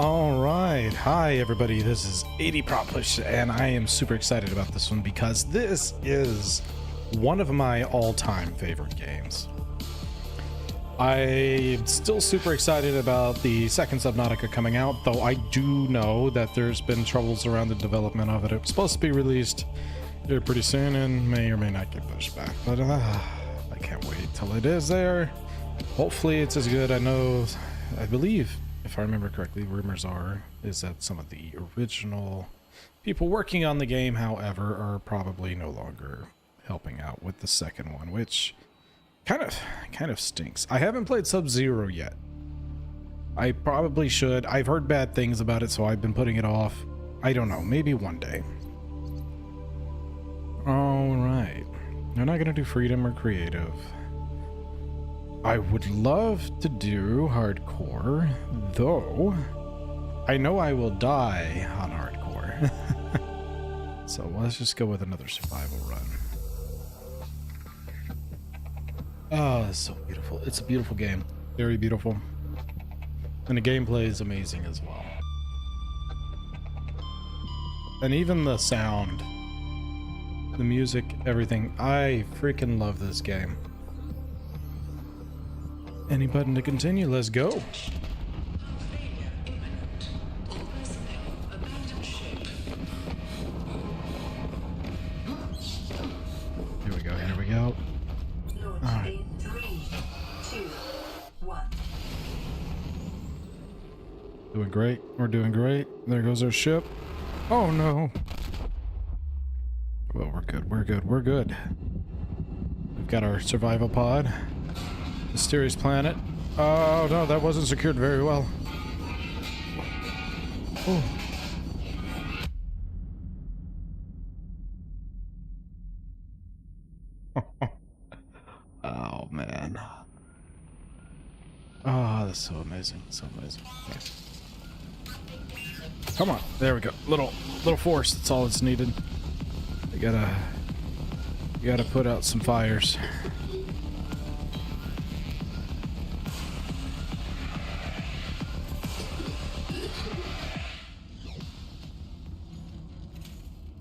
All right, hi everybody. This is 80 Proplish, and I am super excited about this one because this is one of my all-time favorite games. I'm still super excited about the second Subnautica coming out, though I do know that there's been troubles around the development of it. It's supposed to be released here pretty soon and may or may not get pushed back, but I can't wait till it is there. Hopefully it's as good. I believe, if I remember correctly, rumors is that some of the original people working on the game, however, are probably no longer helping out with the second one, which kind of stinks. I haven't played Sub-Zero yet. I probably should. I've heard bad things about it, so I've been putting it off. I don't know, maybe one day. All right, they're not gonna do freedom or creative. I would love to do hardcore, though I know I will die on hardcore. So let's just go with another survival run. Oh, it's so beautiful. It's a beautiful game. Very beautiful. And the gameplay is amazing as well. And even the sound, the music, everything. I freaking love this game. Any button to continue? Let's go. Here we go. Here we go. All right. 3, 2, 1. Doing great. We're doing great. There goes our ship. Oh no. Well, we're good. We're good. We're good. We've got our survival pod. Mysterious planet. Oh no, that wasn't secured very well. Oh. Oh man. Oh, that's so amazing. So amazing. Okay. Come on. There we go. Little force. That's all that's needed. You gotta put out some fires.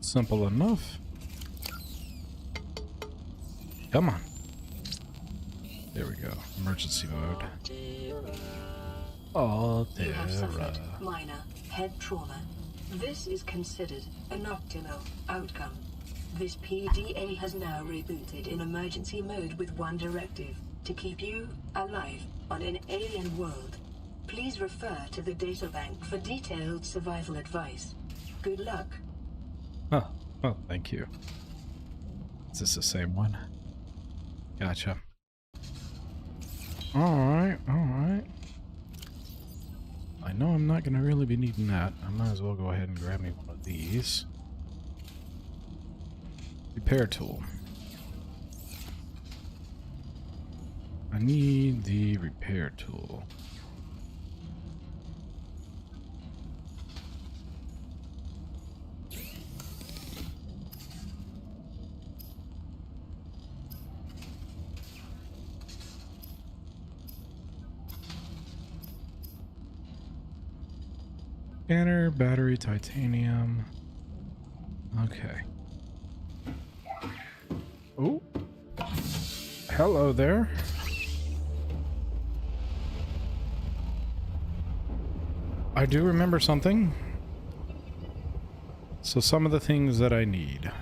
Simple enough. Come on. There we go. Emergency mode. Oh, You have suffered minor head trauma. This is considered an optimal outcome. This PDA has now rebooted in emergency mode with one directive: to keep you alive on an alien world. Please refer to the databank for detailed survival advice. Good luck. Oh, thank you. Is this the same one? Gotcha. Alright, alright. I know I'm not going to really be needing that. I might as well go ahead and grab me one of these. Repair tool. I need the repair tool. Scanner, battery, titanium. Okay. Oh. Hello there. I do remember something. So some of the things that I need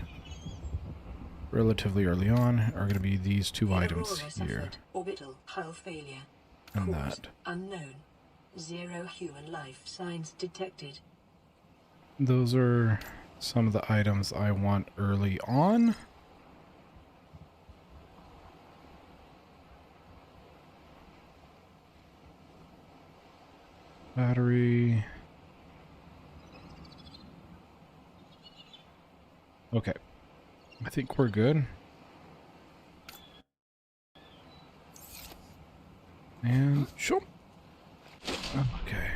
relatively early on are going to be these two items here. Orbital hull failure. And Cause that. unknown. 0 human life signs detected. Those are some of the items I want early on. Battery. Okay. I think we're good. And sure. Okay.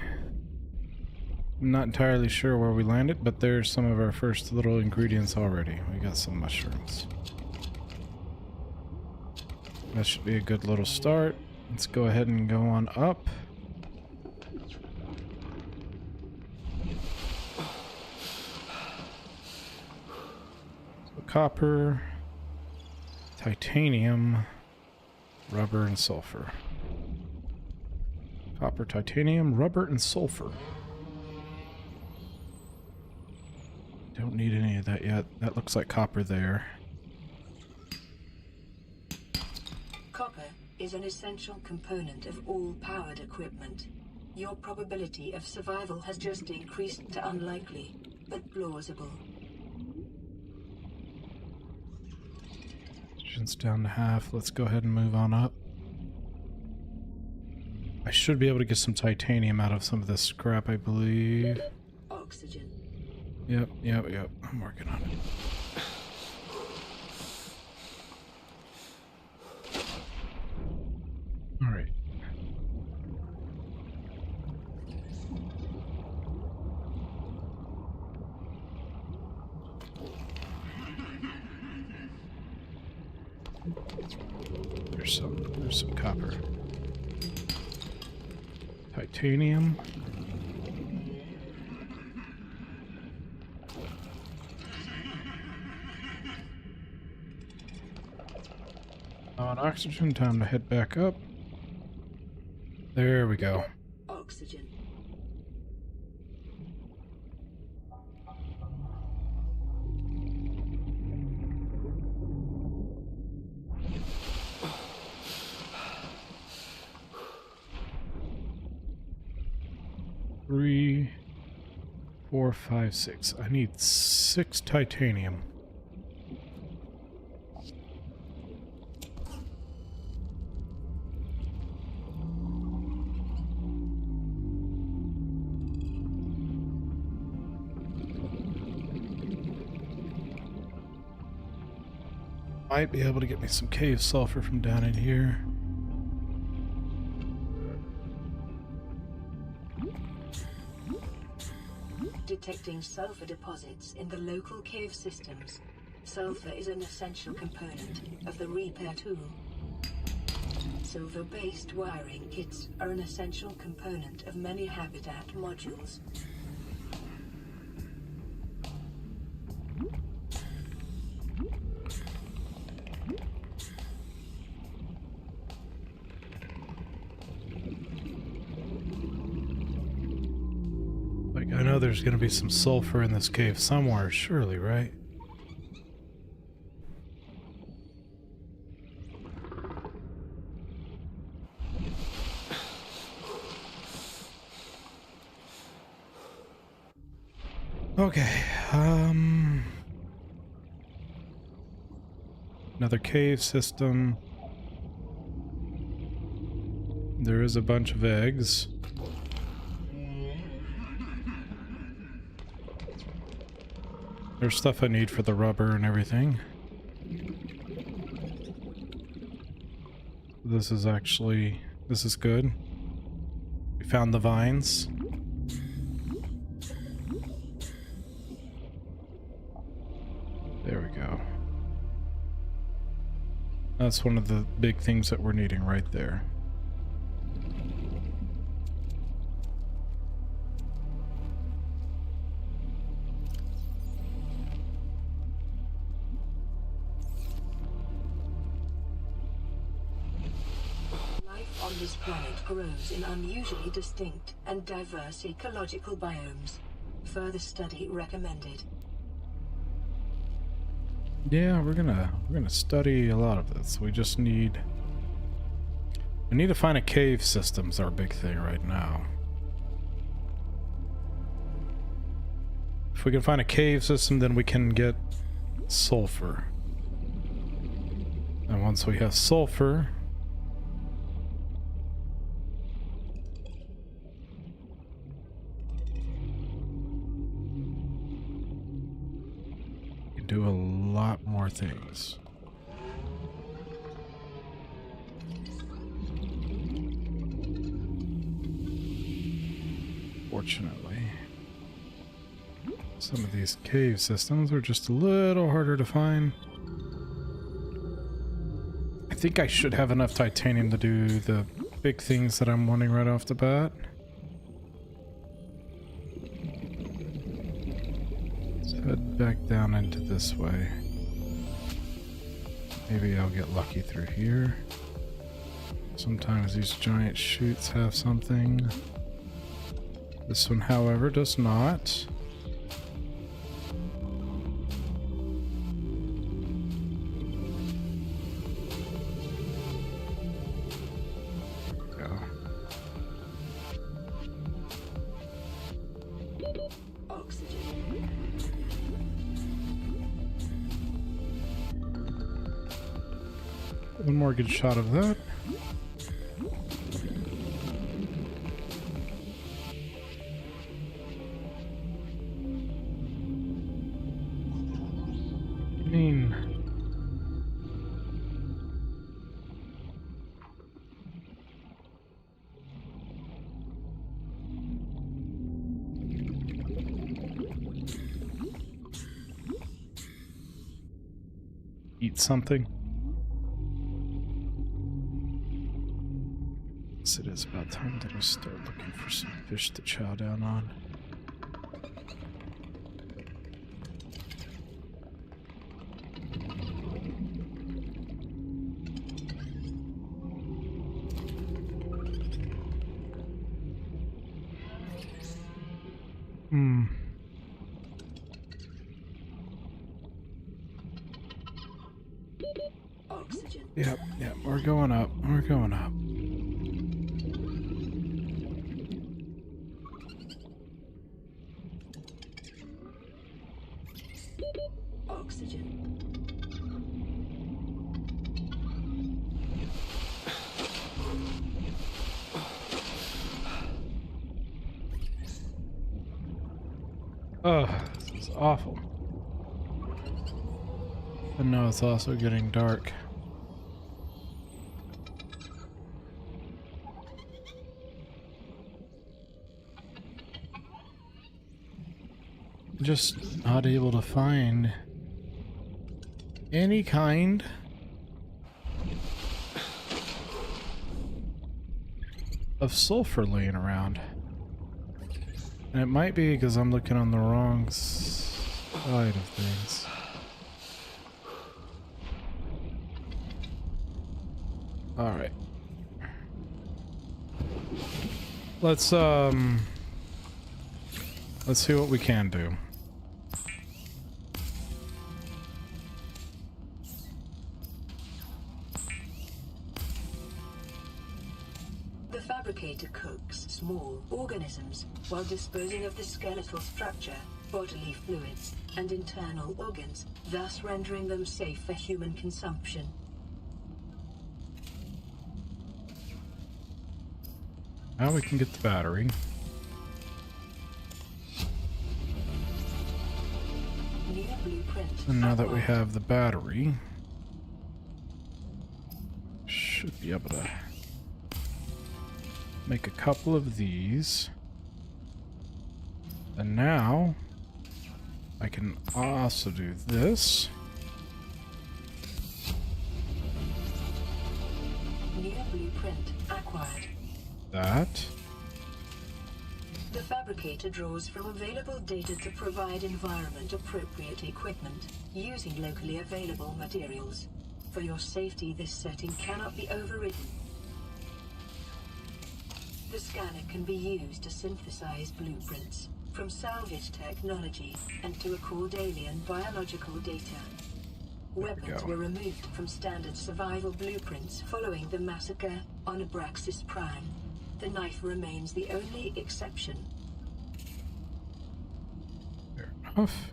I'm not entirely sure where we landed, but there's some of our first little ingredients already. We got some mushrooms. That should be a good little start. Let's go ahead and go on up. copper, titanium, rubber, and sulfur. Copper, titanium, rubber, and sulfur. Don't need any of that yet. That looks like copper there. Copper is an essential component of all powered equipment. Your probability of survival has just increased to unlikely, but plausible. Oxygen's down to half. Let's go ahead and move on up. I should be able to get some titanium out of some of this scrap, I believe. Oxygen. Yep. I'm working on it. All right. There's some copper. Titanium. On oxygen, time to head back up. There we go. Oxygen. Three, 4, 5, 6. I need 6 titanium. Might be able to get me some cave sulfur from down in here. Detecting sulfur deposits in the local cave systems. Sulfur is an essential component of the repair tool. Silver-based wiring kits are an essential component of many habitat modules. I know there's going to be some sulfur in this cave somewhere, surely, right? Okay, another cave system. There is a bunch of eggs. There's stuff I need for the rubber and everything. This is good. We found the vines. There we go. That's one of the big things that we're needing right there. On this planet grows in unusually distinct and diverse ecological biomes. Further study recommended. Yeah, we're gonna study a lot of this. We need to find a cave system's our big thing right now. If we can find a cave system, then we can get sulfur. And once we have sulfur, do a lot more things. Fortunately, some of these cave systems are just a little harder to find. I think I should have enough titanium to do the big things that I'm wanting right off the bat. Head back down into this way. Maybe I'll get lucky through here. Sometimes these giant chutes have something. This one, however, does not. Go. Oxygen. One more good shot of that. Eat something. Yes, it is about time that I start looking for some fish to chow down on. Oxygen. Yep, we're going up. We're going up. Oxygen. Oh, this is awful. But no, it's also getting dark. Just not able to find any kind of sulfur laying around. And it might be because I'm looking on the wrong side of things. Alright. Let's see what we can do. The fabricator cooks small organisms while disposing of the skeletal structure, bodily fluids, and internal organs, thus rendering them safe for human consumption. Now we can get the battery. New blueprint. And now that we have the battery, should be able to make a couple of these. And now I can also do this. New blueprint acquired. That. The fabricator draws from available data to provide environment-appropriate equipment, using locally available materials. For your safety, this setting cannot be overridden. The scanner can be used to synthesize blueprints from salvage technology and to record alien biological data. Weapons were removed from standard survival blueprints following the massacre on Abraxas Prime. The knife remains the only exception. Fair enough.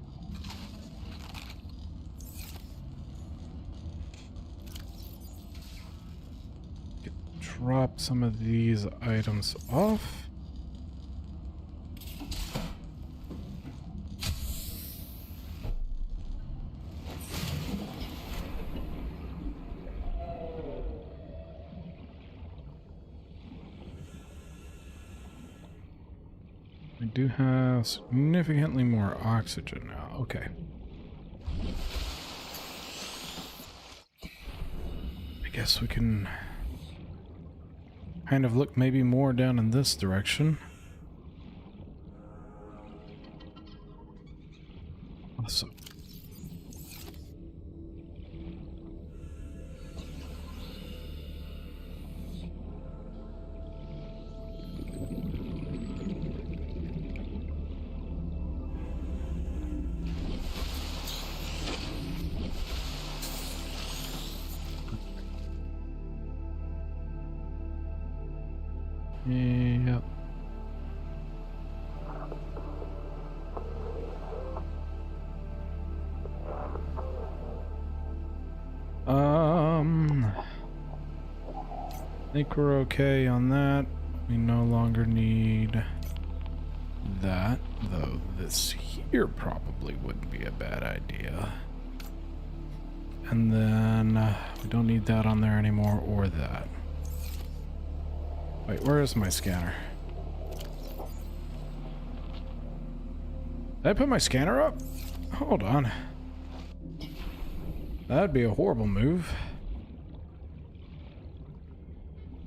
Drop some of these items off. We do have significantly more oxygen now. Okay. I guess we can kind of look maybe more down in this direction. Awesome. Yep. I think we're okay on that. We no longer need that, though this here probably wouldn't be a bad idea. And then we don't need that on there anymore, or that. Wait, where is my scanner? Did I put my scanner up? Hold on. That'd be a horrible move.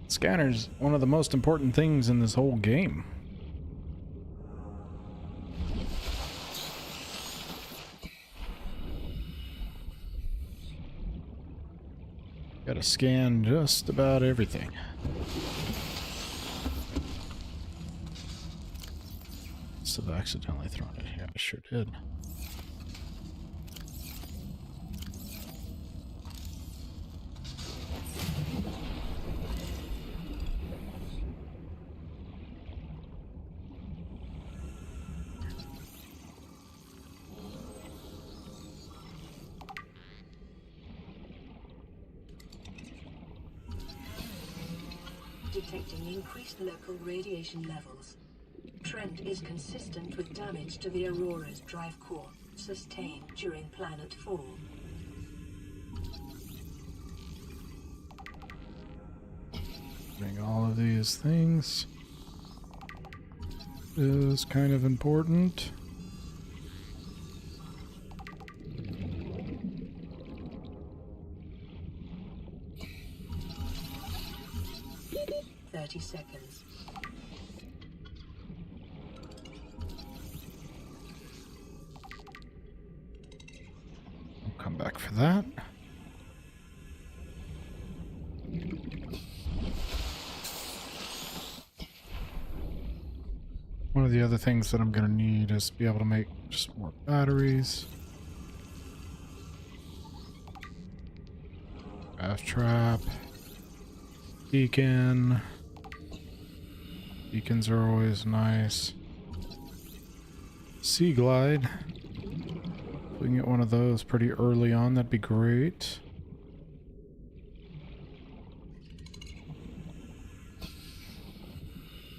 Scanner's one of the most important things in this whole game. Gotta scan just about everything. Must have accidentally thrown it. Yeah, I sure did. Detecting increased local radiation levels. Trend is consistent with damage to the Aurora's drive core, sustained during planet fall. Doing all of these things is kind of important. Seconds. I'll come back for that. One of the other things that I'm going to need is to be able to make just more batteries. Grav trap. Beacon. Beacons are always nice. Sea glide. If we can get one of those pretty early on, that'd be great.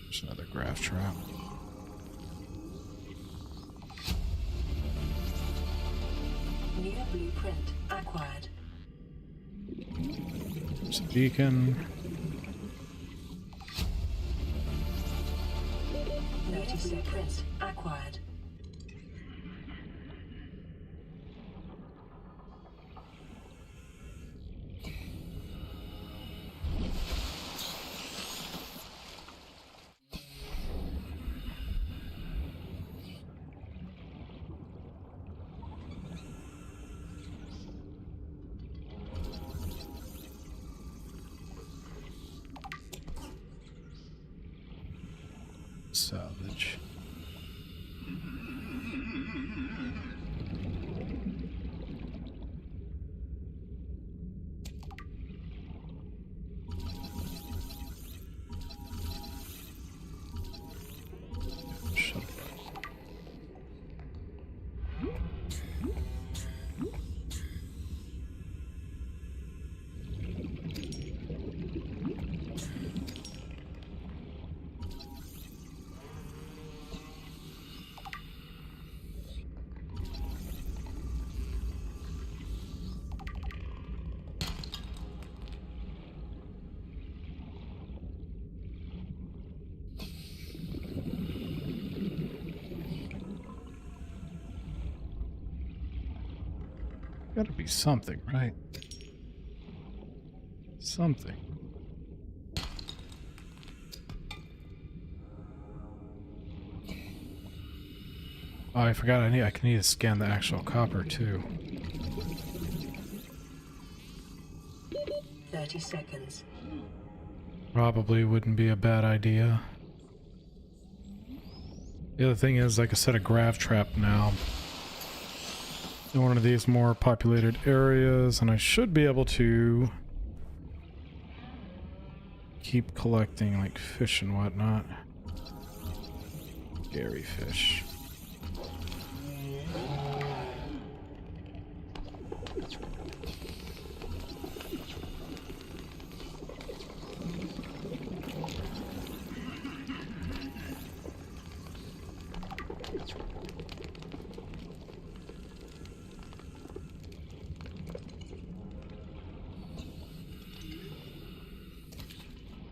There's another grav trap. New blueprint acquired. There's a beacon. 30 seconds acquired. Salvage. Shut up. Gotta be something, right? Something. Oh, I forgot I need to scan the actual copper too. 30 seconds. Probably wouldn't be a bad idea. The other thing is, like I said, a grav trap now. In one of these more populated areas, and I should be able to keep collecting like fish and whatnot. Scary fish.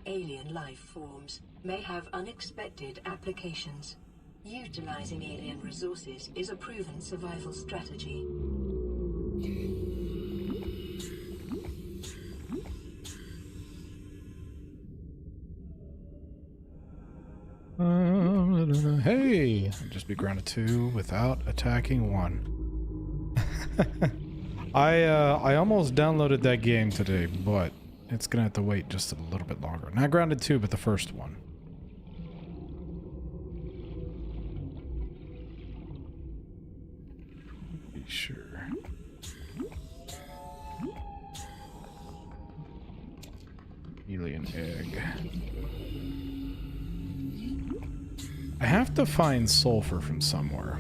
Alien life forms may have unexpected applications. Utilizing alien resources is a proven survival strategy. Hey! I'd just be grounded 2 without attacking 1. I almost downloaded that game today, but it's gonna have to wait just a little bit longer. Not grounded 2, but the first one. Be sure. Alien egg. I have to find sulfur from somewhere.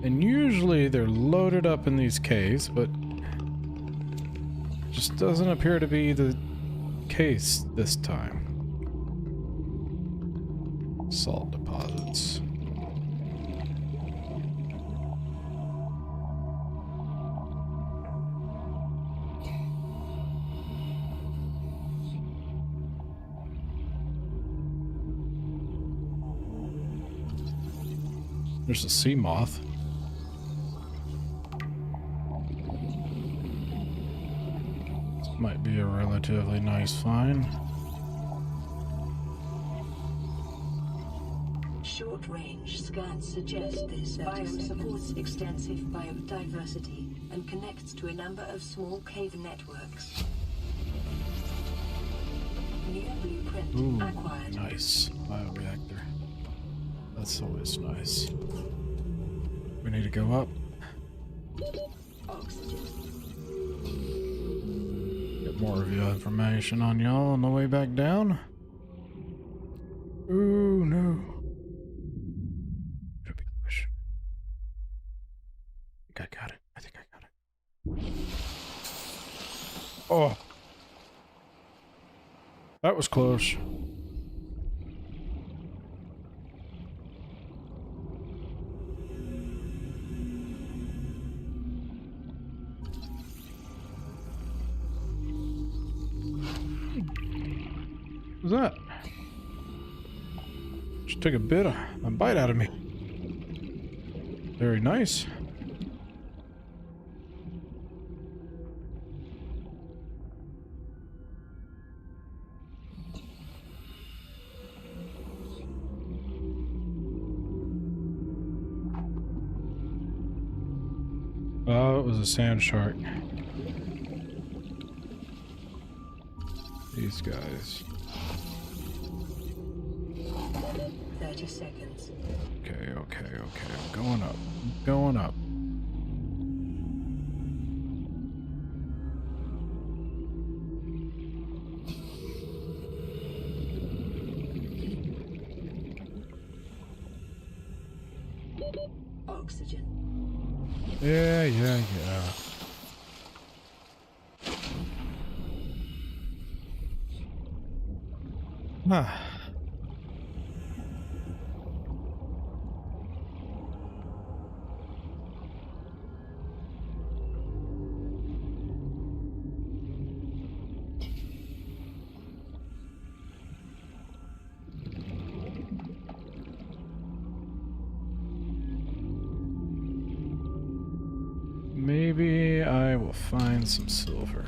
And usually they're loaded up in these caves, but just doesn't appear to be the case this time. Salt deposits. There's a sea moth. This might be a relatively nice find. Short-range scans suggest this biome supports extensive biodiversity and connects to a number of small cave networks. New blueprint acquired. Nice. Bioreactor. That's always nice. We need to go up. Oxygen. Get more review information on y'all on the way back down. Ooh, no. It'll be push. I think I got it. I think I got it. Oh. That was close. What was that? Just took a bite out of me. Very nice. Oh, it was a sand shark. These guys. 30 seconds. Okay. I'm going up. I'm going up. Oxygen. Yeah. Ah. Maybe I will find some silver.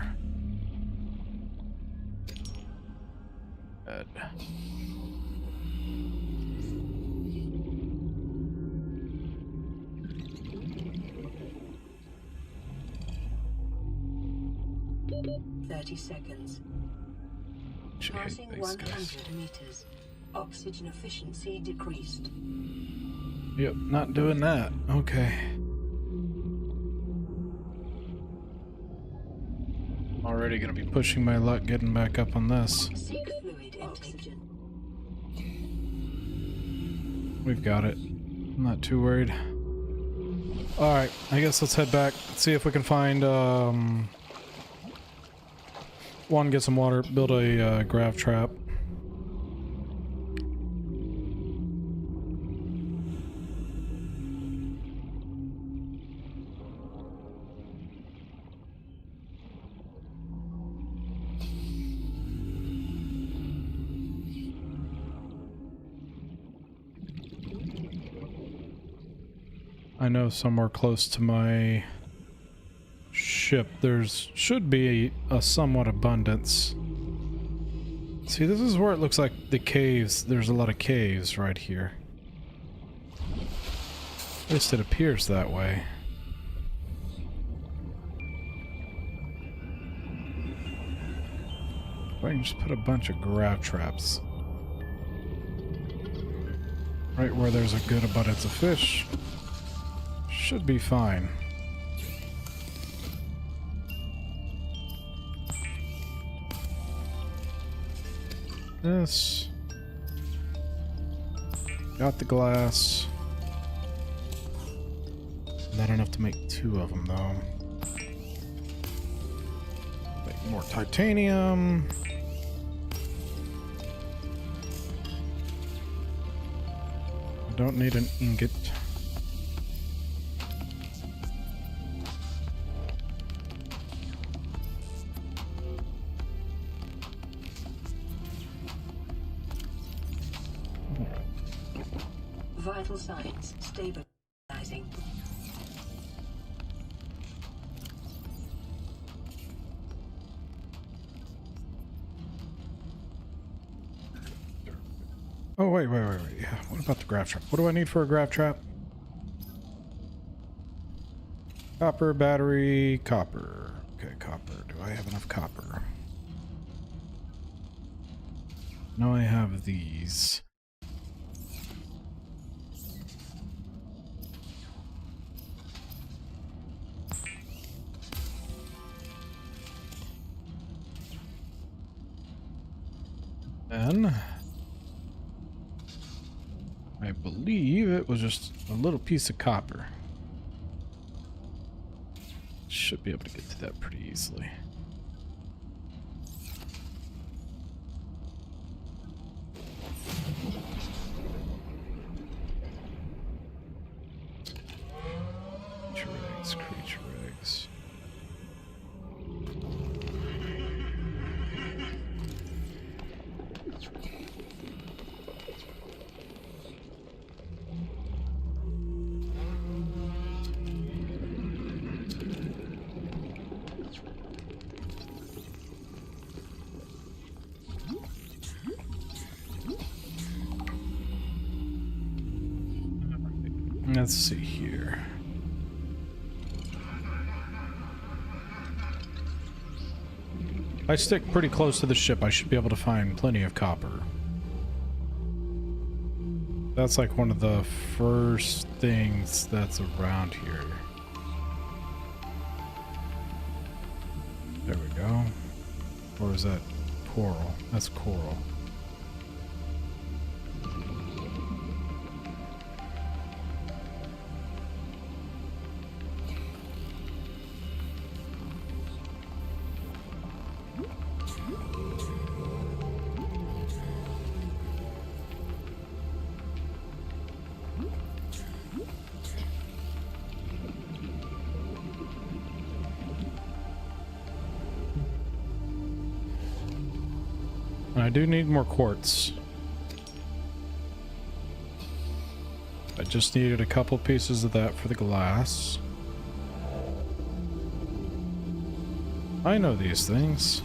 Ed. Seconds. Shit, Passing thanks, 100 guys. meters. Oxygen efficiency decreased. Yep, not doing that. Okay. Already gonna be pushing my luck getting back up on this. Seek fluid intake. We've got it. I'm not too worried. Alright, I guess let's head back. See if we can find, one, get some water, build a, grav trap. I know somewhere close to my ship should be a somewhat abundance. See, this is where it looks like the caves, there's a lot of caves right here. At least it appears that way. If I can just put a bunch of grav traps right where there's a good abundance of fish, should be fine. This. Got the glass. Not enough to make 2 of them, though. Make more titanium. Don't need an ingot. Vital signs stabilizing. Oh, wait. Yeah, what about the grav trap? What do I need for a grav trap? Copper, battery, copper. Okay, copper. Do I have enough copper? No, I have these. Then I believe it was just a little piece of copper. Should be able to get to that pretty easily. Creature eggs. Let's see here. If I stick pretty close to the ship, I should be able to find plenty of copper. That's like one of the first things that's around here. There we go. Or is that coral? That's coral. I do need more quartz. I just needed a couple pieces of that for the glass. I know these things.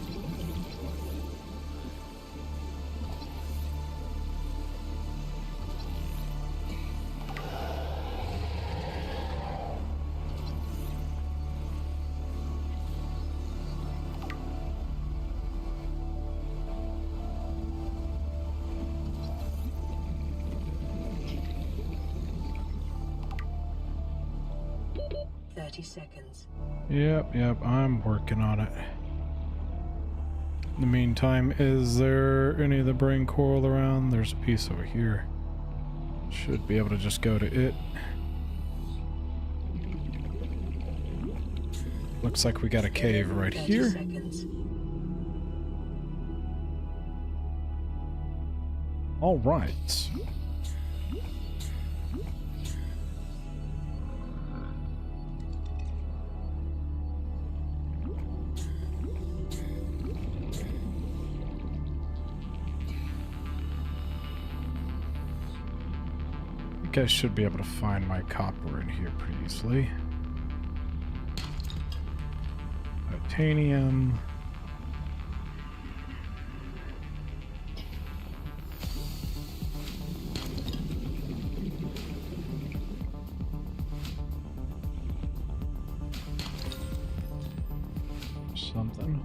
Seconds. Yep, I'm working on it. In the meantime, is there any of the brain coral around? There's a piece over here. Should be able to just go to it. Looks like we got a cave right here. All right. I think I should be able to find my copper in here pretty easily. Titanium. Something.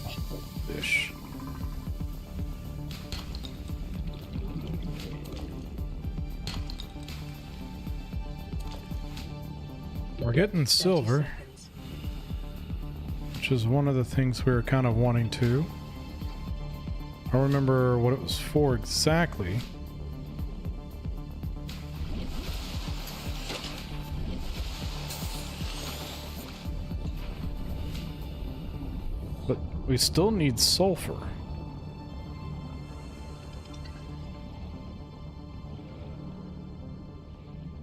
Oh, fish. We're getting silver, which is one of the things we were kind of wanting to. I don't remember what it was for exactly. But we still need sulfur.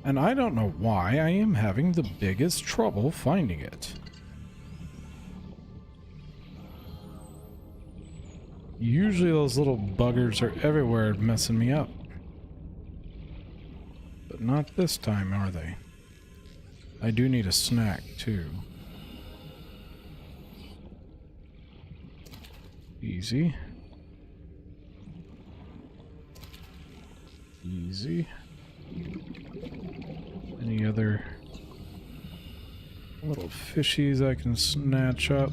And I don't know why I am having the biggest trouble finding it. Usually those little buggers are everywhere messing me up. But not this time, are they? I do need a snack, too. Easy. Easy. Any other little fishies I can snatch up?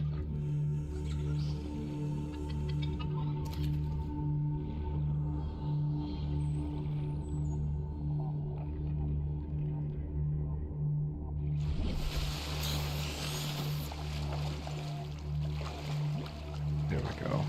There we go.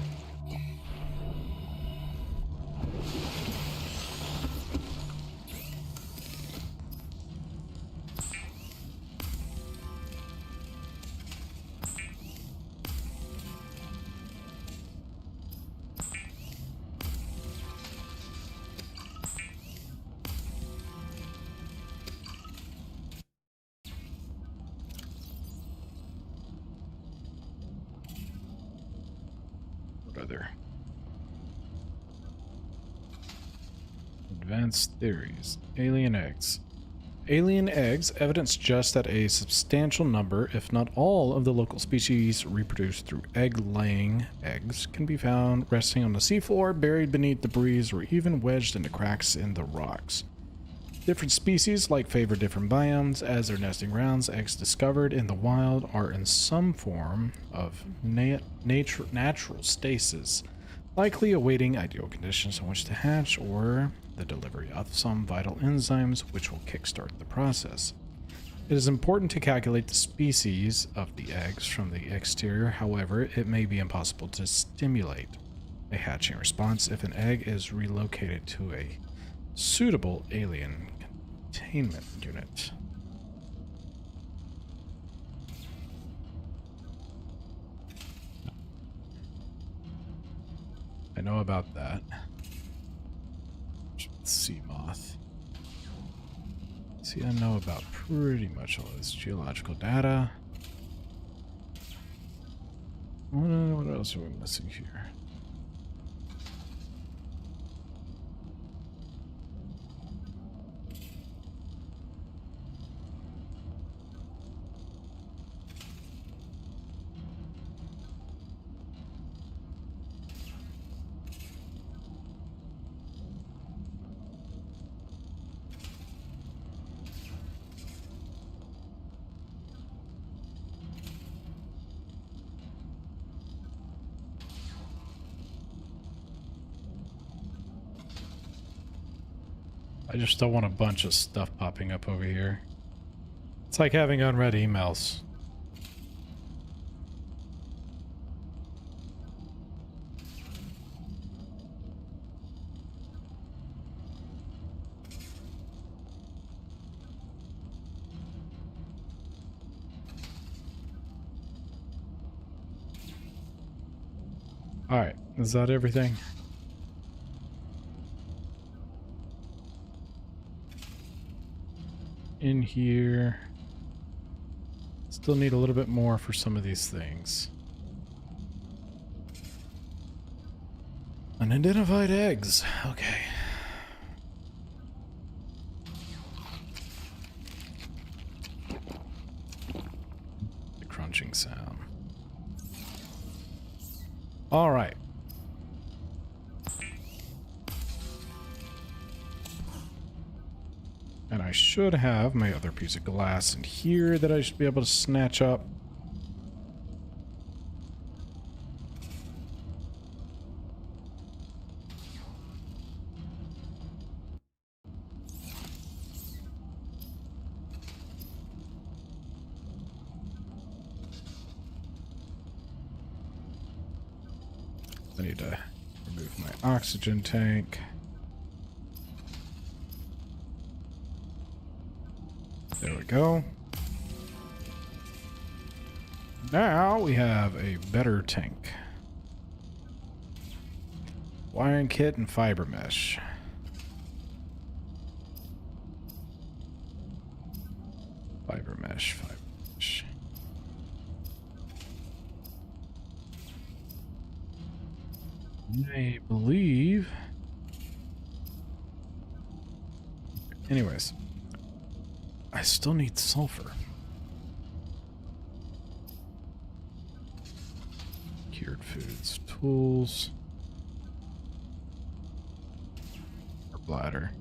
Other advanced theories. Alien eggs. Alien eggs evidence just that a substantial number, if not all, of the local species reproduced through egg-laying eggs can be found resting on the seafloor, buried beneath debris, or even wedged into cracks in the rocks. Different species like favor different biomes as their nesting grounds. Eggs discovered in the wild are in some form of natural stasis, likely awaiting ideal conditions in which to hatch or the delivery of some vital enzymes which will kickstart the process. It is important to calculate the species of the eggs from the exterior. However, it may be impossible to stimulate a hatching response if an egg is relocated to a suitable alien containment unit. I know about that. Sea moth. See, I know about pretty much all this geological data. What else are we missing here? I just don't want a bunch of stuff popping up over here. It's like having unread emails. All right, is that everything? In here. Still need a little bit more for some of these things. Unidentified eggs. Okay. The crunching sound. All right. And I should have my other piece of glass in here that I should be able to snatch up. I need to remove my oxygen tank. There we go. Now we have a better tank. Wiring kit and fiber mesh. Fiber mesh, fiber mesh. I believe. Anyways, I still need sulfur. Cured foods, tools, or bladder.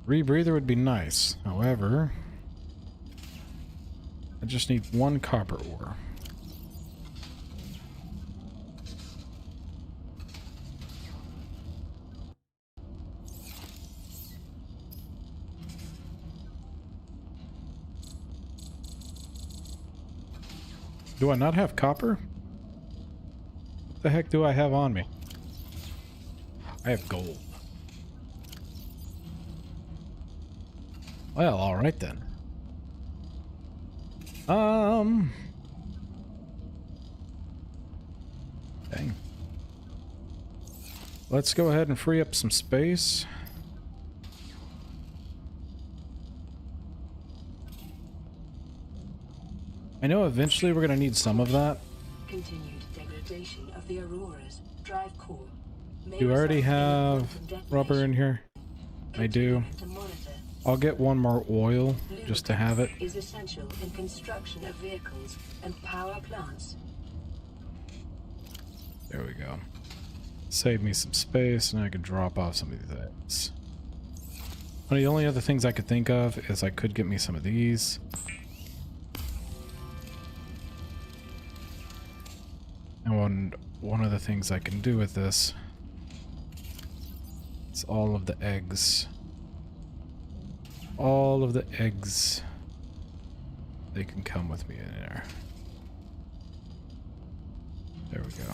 Rebreather would be nice. However, I just need one copper ore. Do I not have copper? What the heck do I have on me? I have gold. Well, all right then. Dang. Let's go ahead and free up some space. I know eventually we're going to need some of that. Continued degradation of the Aurora's drive core. Do you already have rubber in here? I do. I'll get one more oil just to have it. Is essential in construction of vehicles and power plants. There we go. Save me some space and I can drop off some of these things. One of the only other things I could think of is I could get me some of these. And one of the things I can do with this is all of the eggs. All of the eggs. They can come with me in there. There we go.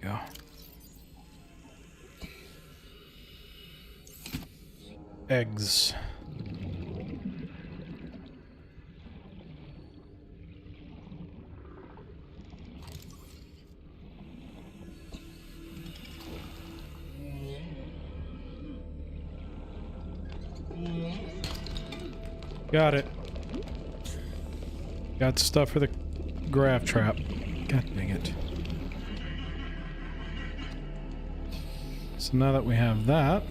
Go. Eggs. Got it. Got stuff for the grav trap. God dang it. So now that we have that,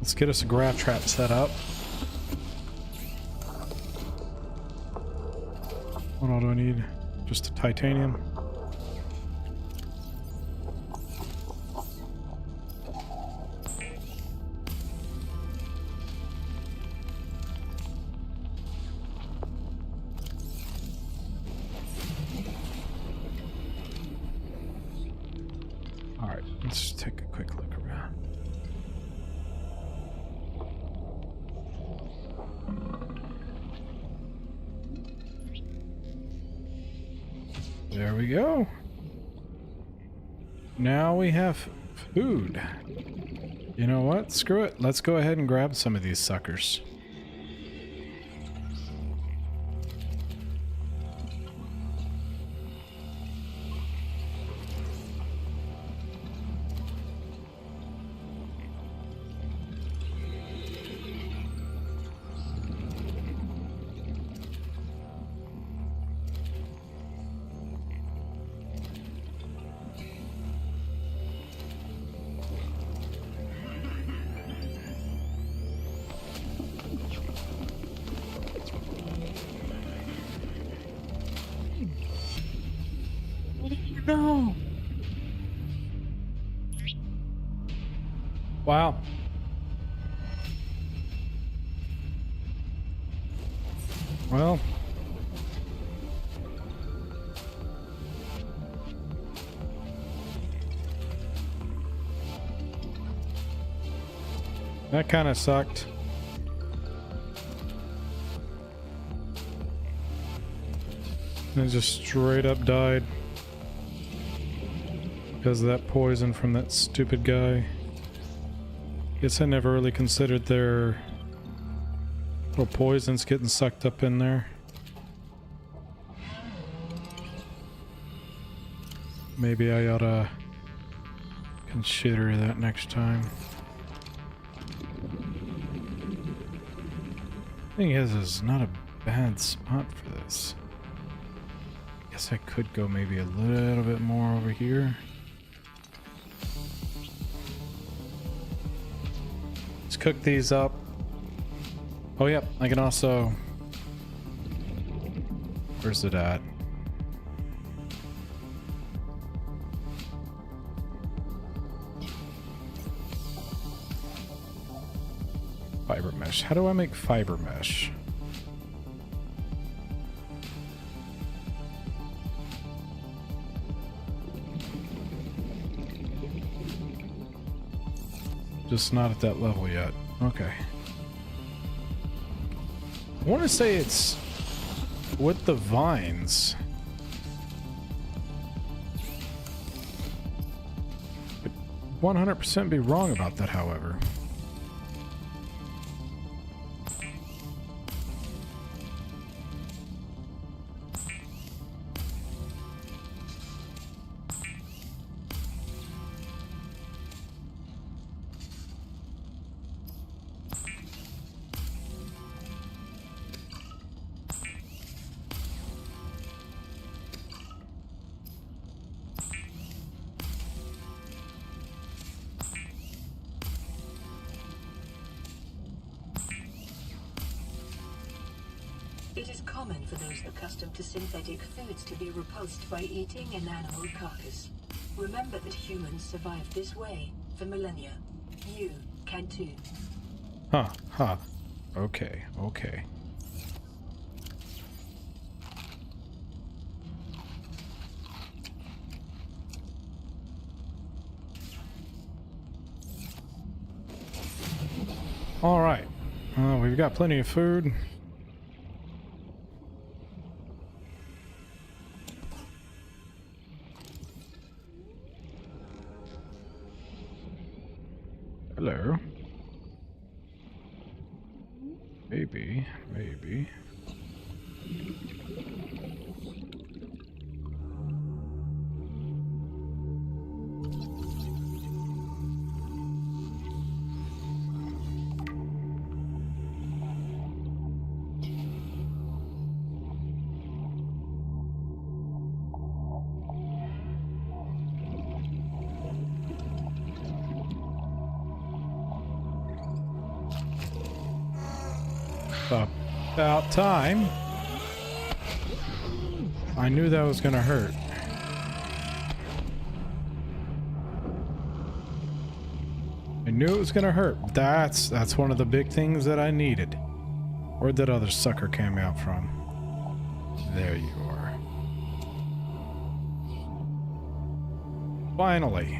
Let's get us a grab trap set up. What all do I need? Just a titanium. All right, let's take a quick look around. There we go. Now we have food. You know what? Screw it. Let's go ahead and grab some of these suckers. No. Wow. Well. That kind of sucked. And just straight up died. Because of that poison from that stupid guy. Guess I never really considered their little poisons getting sucked up in there. Maybe I oughta consider that next time. Thing is not a bad spot for this. Guess I could go maybe a little bit more over here. Cook these up. Oh yep, I can also... Where's it at? Fiber mesh. How do I make fiber mesh? Just not at that level yet. Okay. I want to say it's with the vines. Could 100% be wrong about that, however. It is common for those accustomed to synthetic foods to be repulsed by eating an animal carcass. Remember that humans survived this way for millennia. You can too. Huh, huh. Okay, okay. All right. We've got plenty of food. Hello. Maybe. About time. I knew that was gonna hurt. I knew it was gonna hurt. That's one of the big things that I needed. Where'd that other sucker came out from? There you are. Finally.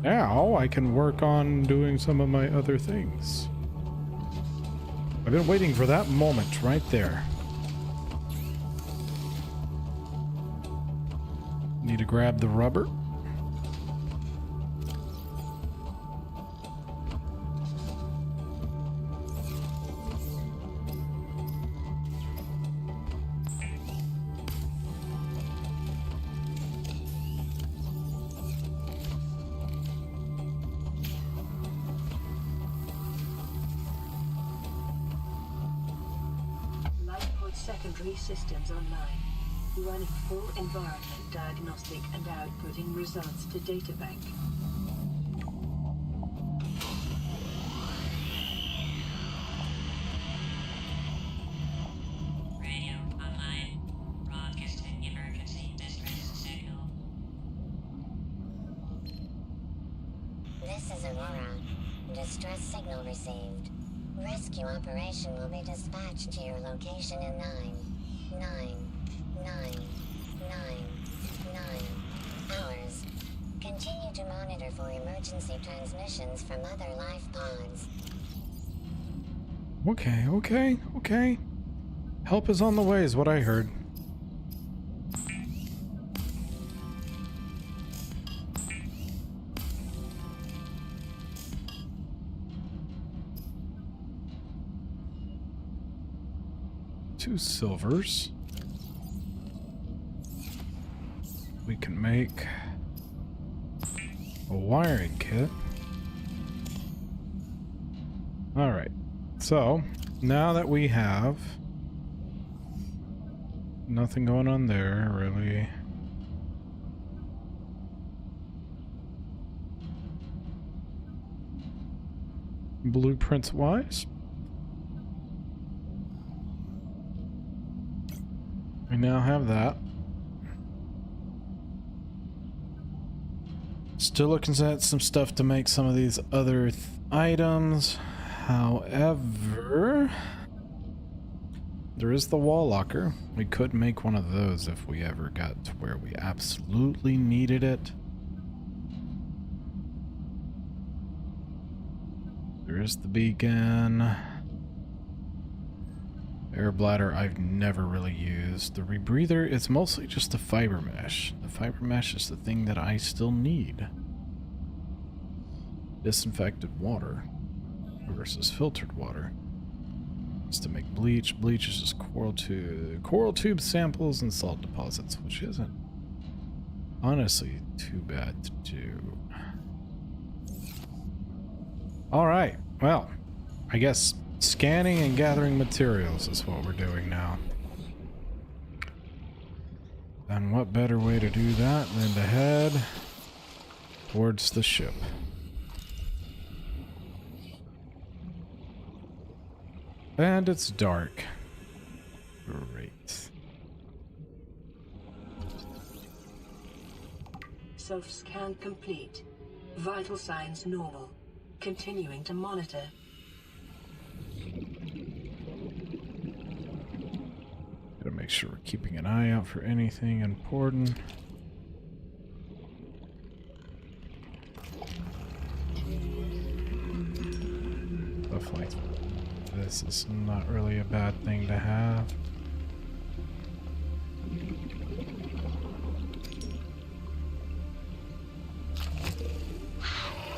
Now I can work on doing some of my other things. I've been waiting for that moment right there. Need to grab the rubber. Secondary systems online. Running full environment diagnostic and outputting results to databank. Radio online. Broadcasting emergency distress signal. This is Aurora. Distress signal received. Rescue operation will be dispatched to your location in 9 hours. Continue to monitor for emergency transmissions from other life pods. Okay. Help is on the way is what I heard. Two silvers. We can make a wiring kit. All right. So now that we have nothing going on there, really. Blueprints wise. We now have that. Still looking at some stuff to make some of these other items. However, there is the wall locker. We could make one of those if we ever got to where we absolutely needed it. There is the beacon. Air bladder I've never really used. The rebreather is mostly just the fiber mesh. The fiber mesh is the thing that I still need. Disinfected water versus filtered water. It's to make bleach. Bleach is just coral tube samples and salt deposits, which isn't honestly too bad to do. Alright, well, I guess scanning and gathering materials is what we're doing now. And what better way to do that than to head towards the ship. And it's dark. Great. Self-scan complete. Vital signs normal. Continuing to monitor. Gotta make sure we're keeping an eye out for anything important. Stuff like this is not really a bad thing to have.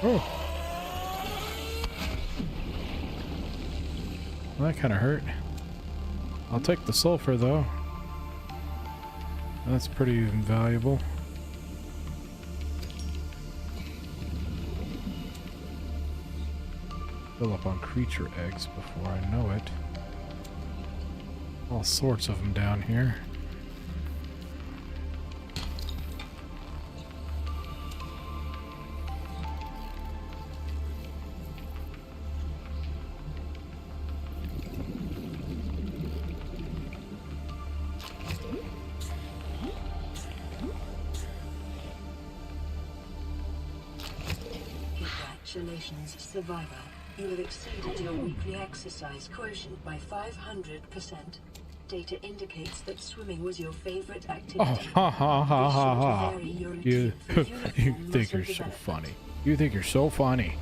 Oh! Well, that kind of hurt. I'll take the sulfur though. That's pretty invaluable. Fill up on creature eggs before I know it. All sorts of them down here. Congratulations, survivor. You have exceeded your weekly exercise quotient by 500%. Data indicates that swimming was your favorite activity. Oh, ha ha ha Be ha sure to ha. vary your You, routine for uniform you think muscle you're so development. funny. You think you're so funny.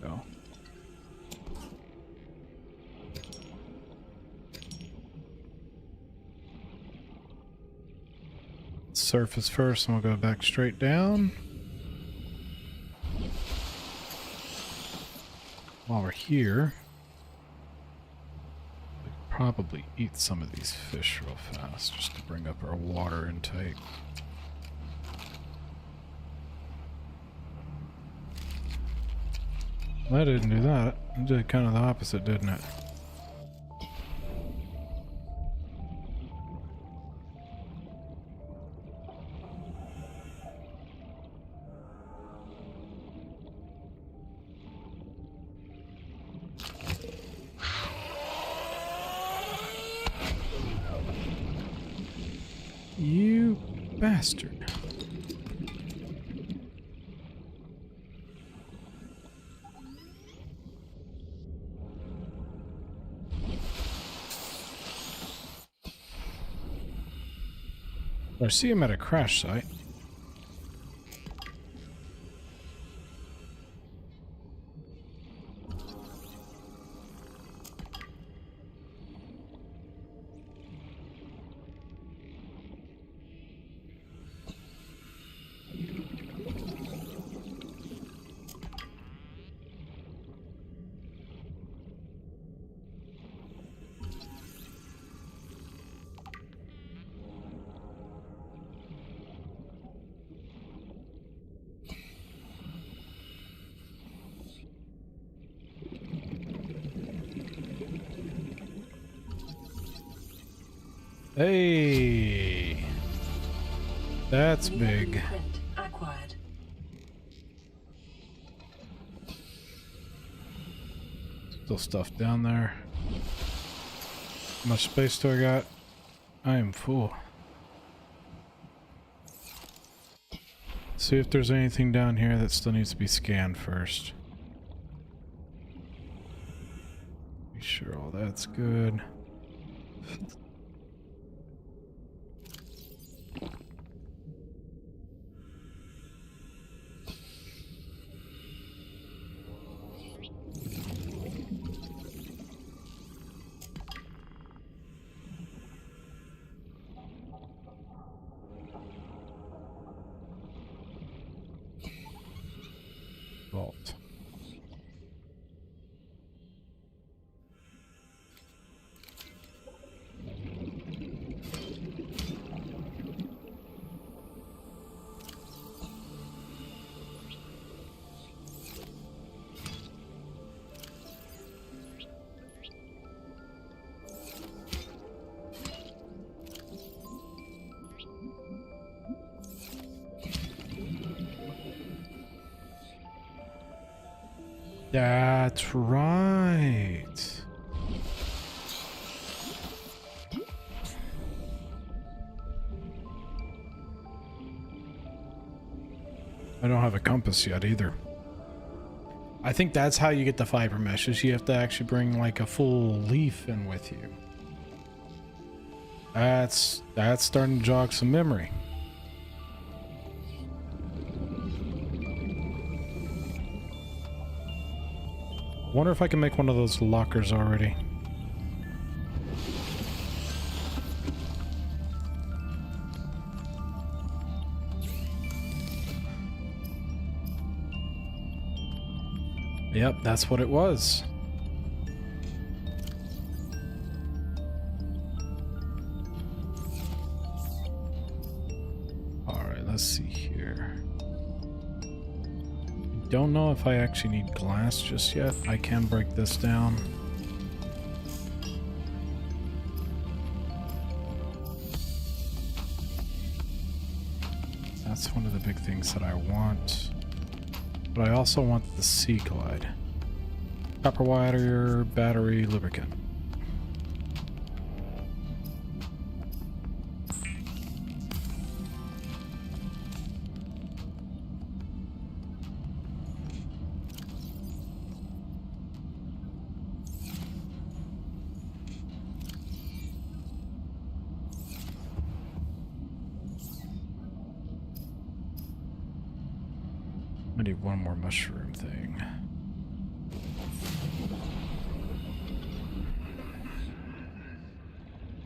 Go. Surface first, and we'll go back straight down. While we're here, we could probably eat some of these fish real fast just to bring up our water intake. That didn't do that. It did kind of the opposite, didn't it? You bastard. I see him at a crash site. Hey, that's New big. blueprint acquired. Still stuff down there. How much space do I got? I am full. See if there's anything down here that still needs to be scanned first. Be sure all that's good. Vault. That's right. I don't have a compass yet either. I think that's how you get the fiber meshes. You have to actually bring like a full leaf in with you. That's starting to jog some memory. Wonder if I can make one of those lockers already. Yep, that's what it was. Alright, let's see here. Don't know if I actually need glass just yet. I can break this down. That's one of the big things that I want. But I also want the Sea Glide. Copper wire, battery, lubricant. I need one more mushroom thing.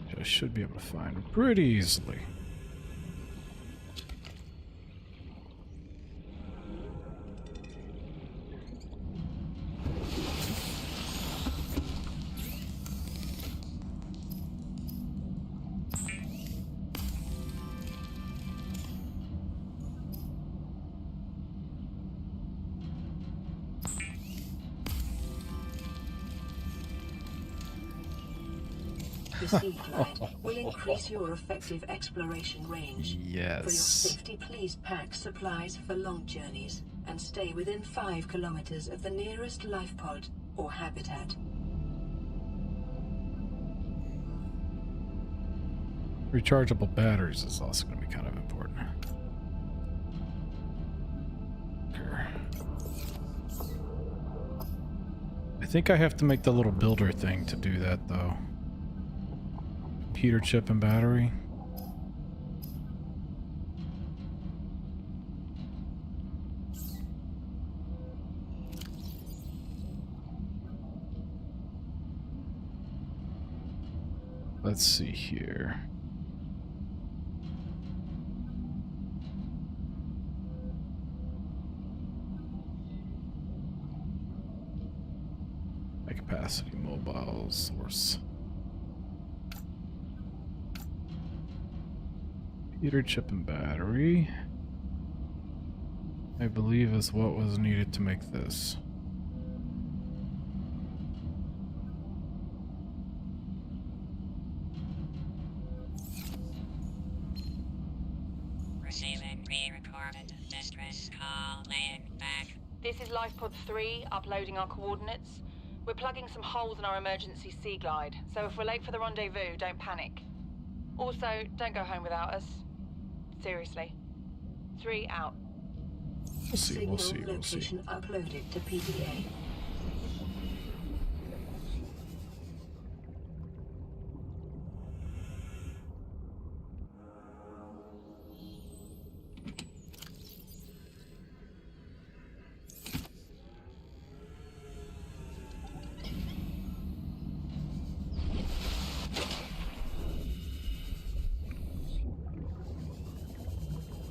Which I should be able to find pretty easily. The Sea Glide will increase your effective exploration range. For your Yes. safety, please pack supplies for long journeys and stay within 5 kilometers of the nearest life pod or habitat. Rechargeable batteries is also going to be kind of important. Okay. I think I have to make the little builder thing to do that, though. Heater chip and battery. Let's see here. High capacity mobile source. Heater chip and battery, I believe, is what was needed to make this. Receiving pre-recorded distress call laying back. This is Lifepod 3, uploading our coordinates. We're plugging some holes in our emergency Sea Glide, so if we're late for the rendezvous, don't panic. Also, don't go home without us. Seriously. 3 out. We'll see, we'll see, Signal we'll see. location uploaded to PDA.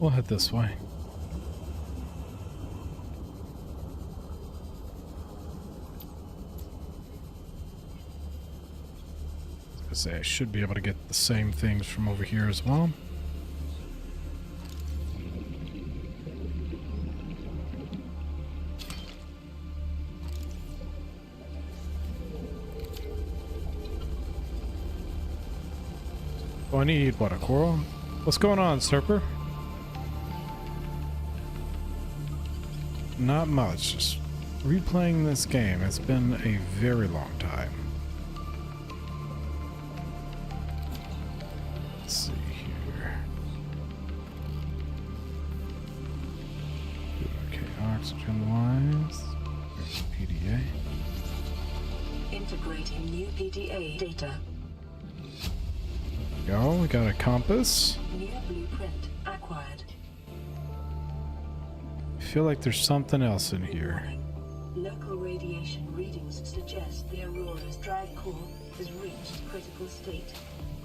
We'll head this way. I say I should be able to get the same things from over here as well. Oh, I need what, a coral? What's going on, Serper? Not much, just replaying this game. It's been a very long time. Let's see here. Okay, oxygen wise. There's PDA. Integrating new PDA data. Go, we got a compass. New blueprint acquired. I feel like there's something else in here. Warning. Local radiation readings suggest the Aurora's drag core has reached critical state.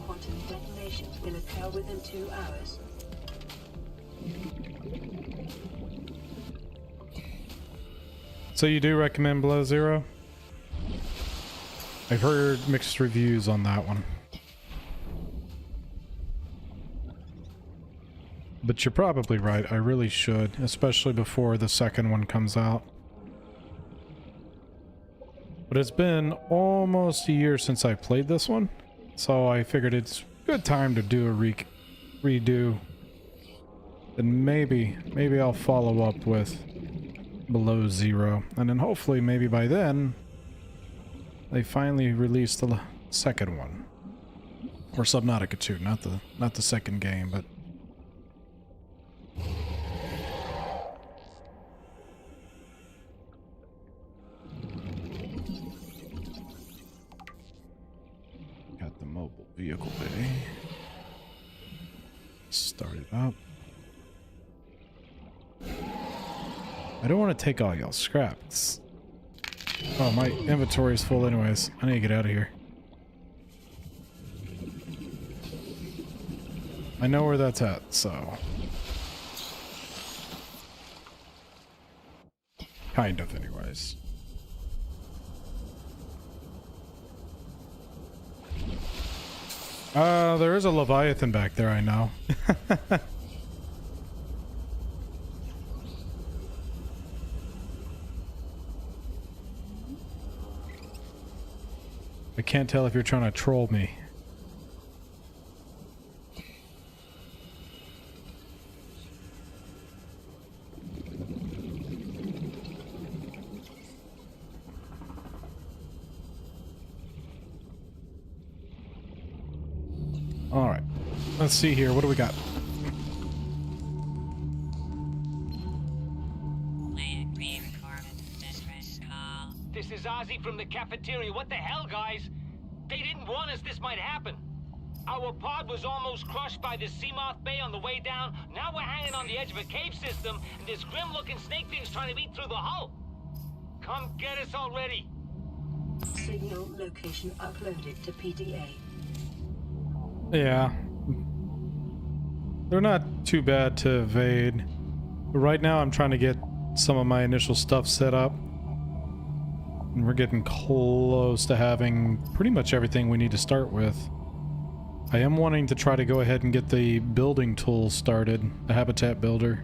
Quantum detonation will occur within 2 hours. So you do recommend Below Zero? I've heard mixed reviews on that one. But you're probably right, I really should, especially before the second one comes out. But it's been almost a year since I played this one, so I figured it's a good time to do a redo. And maybe I'll follow up with Below Zero, and then hopefully maybe by then they finally release the second one, or Subnautica 2, not the second game, but got the mobile vehicle bay. Start it up. I don't want to take all y'all's scraps. Oh, my inventory is full anyways. I need to get out of here. I know where that's at, so... Kind of, anyways. There is a Leviathan back there, I know. I can't tell if you're trying to troll me. All right, let's see here. What do we got? This is Ozzy from the cafeteria. What the hell, guys? They didn't warn us this might happen. Our pod was almost crushed by this Seamoth Bay on the way down. Now we're hanging on the edge of a cave system, and this grim-looking snake thing's trying to eat through the hull. Come get us already. Signal location uploaded to PDA. Yeah. They're not too bad to evade. But right now I'm trying to get some of my initial stuff set up. And we're getting close to having pretty much everything we need to start with. I am wanting to try to go ahead and get the building tools started. The habitat builder.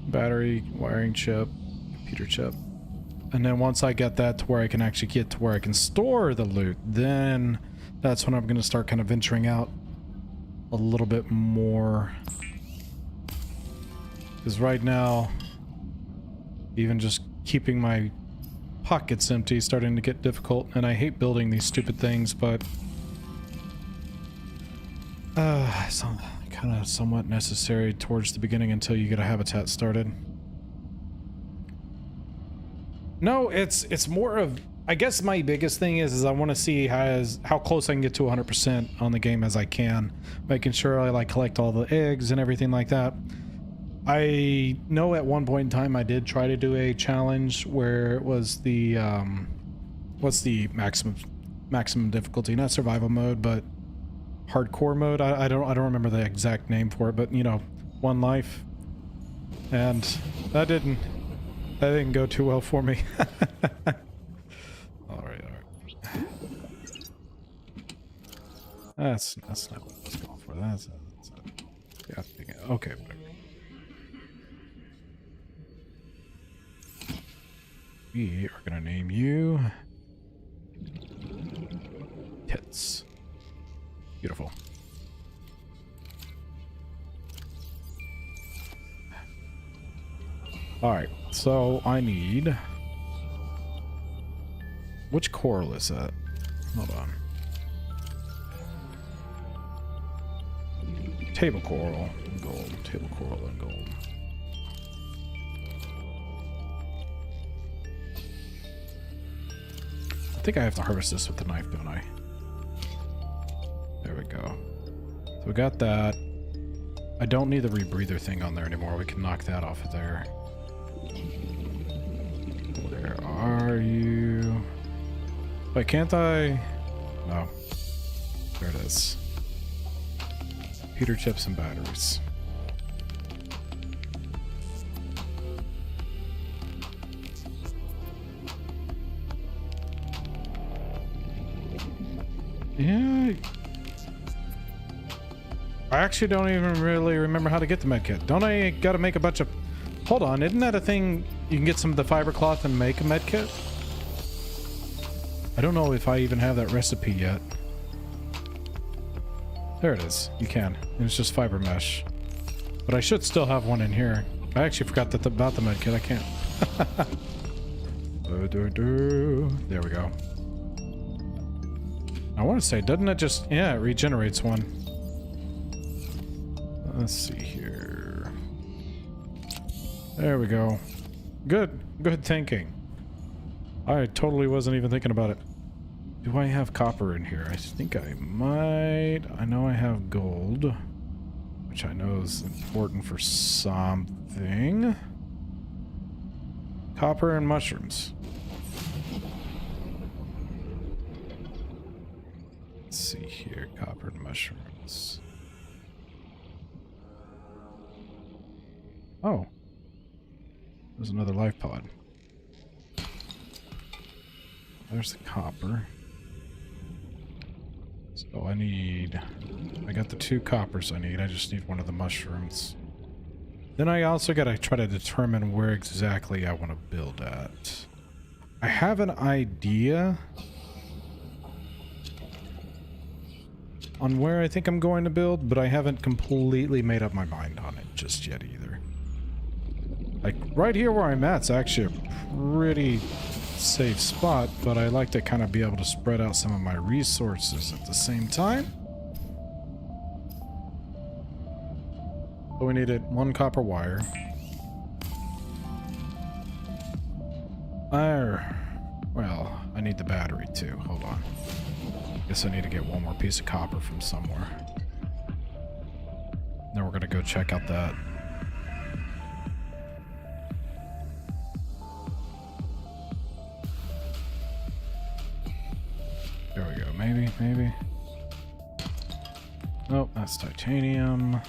Battery, wiring chip, computer chip. And then once I get that to where I can actually get to where I can store the loot, then that's when I'm going to start kind of venturing out a little bit more. Because right now, even just keeping my pockets empty is starting to get difficult, and I hate building these stupid things, but kind of somewhat necessary towards the beginning until you get a habitat started. No, it's more of, I guess my biggest thing is I want to see how close I can get to 100% on the game as I can, making sure I like collect all the eggs and everything like that. I know at one point in time I did try to do a challenge where it was the what's the maximum difficulty, not survival mode, but hardcore mode. I don't remember the exact name for it, but you know, 1 life, and that didn't go too well for me. all right. That's not what I was going for. That's yeah, okay, whatever. We are gonna name you Tits. Beautiful. Alright, so I need... Which coral is that? Hold on. Table coral and gold. Table coral and gold. I think I have to harvest this with the knife, don't I? There we go. So we got that. I don't need the rebreather thing on there anymore. We can knock that off of there. Where are you? Wait, can't I? No. There it is. Computer chips and batteries. Yeah. I actually don't even really remember how to get the medkit. Don't I gotta make a bunch of... Hold on, isn't that a thing you can get some of the fiber cloth and make a medkit? I don't know if I even have that recipe yet. There it is. You can. It's just fiber mesh. But I should still have one in here. I actually forgot that about the medkit. I can't. There we go. I want to say, doesn't it just... Yeah, it regenerates one. Let's see here. There we go. Good. Good thinking. I totally wasn't even thinking about it. Do I have copper in here? I think I might. I know I have gold, which I know is important for something. Copper and mushrooms. Let's see here. Copper and mushrooms. Oh. There's another life pod. There's the copper. So I got the 2 coppers I need. I just need one of the mushrooms. Then I also gotta try to determine where exactly I want to build at. I have an idea on where I think I'm going to build, but I haven't completely made up my mind on it just yet either. Like, right here where I'm at's actually a pretty safe spot, but I like to kind of be able to spread out some of my resources at the same time. So we needed 1 copper wire. Well, I need the battery too. Hold on. Guess I need to get 1 more piece of copper from somewhere. Then we're gonna go check out that. There we go. Maybe. Oh, that's titanium.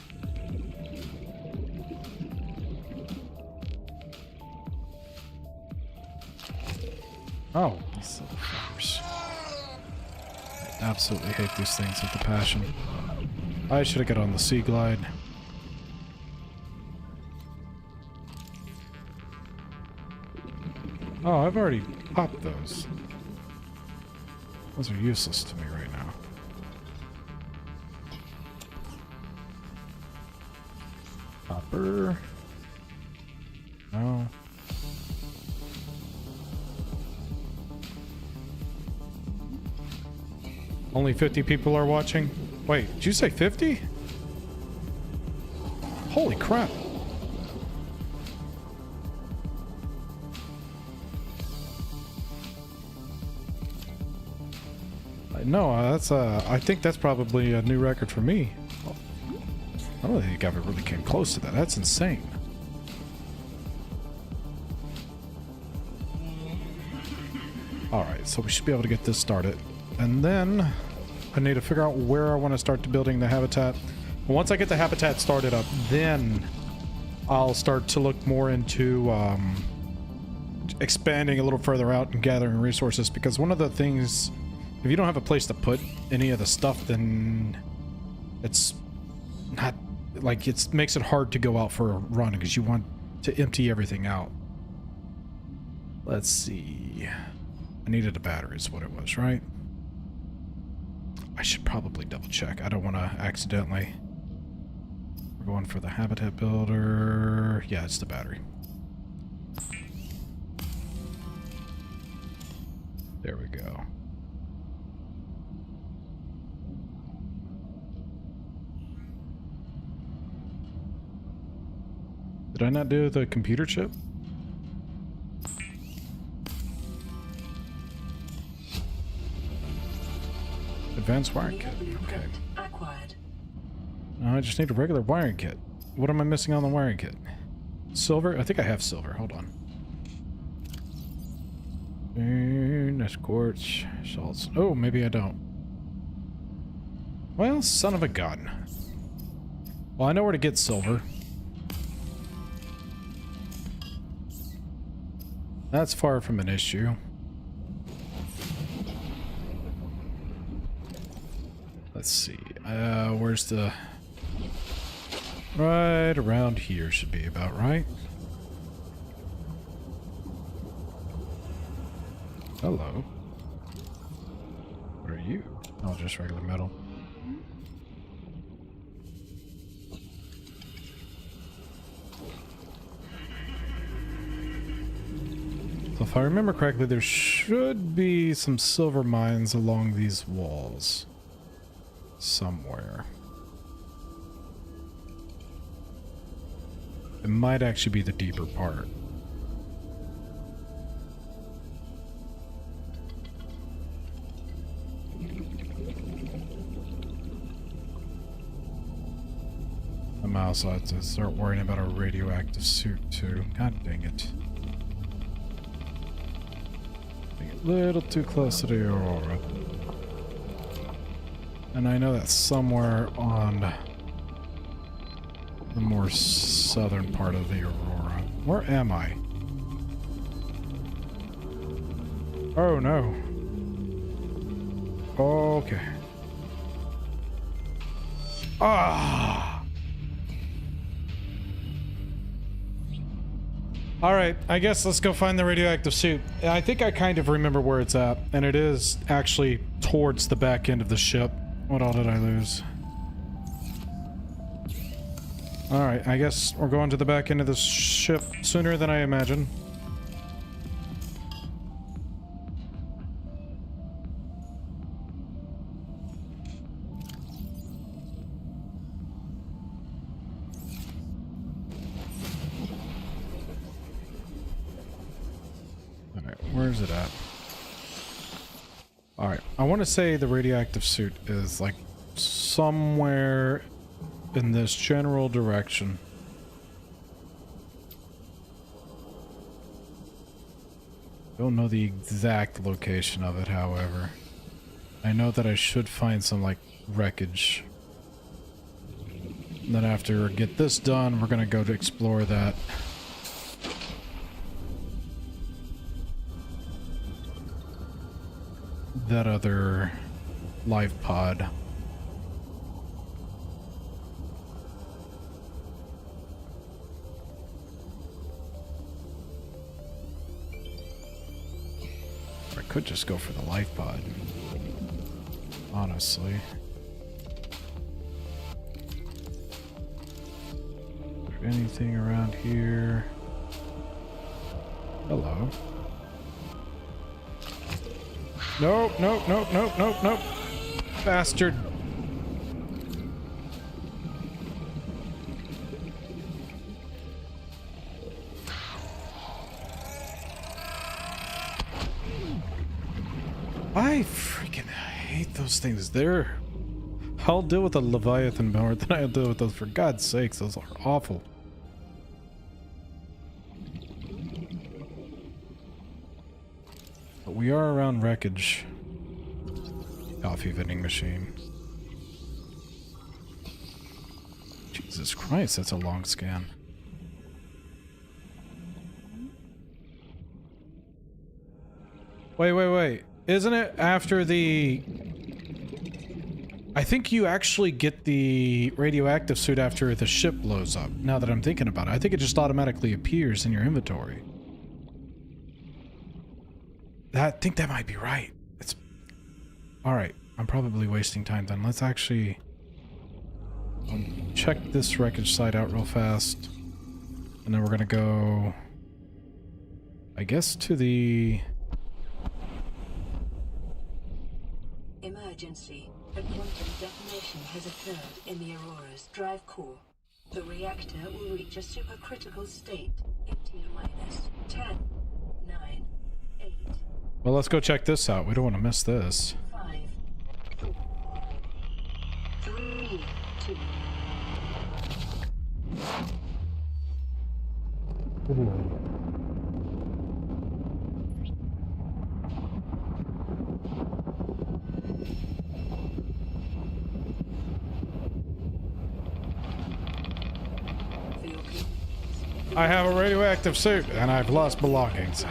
Oh, these little fuckers. I absolutely hate these things with a passion. I should have got on the sea glide. Oh, I've already popped those. Those are useless to me right now. Copper. No. Only 50 people are watching? Wait, did you say 50? Holy crap. No, that's I think that's probably a new record for me. I don't think I ever really came close to that. That's insane. Alright, so we should be able to get this started. And then I need to figure out where I want to start building the habitat. Once I get the habitat started up, then I'll start to look more into expanding a little further out and gathering resources, because one of the things, if you don't have a place to put any of the stuff, then it's not like it makes it hard to go out for a run, because you want to empty everything out. Let's see. I needed a battery is what it was, right? I should probably double check. I don't want to accidentally... We're going for the habitat builder. Yeah, it's the battery. There we go. Did I not do the computer chip? Advanced wiring kit. Okay. Acquired. No, I just need a regular wiring kit. What am I missing on the wiring kit? Silver? I think I have silver. Hold on. That's quartz. Salts. Oh, maybe I don't. Well, son of a gun. Well, I know where to get silver. That's far from an issue. Let's see. Where's the... Right around here should be about right. Hello. What are you? Oh, just regular metal. So if I remember correctly, there should be some silver mines along these walls. Somewhere. It might actually be the deeper part. I'm also have to start worrying about a radioactive suit too. God dang it. A little too close to the Aurora. And I know that's somewhere on the more southern part of the Aurora. Where am I? Oh no. Okay. Ah! Alright, I guess let's go find the radioactive suit. I think I kind of remember where it's at, and it is actually towards the back end of the ship. What all did I lose? Alright, I guess we're going to the back end of the ship sooner than I imagined. Where's it at? Alright, I want to say the radioactive suit is like somewhere in this general direction. Don't know the exact location of it, however. I know that I should find some like wreckage. And then after I get this done, we're gonna go to explore that. That other live pod. I could just go for the life pod. Honestly. Is there anything around here? Hello. Nope, nope, nope, nope, nope, nope. Bastard. I freaking hate those things. I'll deal with a Leviathan more than I'll deal with those. For God's sakes, those are awful. But we are around wreckage. Coffee vending machine. Jesus Christ, that's a long scan. Wait. Isn't it after the... I think you actually get the radioactive suit after the ship blows up, now that I'm thinking about it. I think it just automatically appears in your inventory. I think that might be right. It's... Alright, I'm probably wasting time then. Let's actually... check this wreckage site out real fast. And then we're gonna go... I guess to the... Emergency. A quantum detonation has occurred in the Aurora's drive core. The reactor will reach a supercritical state in T-minus 10, 9, 8... Well, let's go check this out. We don't want to miss this. 5, 4, 3, 2... I have a radioactive suit, and I've lost belongings.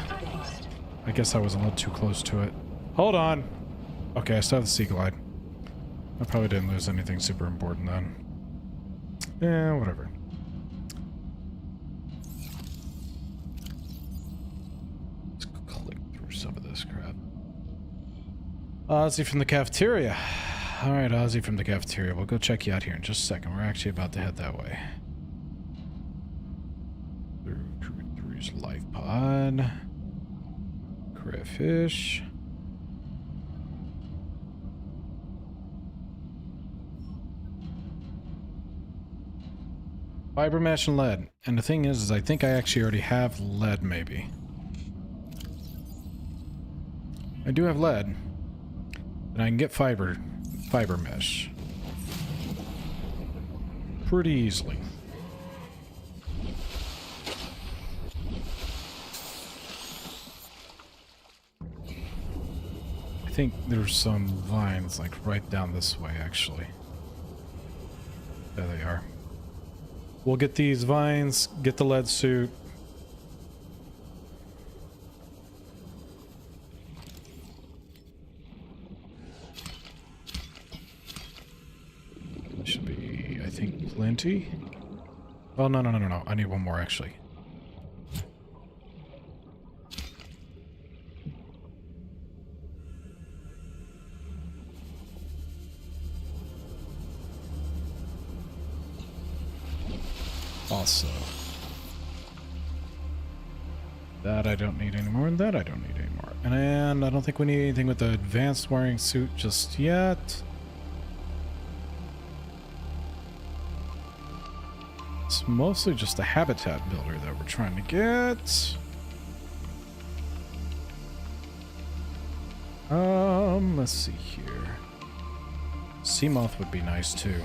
I guess I was a little too close to it. Hold on. Okay, I still have the Sea Glide. I probably didn't lose anything super important then. Yeah, whatever. Let's click through some of this crap. Ozzy from the cafeteria. Alright, Ozzy from the cafeteria. We'll go check you out here in just a second. We're actually about to head that way. Through's life pod. Crayfish. Fiber mesh and lead. And the thing is I think I actually already have lead, maybe. I do have lead. And I can get fiber mesh. Pretty easily. I think there's some vines like right down this way actually. There they are. We'll get these vines, get the lead suit. Should be, I think, plenty. Oh, no. I need one more, actually. Also, that I don't need anymore, and that I don't need anymore. And I don't think we need anything with the advanced wiring suit just yet. It's mostly just a habitat builder that we're trying to get. Let's see here. Seamoth would be nice too.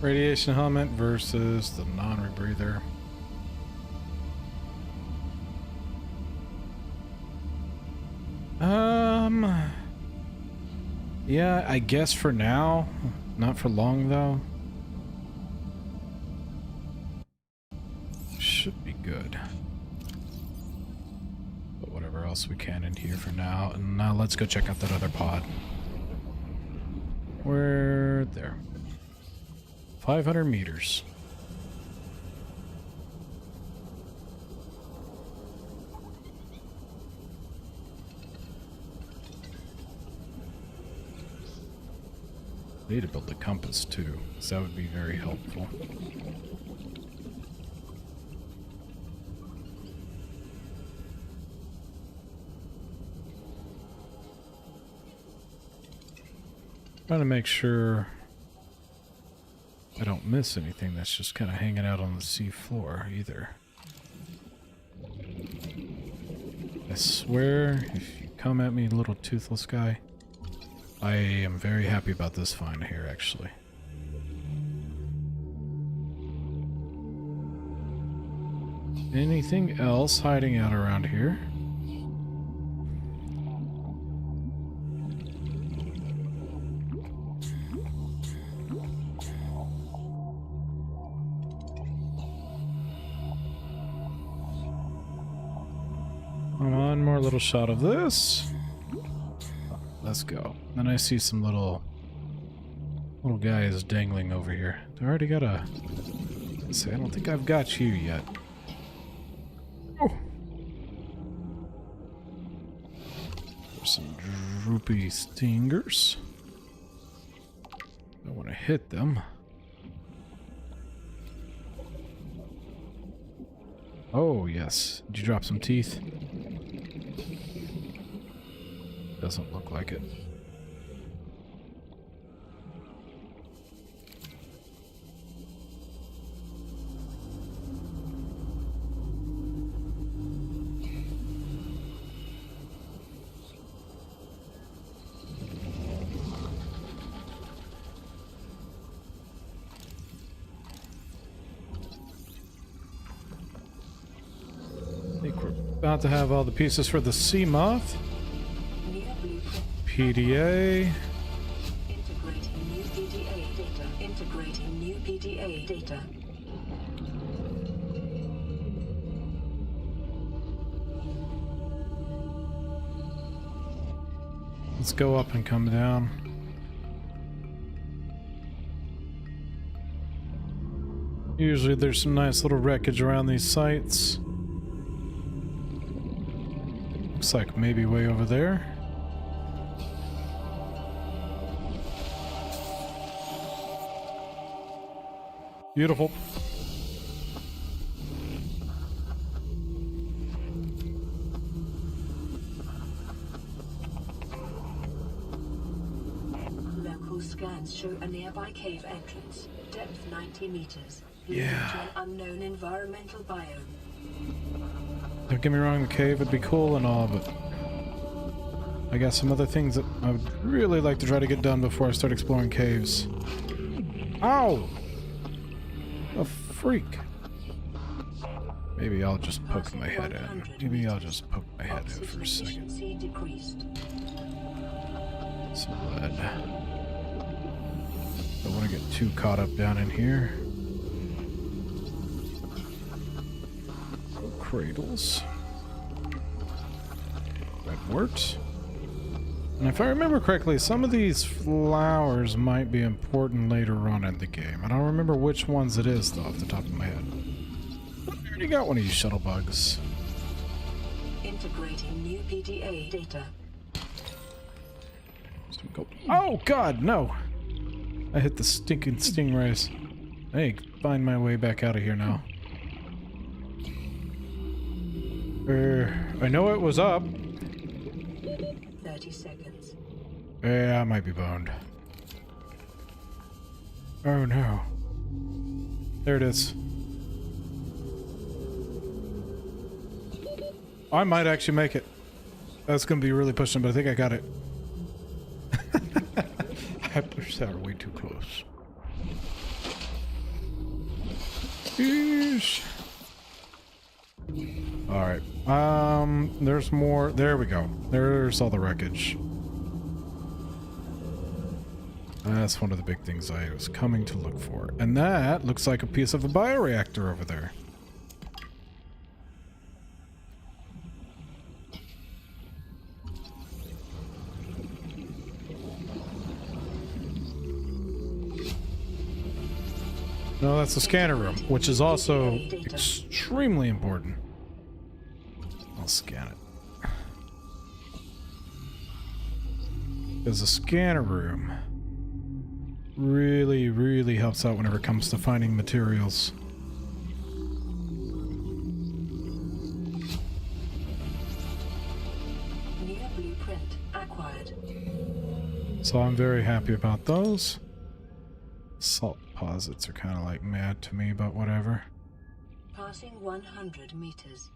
Radiation helmet versus the non-rebreather. Yeah, I guess for now. Not for long, though. Should be good. But whatever else we can in here for now. And now let's go check out that other pod. We're there. 500 meters. I need to build a compass too, so that would be very helpful. Trying to make sure I don't miss anything that's just kind of hanging out on the sea floor either. I swear, if you come at me, little toothless guy, I am very happy about this find here, actually. Anything else hiding out around here? Come on, more little shot of this. Let's go. Then I see some little guys dangling over here. I already got a... Let's see, I don't think I've got you yet. Oh. There's some droopy stingers. Don't want to hit them. Oh, yes. Did you drop some teeth? Doesn't look like it. About to have all the pieces for the sea moth. New blueprint. PDA. Integrating new PDA data. Integrating new PDA data. Let's go up and come down. Usually there's some nice little wreckage around these sites. Looks like maybe way over there. Beautiful. Local scans show a nearby cave entrance. Depth 90 meters. Yeah. Leading to an unknown environmental biome. Don't get me wrong, the cave would be cool and all, but I got some other things that I would really like to try to get done before I start exploring caves. Ow! A freak. Maybe I'll just poke my head in. Maybe I'll just poke my head in for a second. Some lead. Don't want to get too caught up down in here. Cradles. Redwort. And if I remember correctly, some of these flowers might be important later on in the game. I don't remember which ones it is, though, off the top of my head. I already got one of these shuttle bugs. Integrating new PDA data. Oh, God, no! I hit the stinking stingrays. Hey, find my way back out of here now. I know it was up. 30 seconds. Yeah, I might be boned. Oh no. There it is. I might actually make it. That's gonna be really pushing, but I think I got it. I pushed that way too close. Yeesh. Alright. There's more. There we go. There's all the wreckage. That's one of the big things I was coming to look for. And that looks like a piece of a bioreactor over there. No, that's the scanner room, which is also extremely important. I'll scan it. Because the scanner room really helps out whenever it comes to finding materials. New blueprint acquired. So I'm very happy about those. Salt deposits are kind of like mad to me, but whatever. Passing 100 meters.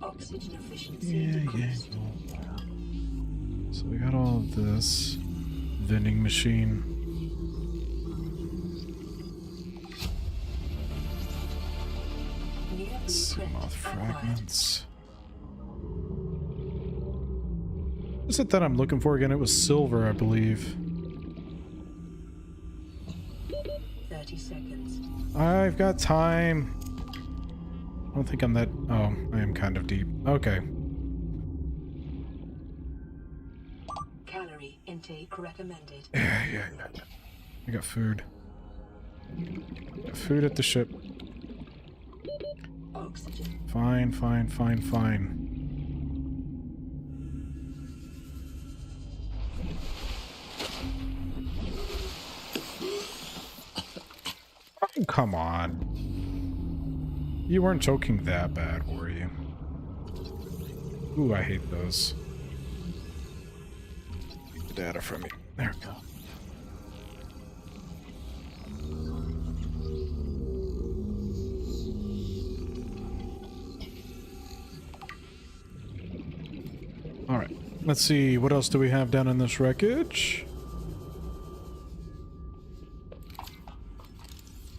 Oxygen efficiency decreased. So we got all of this. Vending machine. New blueprint Moth acquired. fragments. What is it that I'm looking for again? It was silver, I believe. 30 seconds. I've got time. I don't think I'm that... Oh, I am kind of deep. Okay. Calorie intake recommended. Yeah. I got food. Got food at the ship. Oxygen. Fine. Oh, come on. You weren't joking that bad, were you? Ooh, I hate those. Get the data from me. There we go. Alright, let's see, what else do we have down in this wreckage?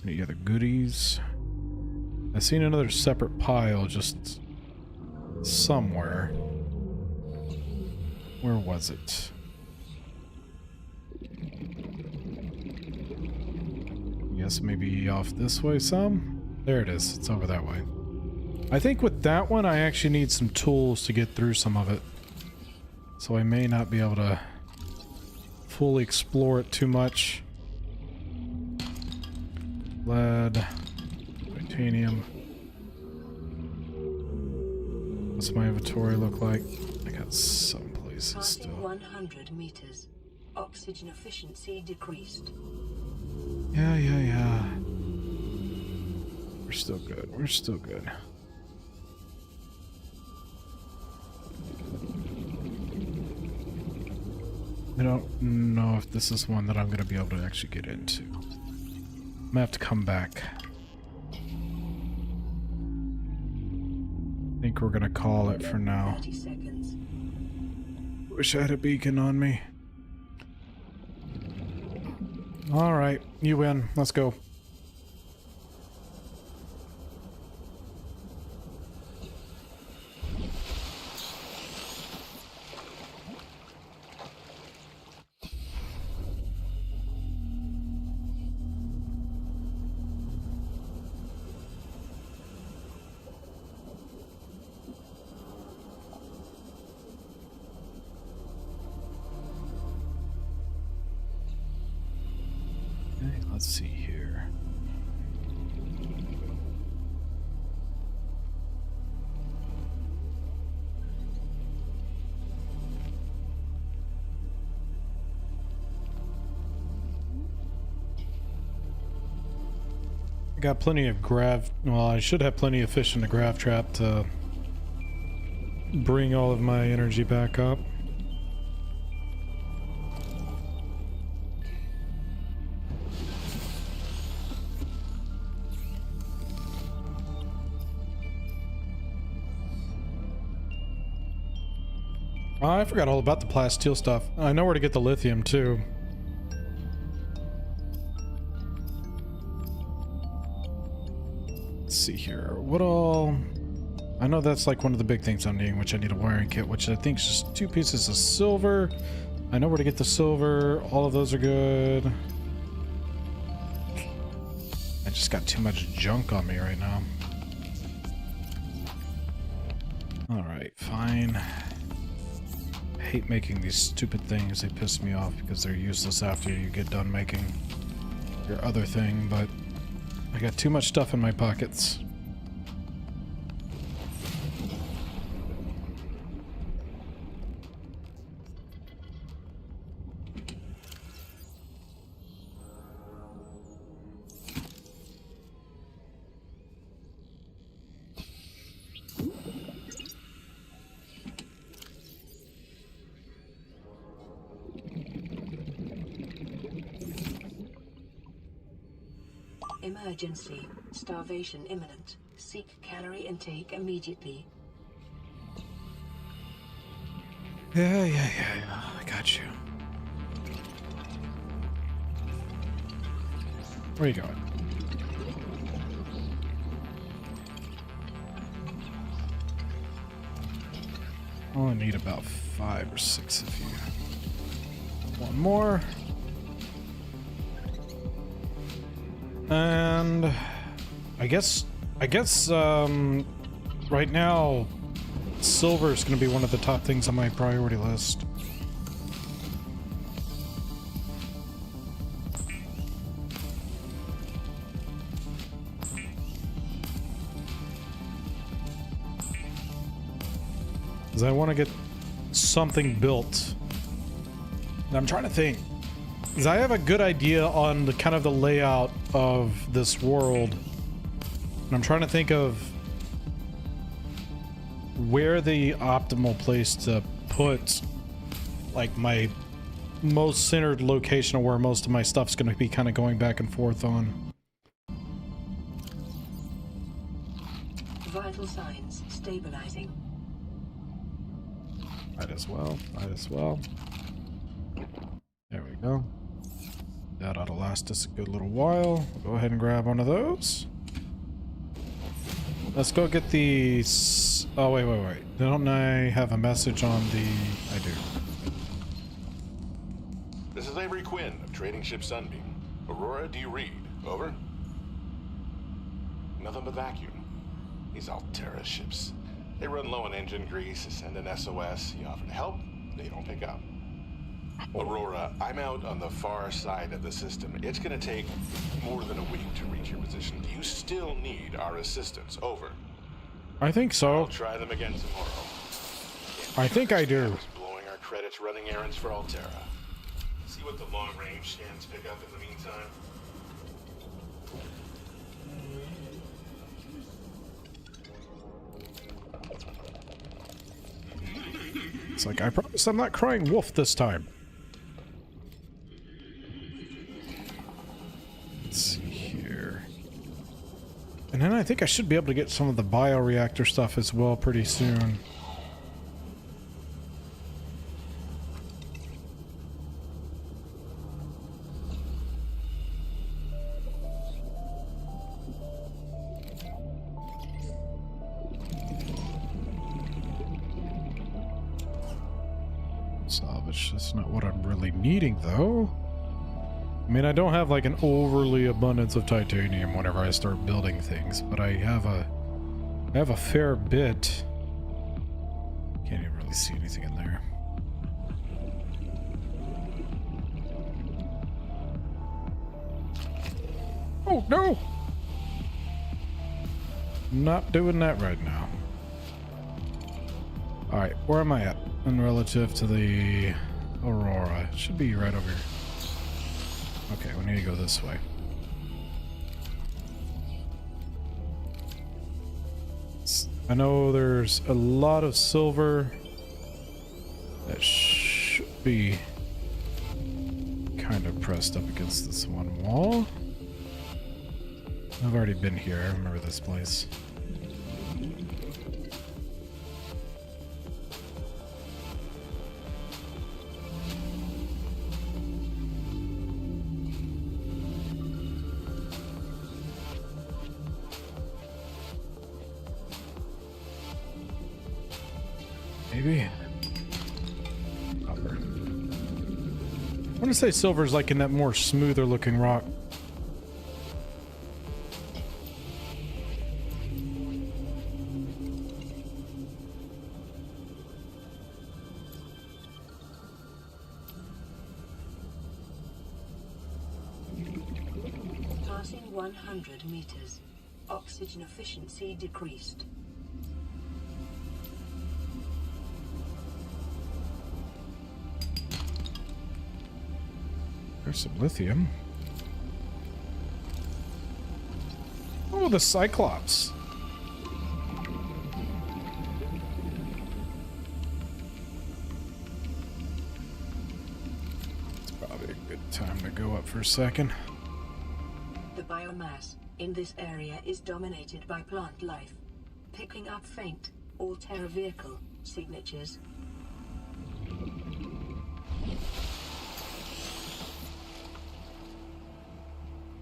Any other goodies? I seen another separate pile just somewhere. Where was it? Yes, maybe off this way some? There it is. It's over that way. I think with that one, I actually need some tools to get through some of it. So I may not be able to fully explore it too much. Lead, titanium. What's my inventory look like? I got some places Passing still. 100 meters. Oxygen efficiency decreased. Yeah. We're still good. We're still good. I don't know if this is one that I'm going to be able to actually get into. I'm going to have to come back. I think we're going to call it for now. 30 seconds. Wish I had a beacon on me. Alright, you win. Let's go. Okay, let's see here. I got plenty of grav. Well, I should have plenty of fish in the grav trap to bring all of my energy back up. Oh, I forgot all about the plasteel stuff. I know where to get the lithium too. Let's see here. What all... I know that's like one of the big things I'm needing, which I need a wiring kit, which I think is just 2 pieces of silver. I know where to get the silver. All of those are good. I just got too much junk on me right now. Alright, fine. I hate making these stupid things. They piss me off because they're useless after you get done making your other thing, but I got too much stuff in my pockets. Emergency. Starvation imminent. Seek calorie intake immediately. Yeah. I got you. Where are you going? I only need about 5 or 6 of you. One more. And I guess right now silver is going to be one of the top things on my priority list. Because I want to get something built. I'm trying to think. Because I have a good idea on the kind of the layout of this world. And I'm trying to think of where the optimal place to put like my most centered location of where most of my stuff's going to be kind of going back and forth on. Vital signs stabilizing. Might as well. There we go. That ought to last us a good little while. We'll go ahead and grab one of those. Let's go get the... Oh, wait. Don't I have a message on the... I do. This is Avery Quinn of Trading Ship Sunbeam. Aurora, do you read? Over? Nothing but vacuum. These Altera ships. They run low on engine grease, send an SOS, you offer to help, they don't pick up. Aurora, I'm out on the far side of the system. It's gonna take more than a week to reach your position. Do you still need our assistance? Over. I think so. I'll try them again tomorrow. I think I do. Blowing our credits running errands for Altera. See what the long-range scans pick up in the meantime. It's like, I promise I'm not crying wolf this time. Let's see here. And then I think I should be able to get some of the bioreactor stuff as well pretty soon. Salvage, that's not what I'm really needing though. I mean, I don't have like an overly abundance of titanium whenever I start building things, but I have a fair bit. Can't even really see anything in there. Oh no! Not doing that right now. Alright, where am I at in relative to the Aurora? It should be right over here. Okay, we need to go this way. I know there's a lot of silver that should be kind of pressed up against this one wall. I've already been here. I remember this place. Maybe. Copper. I want to say silver's like in that more smoother looking rock. Passing 100 meters. Oxygen efficiency decreased. There's some lithium. Oh, the Cyclops. It's probably a good time to go up for a second. The biomass in this area is dominated by plant life, picking up faint Altera vehicle signatures.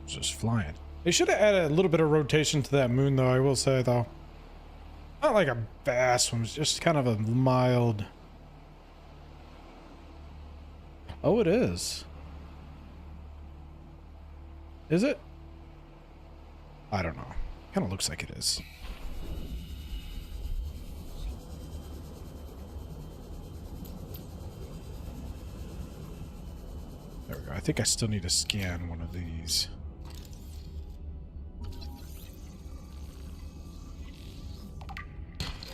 Just flying. They should have added a little bit of rotation to that moon, though, I will say, though. Not like a vast one, it's just kind of a mild... Oh, it is. Is it? I don't know. Kind of looks like it is. There we go. I think I still need to scan one of these.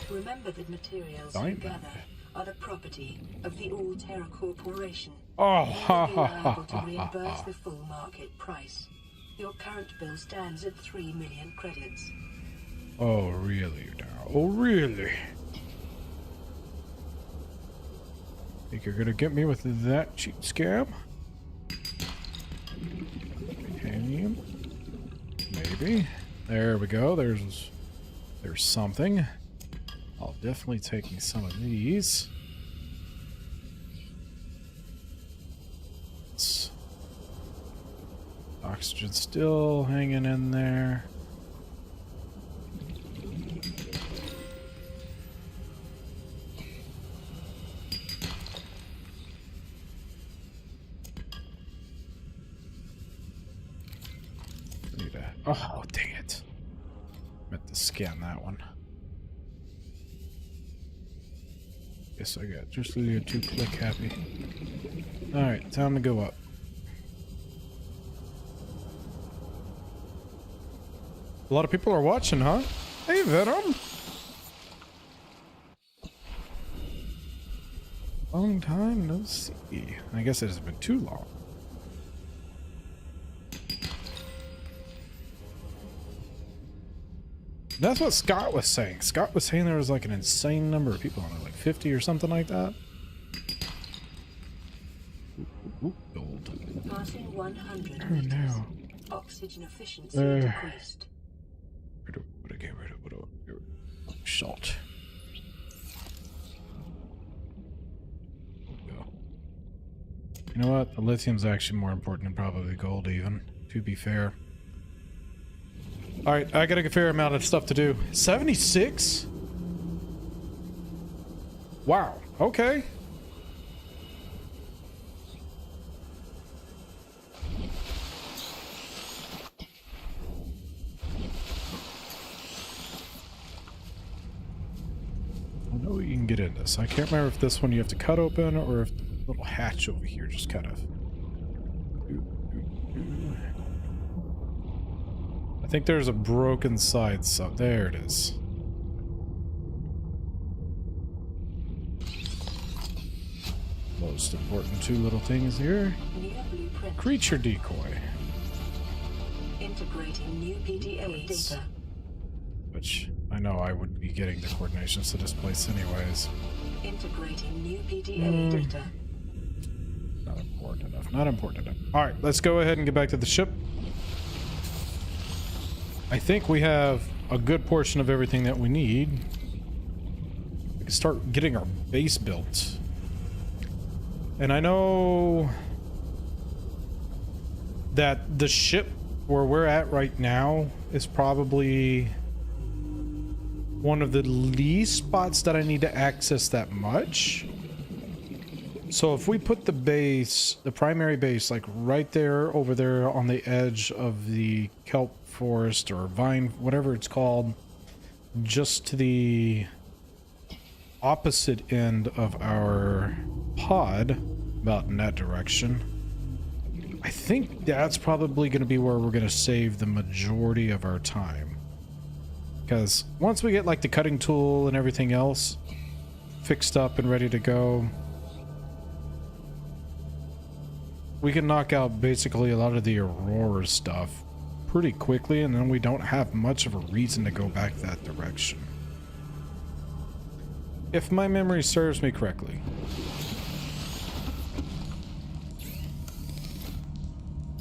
Remember that materials you Diamond. gather are the property of the Altera Corporation. Oh, They ha will be ha ha liable to ha reimburse ha. the full market price. Your current bill stands at 3 million credits. Oh, really now? Oh, really? Think you're gonna get me with that cheap scam? Titanium? Maybe. There we go. There's something. I'll definitely take me some of these. Oxygen still hanging in there. Oh, dang it. Meant to scan that one. Guess I got just a little too click happy. Alright, time to go up. A lot of people are watching, huh? Hey, Venom! Long time no see. I guess it hasn't been too long. That's what Scott was saying. Scott was saying there was like an insane number of people on it, like 50 or something like that. Ooh, gold. Passing 100 Oh meters. no. Oxygen efficiency decreased. Get rid of salt. Go. You know what? The lithium's actually more important than probably gold, even, to be fair. Alright, I got a fair amount of stuff to do. 76? Wow, okay. I know you can get in this. I can't remember if this one you have to cut open or if the little hatch over here just kind of... I think there's a broken side, so there it is. Most important two little things here. New blueprint. Creature decoy. Integrating new PDA data. Which I know I would be getting the coordinations to this place anyways. Integrating new PDA data. Not important enough. Not important enough. Alright, let's go ahead and get back to the ship. I think we have a good portion of everything that we need. We can start getting our base built. And I know that the ship where we're at right now is probably one of the least spots that I need to access that much. So if we put the base, the primary base, like right there, over there on the edge of the kelp forest or vine, whatever it's called, just to the opposite end of our pod, about in that direction, I think that's probably going to be where we're going to save the majority of our time. Because once we get like the cutting tool and everything else fixed up and ready to go, we can knock out basically a lot of the Aurora stuff pretty quickly, and then we don't have much of a reason to go back that direction. If my memory serves me correctly.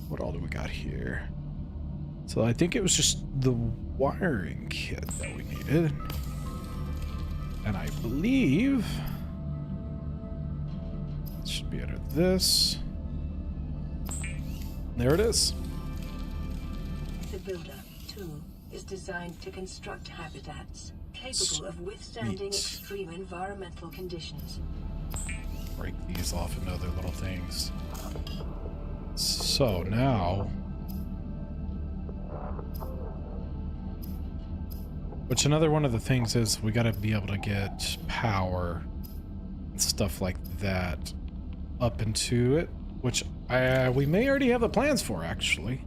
What all do we got here? So I think it was just the wiring kit that we needed. And I believe it should be under this. There it is. The Builder tool is designed to construct habitats capable of withstanding extreme environmental conditions. Break these off into other little things. So now, which another one of the things is we got to be able to get power and stuff like that up into it, which we may already have the plans for, actually.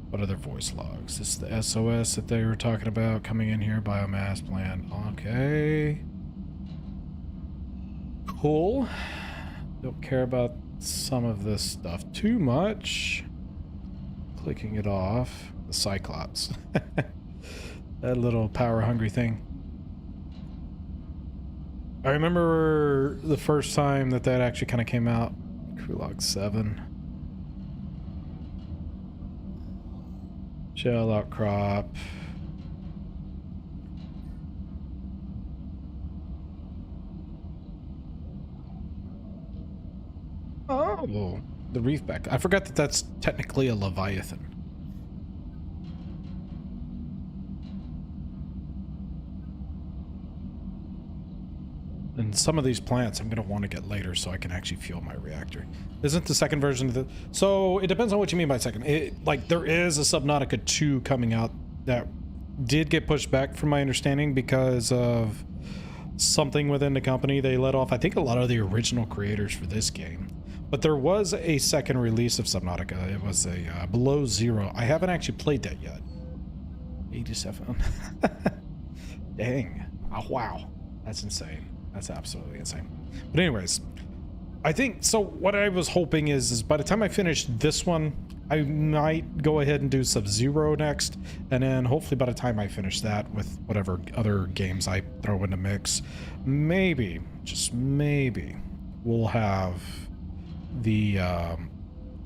What other voice logs? This is the SOS that they were talking about coming in here. Biomass plant. Okay. Cool. Don't care about some of this stuff too much. Clicking it off. The Cyclops. That little power hungry thing. I remember the first time that actually kind of came out. Crew log 7. Shell outcrop. Oh, the reef back. I forgot that that's technically a Leviathan. And And some of these plants I'm going to want to get later so I can actually fuel my reactor. Isn't the second version of the... So it depends on what you mean by second. Like, there is a Subnautica 2 coming out that did get pushed back from my understanding because of something within the company. They let off, I think, a lot of the original creators for this game. But there was a second release of Subnautica. It was a Below Zero. I haven't actually played that yet. 87. Dang. Oh, wow. That's insane. That's absolutely insane. But anyways, I think, so what I was hoping is by the time I finish this one, I might go ahead and do Sub-Zero next. And then hopefully by the time I finish that with whatever other games I throw in the mix, maybe, just maybe, we'll have the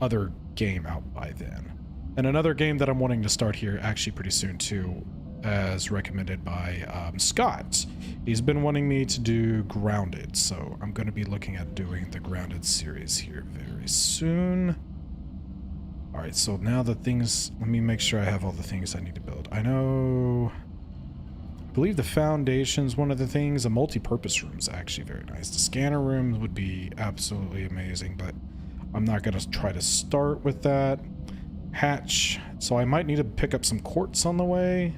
other game out by then. And another game that I'm wanting to start here actually pretty soon too, as recommended by Scott. He's been wanting me to do Grounded, so I'm going to be looking at doing the Grounded series here very soon. All right, so now the things, let me make sure I have all the things I need to build. I believe the foundation's one of the things. A multi-purpose room's actually very nice. The scanner room would be absolutely amazing, but I'm not going to try to start with that. Hatch, so I might need to pick up some quartz on the way.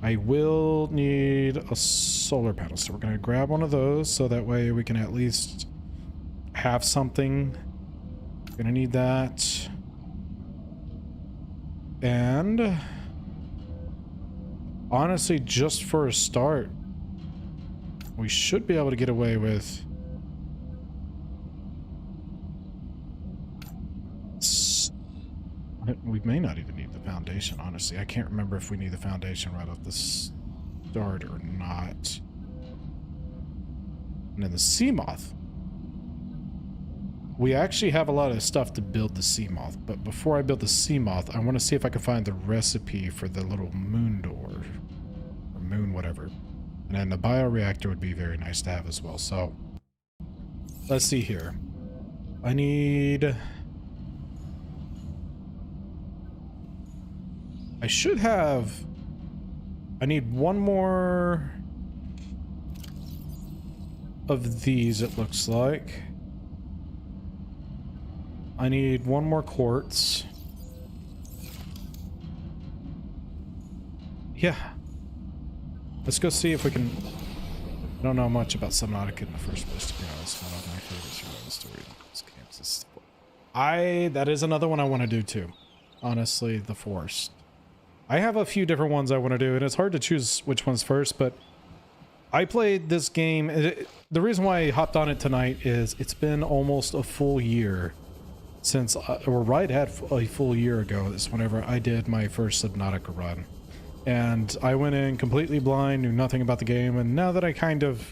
I will need a solar panel, so we're going to grab one of those so that way we can at least have something. We're going to need that. And honestly, just for a start, we should be able to get away with we may not even need the foundation, honestly. I can't remember if we need the foundation right off the start or not. And then the sea moth. We actually have a lot of stuff to build the sea moth, but before I build the sea moth, I want to see if I can find the recipe for the little moon door. Or moon whatever. And then the bioreactor would be very nice to have as well. So, let's see here. I need... I should have... I need one more of these, it looks like. I need one more quartz. Yeah. Let's go see if we can... I don't know much about Subnautica in the first place, to be honest. One of my favorite survival stories. That is another one I want to do too. Honestly, the forest. I have a few different ones I want to do, and it's hard to choose which one's first, but I played this game. The reason why I hopped on it tonight is it's been almost a full year since, or right at a full year ago, is whenever I did my first Subnautica run. And I went in completely blind, knew nothing about the game, and now that I kind of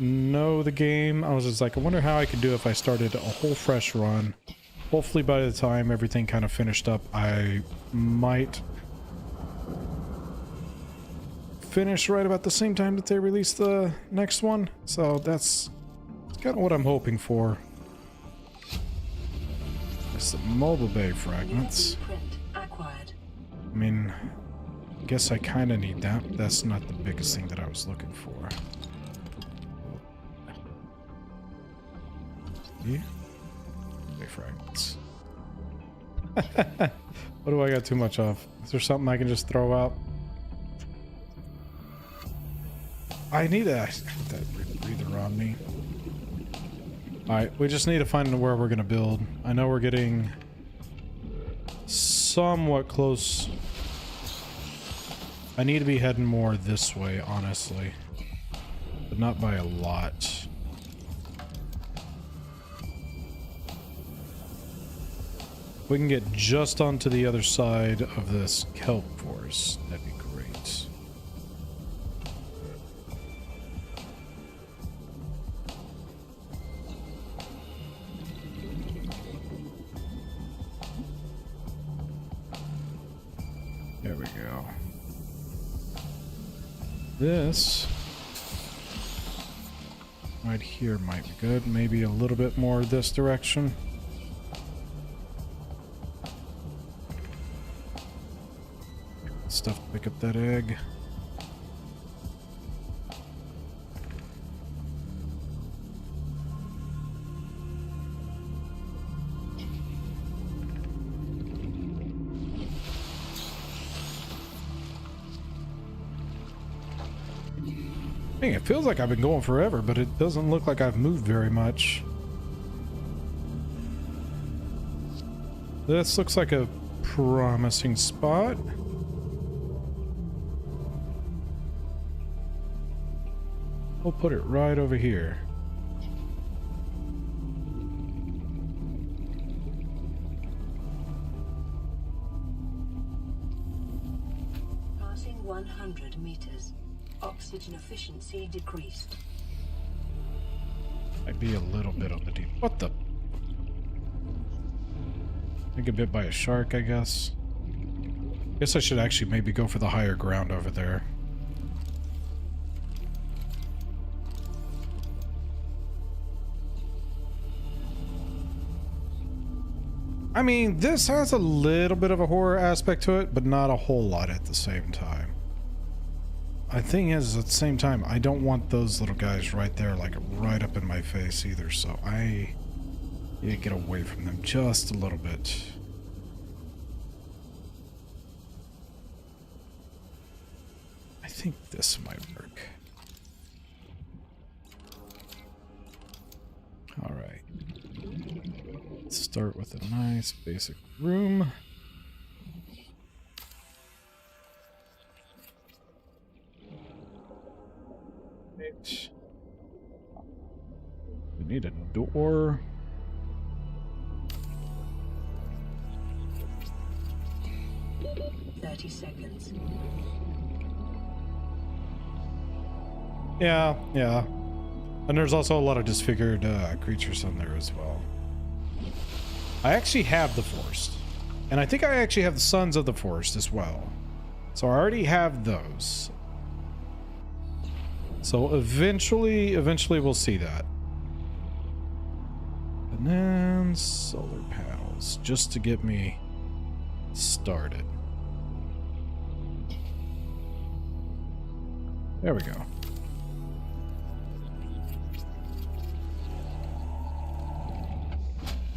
know the game, I was just like, I wonder how I could do if I started a whole fresh run. Hopefully by the time everything kind of finished up, I might finish right about the same time that they release the next one. So that's kind of what I'm hoping for. It's the mobile bay fragments. I mean, I guess I kind of need that. That's not the biggest thing that I was looking for. Yeah. Bay fragments. What do I got too much of? Is there something I can just throw out? I need that breather on me. Alright, we just need to find where we're going to build. I know we're getting somewhat close. I need to be heading more this way, honestly. But not by a lot. We can get just onto the other side of this kelp forest. That'd be great. There we go. This right here might be good. Maybe a little bit more this direction. Stuff to pick up that egg. Hey, it feels like I've been going forever, but it doesn't look like I've moved very much. This looks like a promising spot. We'll put it right over here. Passing 100 meters. Oxygen efficiency decreased. Might be a little bit on the deep. What the? I get bit by a shark, I guess. Guess I should actually maybe go for the higher ground over there. I mean, this has a little bit of a horror aspect to it, but not a whole lot at the same time. The thing is, at the same time, I don't want those little guys right there, like right up in my face either, so I need to get away from them just a little bit. I think this might work. All right. Let's start with a nice basic room. We need a door. "30 seconds. Yeah. And there's also a lot of disfigured creatures on there as well. I actually have the Forest. And I think I actually have the Sons of the Forest as well. So I already have those. So eventually we'll see that. And then solar panels, just to get me started. There we go.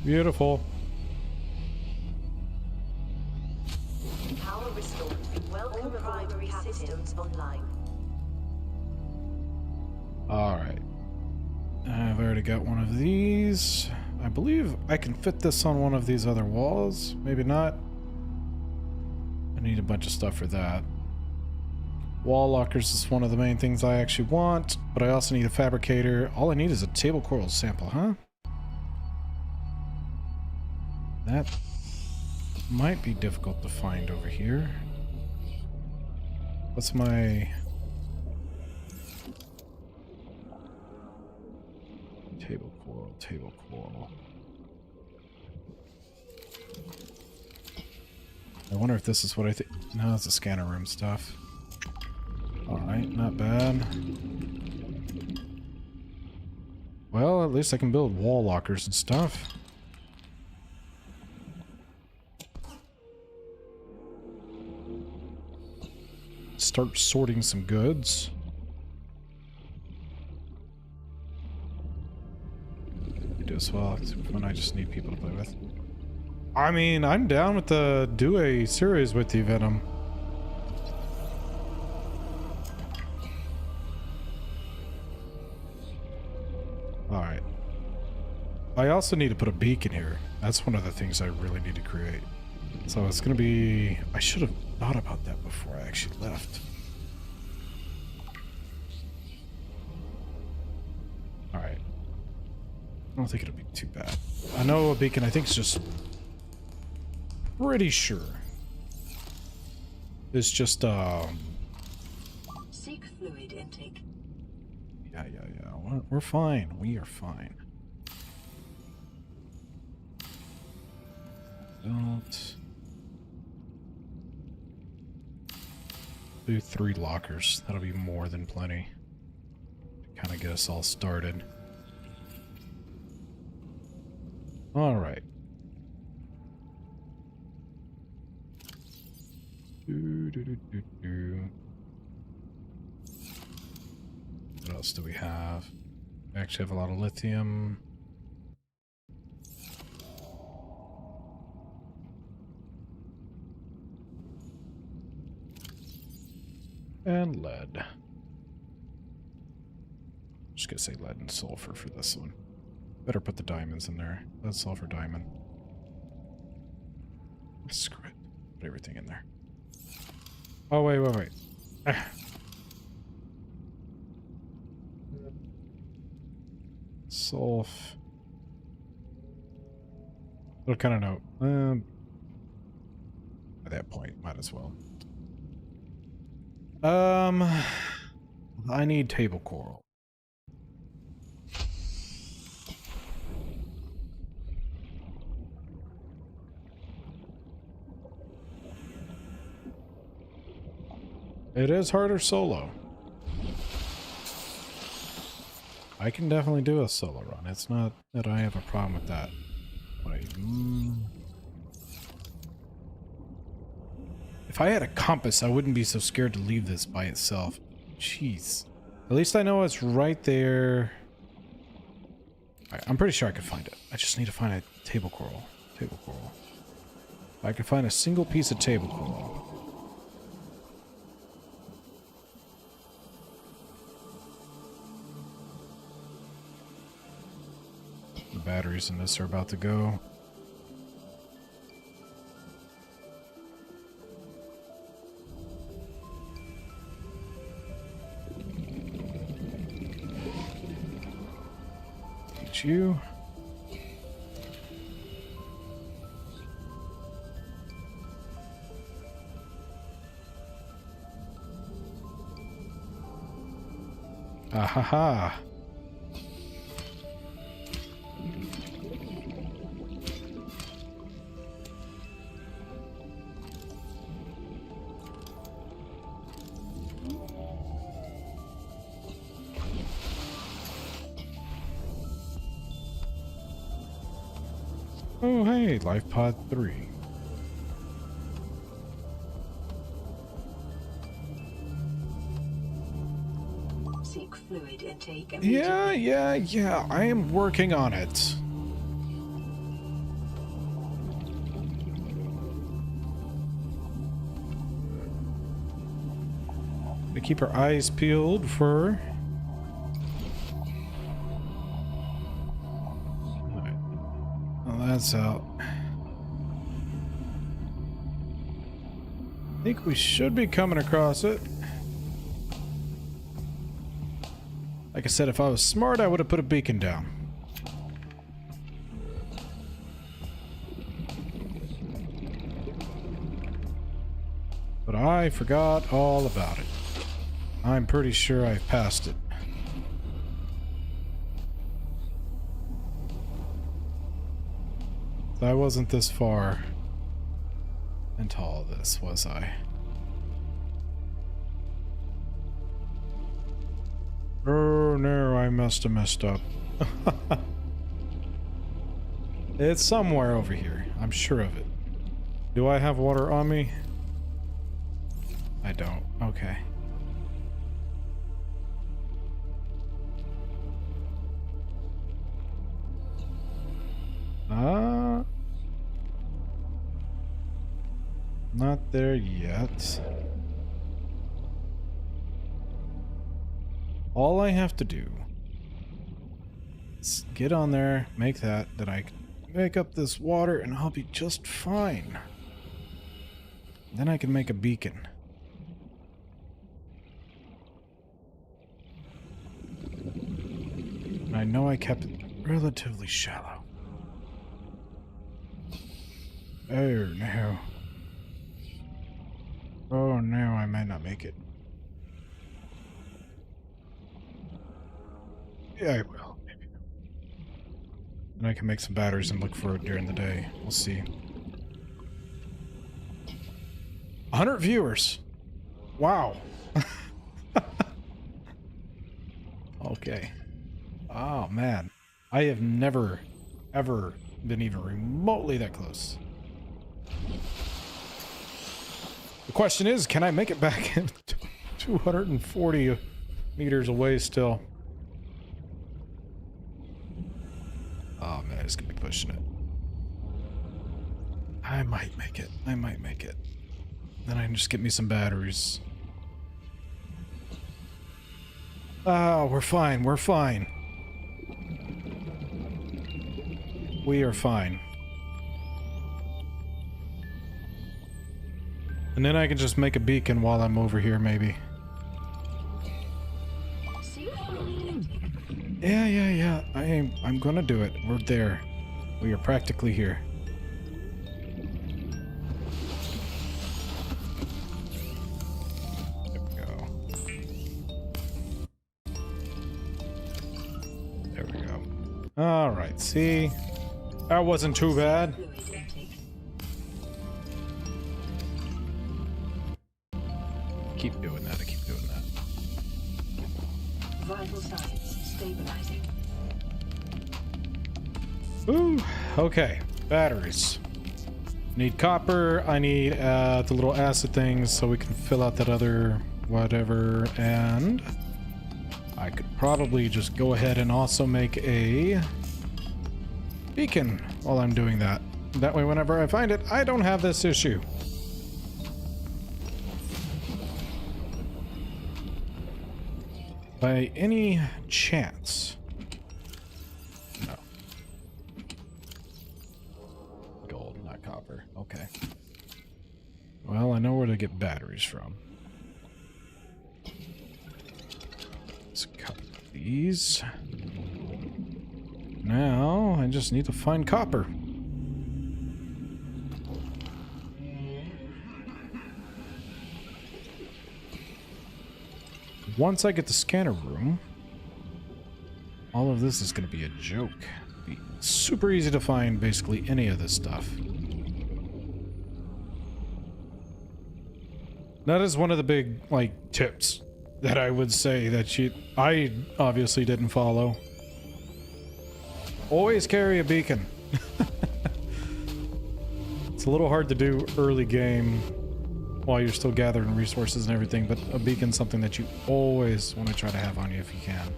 Beautiful. Power restored. Welcome primary systems online. All right. I've already got one of these. I believe I can fit this on one of these other walls. Maybe not. I need a bunch of stuff for that. Wall lockers is one of the main things I actually want, but I also need a fabricator. All I need is a table coral sample, huh? That might be difficult to find over here. What's my... Table coral. I wonder if this is what I think. No, it's the scanner room stuff. Alright, not bad. Well, at least I can build wall lockers and stuff. Start sorting some goods. You do as well, when I just need people to play with. I mean, I'm down with the do a series with you, Venom. Alright. I also need to put a beacon here. That's one of the things I really need to create. So it's gonna be... I should have thought about that before I actually left. Alright. I don't think it'll be too bad. I know a beacon, I think it's just... pretty sure. It's just, Seek fluid intake. Yeah. We're fine. We are fine. Don't... do 3 lockers. That'll be more than plenty. To kind of get us all started. Alright. What else do we have? We actually have a lot of lithium. And lead. gonna say lead and sulfur for this one. Better put the diamonds in there. Lead, sulfur, diamond. Screw it. Put everything in there. Oh, wait. Ah. Sulf. What kind of note? At that point, might as well. I need table coral. It is harder solo. I can definitely do a solo run. It's not that I have a problem with that. Wait. If I had a compass, I wouldn't be so scared to leave this by itself. Jeez. At least I know it's right there. Right, I'm pretty sure I could find it. I just need to find a table coral. Table coral. If I could find a single piece of table coral. The batteries in this are about to go. You. Ah ha ha. Oh, hey, Life Pod 3. Seek fluid intake immediately. Yeah, I am working on it. To keep our eyes peeled for... That's out. I think we should be coming across it. Like I said, if I was smart, I would have put a beacon down. But I forgot all about it. I'm pretty sure I've passed it. I wasn't this far into all this, was I? Oh no, I must have messed up. It's somewhere over here. I'm sure of it. Do I have water on me? I don't. Okay. Not there yet. All I have to do is get on there, make that, then I can make up this water and I'll be just fine. Then I can make a beacon. And I know I kept it relatively shallow. Oh no. Oh no, I might not make it. Yeah, I will. Maybe. And I can make some batteries and look for it during the day. We'll see. 100 viewers. Wow. Okay. Oh man. I have never, ever been even remotely that close. The question is, can I make it back 240 meters away still? Oh man, it's gonna be pushing it. I might make it. I might make it. Then I can just get me some batteries. Oh, we're fine. We're fine. We are fine. And then I can just make a beacon while I'm over here, maybe. Yeah. I'm gonna do it. We're there. We are practically here. There we go. There we go. Alright, see? That wasn't too bad. Keep doing that, I keep doing that. Vital signs stabilizing. Ooh, okay. Batteries. Need copper. I need the little acid things so we can fill out that other whatever. And I could probably just go ahead and also make a beacon while I'm doing that. That way, whenever I find it, I don't have this issue. By any chance? No. Gold, not copper. Okay. Well, I know where to get batteries from. Let's cut these. Now, I just need to find copper. Once I get the scanner room, all of this is going to be a joke. It'll be super easy to find basically any of this stuff. That is one of the big, like, tips that I would say that I obviously didn't follow. Always carry a beacon. It's a little hard to do early game while you're still gathering resources and everything, but a beacon's something that you always want to try to have on you if you can.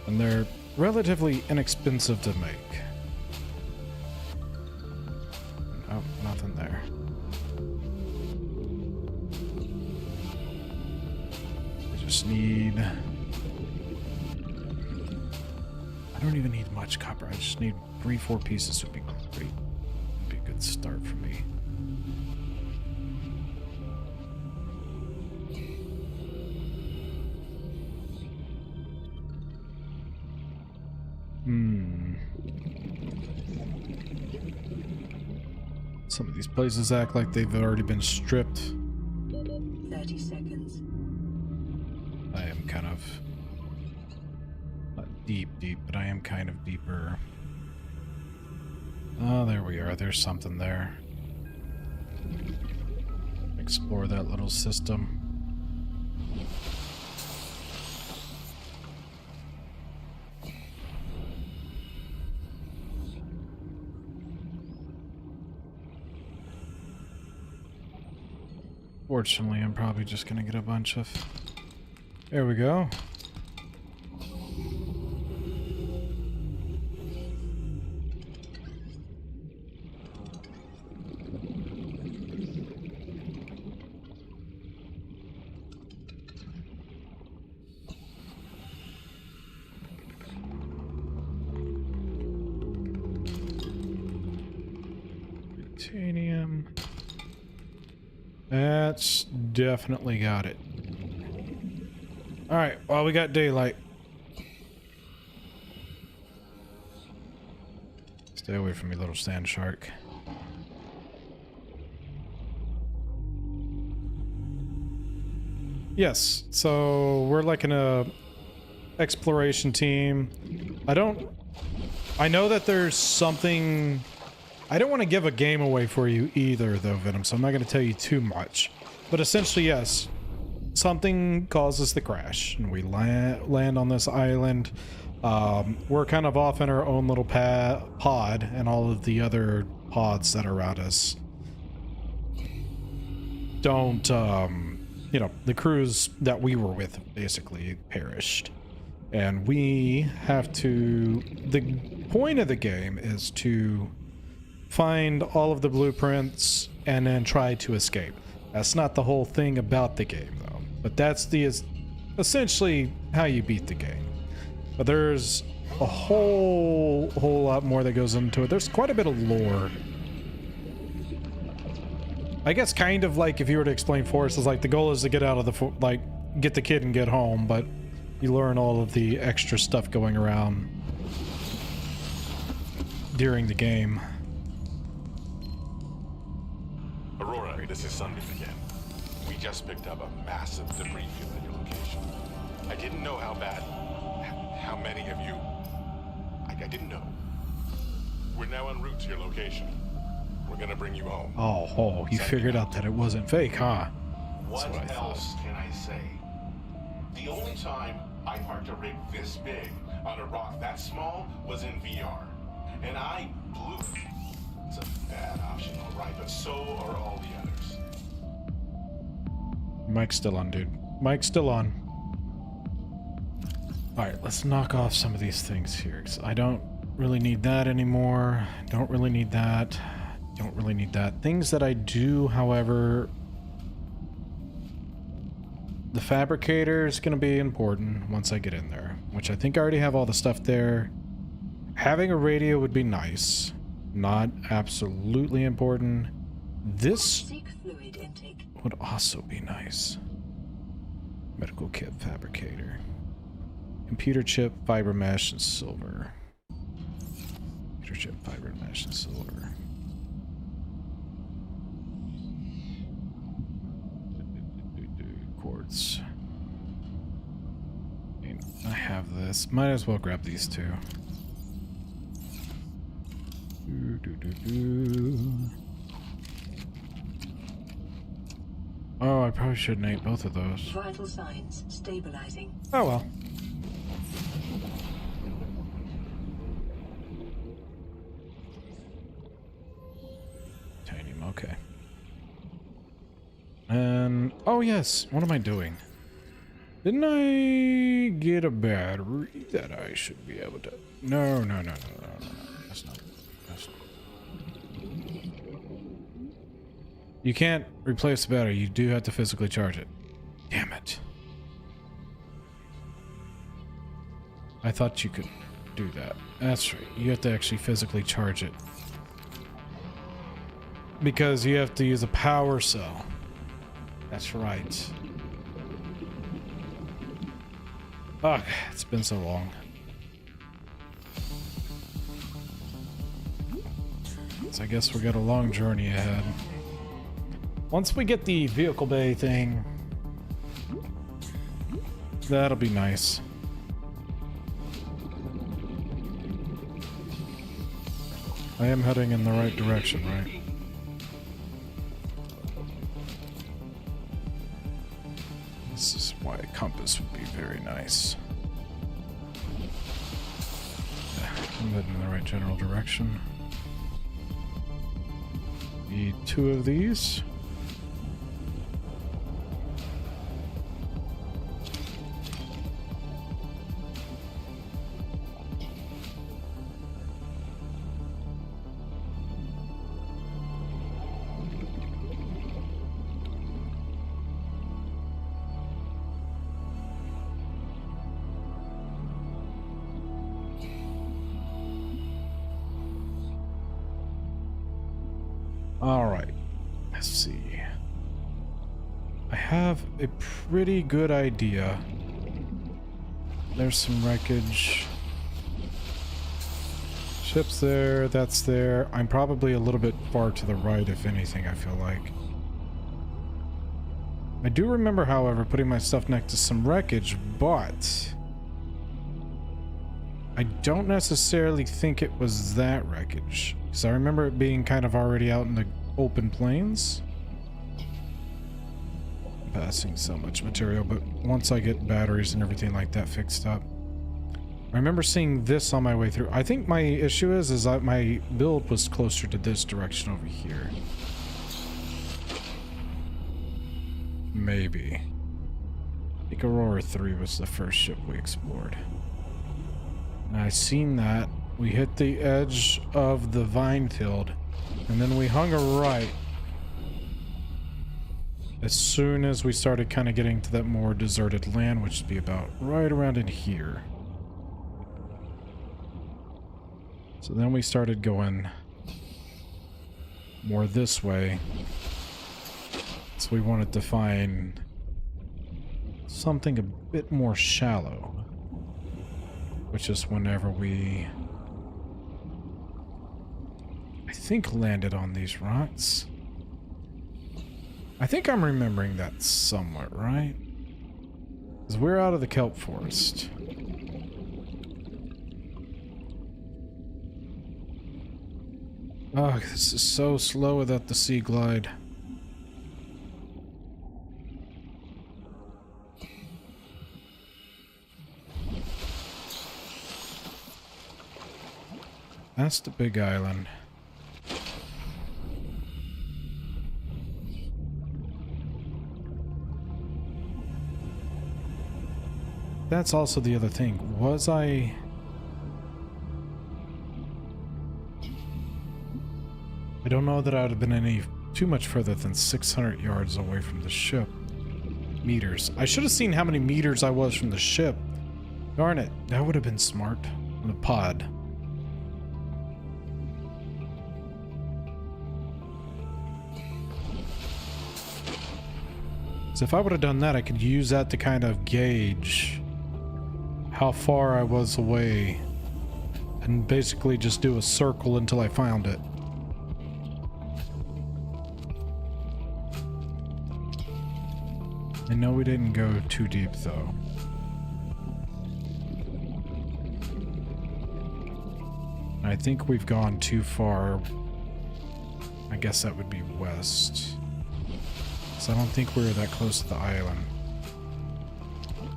And they're relatively inexpensive to make. Oh, nothing there. I just need... I don't even need much copper. I just need 3-4 pieces would be great. Be a good start for me. Some of these places act like they've already been stripped. 30 seconds. I am kind of... not deep, but I am kind of deeper. Oh, there we are. There's something there. Explore that little system. Fortunately, I'm probably just gonna get a bunch of... There we go. Titanium. That's definitely got it. Alright, well, we got daylight. Stay away from me, little sand shark. Yes, so we're like in a exploration team. I know that there's something... I don't want to give a game away for you either, though, Venom, so I'm not going to tell you too much. But essentially, yes, something causes the crash, and we land on this island. We're kind of off in our own little pod, and all of the other pods that are around us don't, you know, the crews that we were with basically perished. And we have to... The point of the game is to find all of the blueprints and then try to escape. That's not the whole thing about the game, though. But that's the essentially how you beat the game. But there's a whole lot more that goes into it. There's quite a bit of lore. I guess kind of like if you were to explain Forest, is like the goal is to get out of the get the kid and get home, but you learn all of the extra stuff going around during the game. Aurora, this is Sunbeam again. We just picked up a massive debris field at your location. I didn't know how bad, how many of you, I didn't know. We're now en route to your location. We're gonna bring you home. Oh, you figured out that it wasn't fake, huh? What else can I say? The only time I parked a rig this big on a rock that small was in VR. And I blew it. It's a bad option, alright, but so are all the others. Mic's still on, dude. Mic's still on. Alright, let's knock off some of these things here. 'Cause I don't really need that anymore. Don't really need that. Don't really need that. Things that I do, however... The fabricator is going to be important once I get in there. Which I think I already have all the stuff there. Having a radio would be nice. Not absolutely important. This would also be nice. Medical kit fabricator. Computer chip, fiber mesh, and silver. Computer chip, fiber mesh, and silver. Quartz. I have this. Might as well grab these two. Oh, I probably shouldn't eat both of those. Vital signs stabilizing. Oh well. Titanium, okay. And oh yes, what am I doing? Didn't I get a battery that I should be able to? No. That's not. You can't replace the battery. You do have to physically charge it. Damn it. I thought you could do that. That's right. You have to actually physically charge it. Because you have to use a power cell. That's right. Ugh, it's been so long. So I guess we got a long journey ahead. Once we get the vehicle bay thing, that'll be nice. I am heading in the right direction, right? This is why a compass would be very nice. Yeah, I'm heading in the right general direction. Need 2 of these. Alright, let's see. I have a pretty good idea. There's some wreckage. Ship's there, that's there. I'm probably a little bit far to the right, if anything, I feel like. I do remember, however, putting my stuff next to some wreckage, but I don't necessarily think it was that wreckage. Because I remember it being kind of already out in the open plains. I'm passing so much material, but once I get batteries and everything like that fixed up. I remember seeing this on my way through. I think my issue is that my build was closer to this direction over here. Maybe. I think Aurora 3 was the first ship we explored. And I seen that. We hit the edge of the vine field, and then we hung a right. as soon as we started kind of getting to that more deserted land, which would be about right around in here. So then we started going more this way. So we wanted to find something a bit more shallow, which is whenever we, I think, landed on these rocks. I think I'm remembering that somewhat, right? Because we're out of the kelp forest. Oh, this is so slow without the sea glide. That's the big island. That's also the other thing. Was I don't know that I would have been any too much further than 600 yards away from the ship. Meters. I should have seen how many meters I was from the ship. Darn it. That would have been smart. The pod. So if I would have done that, I could use that to kind of gauge how far I was away and basically just do a circle until I found it. I know we didn't go too deep though. I think we've gone too far. I guess that would be west. So I don't think we were that close to the island.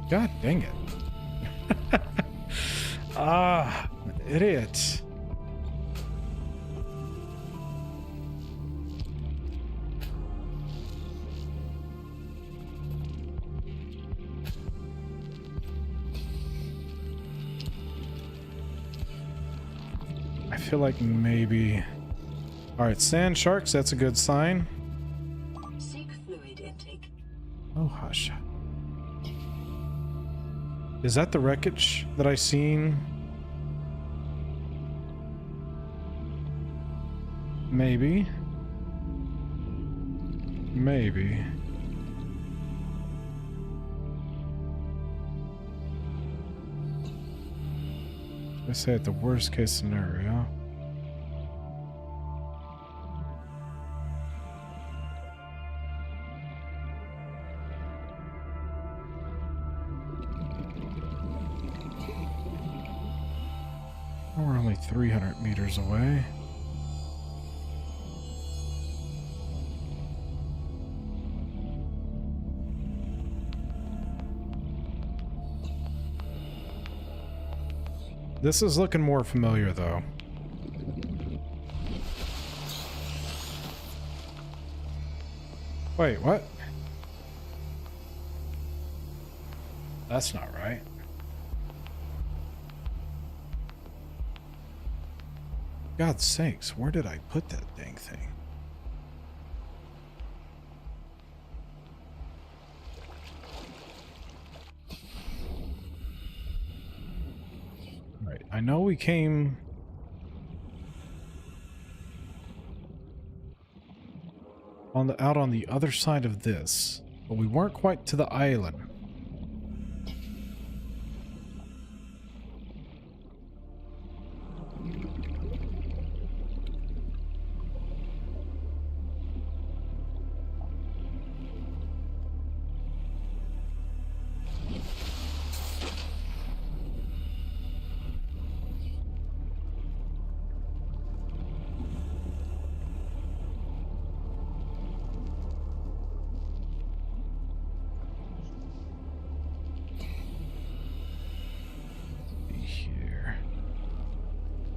God dang it. Ah, idiot. I feel like maybe... Alright, sand sharks, that's a good sign. Seek fluid intake. Oh, hush. Is that the wreckage that I seen? Maybe. Maybe. I say at the worst case scenario. We're only 300 meters away. This is looking more familiar, though. Wait, what? That's not right. God's sakes, where did I put that dang thing? Right, I know we came... out on the other side of this, but we weren't quite to the island.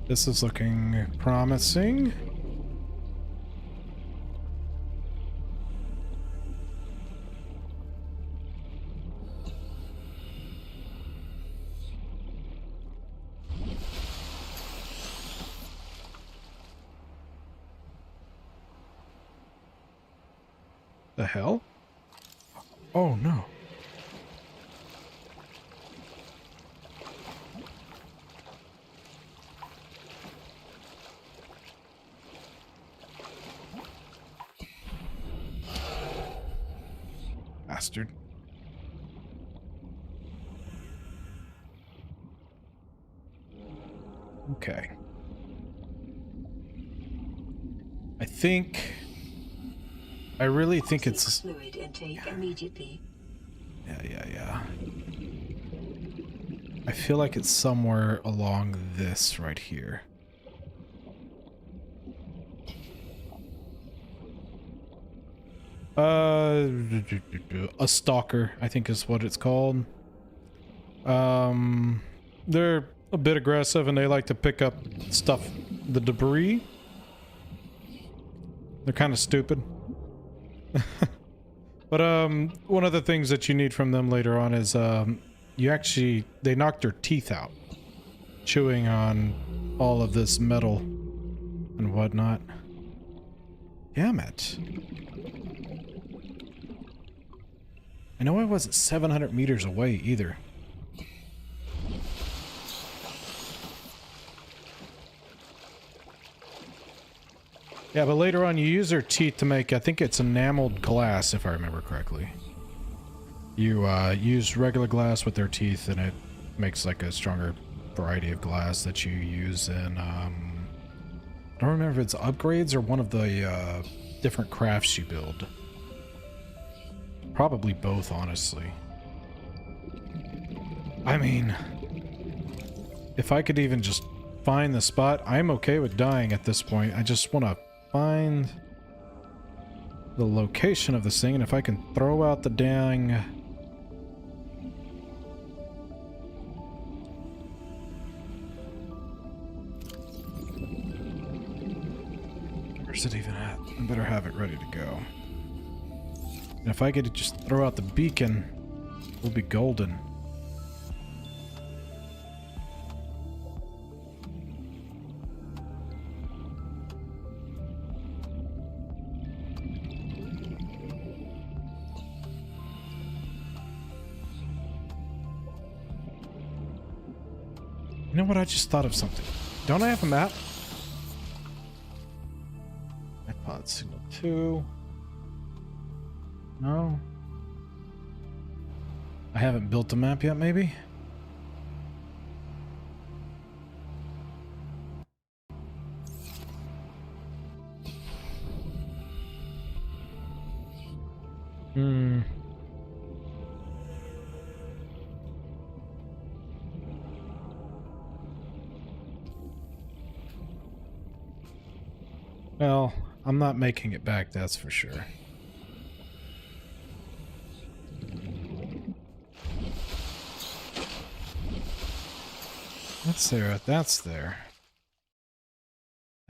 This is looking promising. The hell? Oh no. Bastard. Okay. I really think it's... Fluid intake immediately. Yeah. I feel like it's somewhere along this right here. A stalker, I think is what it's called. They're a bit aggressive and they like to pick up stuff, the debris. They're kind of stupid. But one of the things that you need from them later on is they knock their teeth out chewing on all of this metal and whatnot. Damn it. I know I wasn't 700 meters away either. Yeah, but later on you use their teeth to make, I think it's enameled glass, if I remember correctly. You use regular glass with their teeth and it makes like a stronger variety of glass that you use in, I don't remember if it's upgrades or one of the different crafts you build. Probably both, honestly. I mean, if I could even just find the spot, I'm okay with dying at this point. I just want to find the location of this thing, and if I can throw out the dang... Where's it even at? I better have it ready to go. And if I could just throw out the beacon, we'll be golden. You know what? I just thought of something. Don't I have a map? iPod signal 2. No. I haven't built a map yet, maybe? Well, I'm not making it back, that's for sure. That's there, that's there.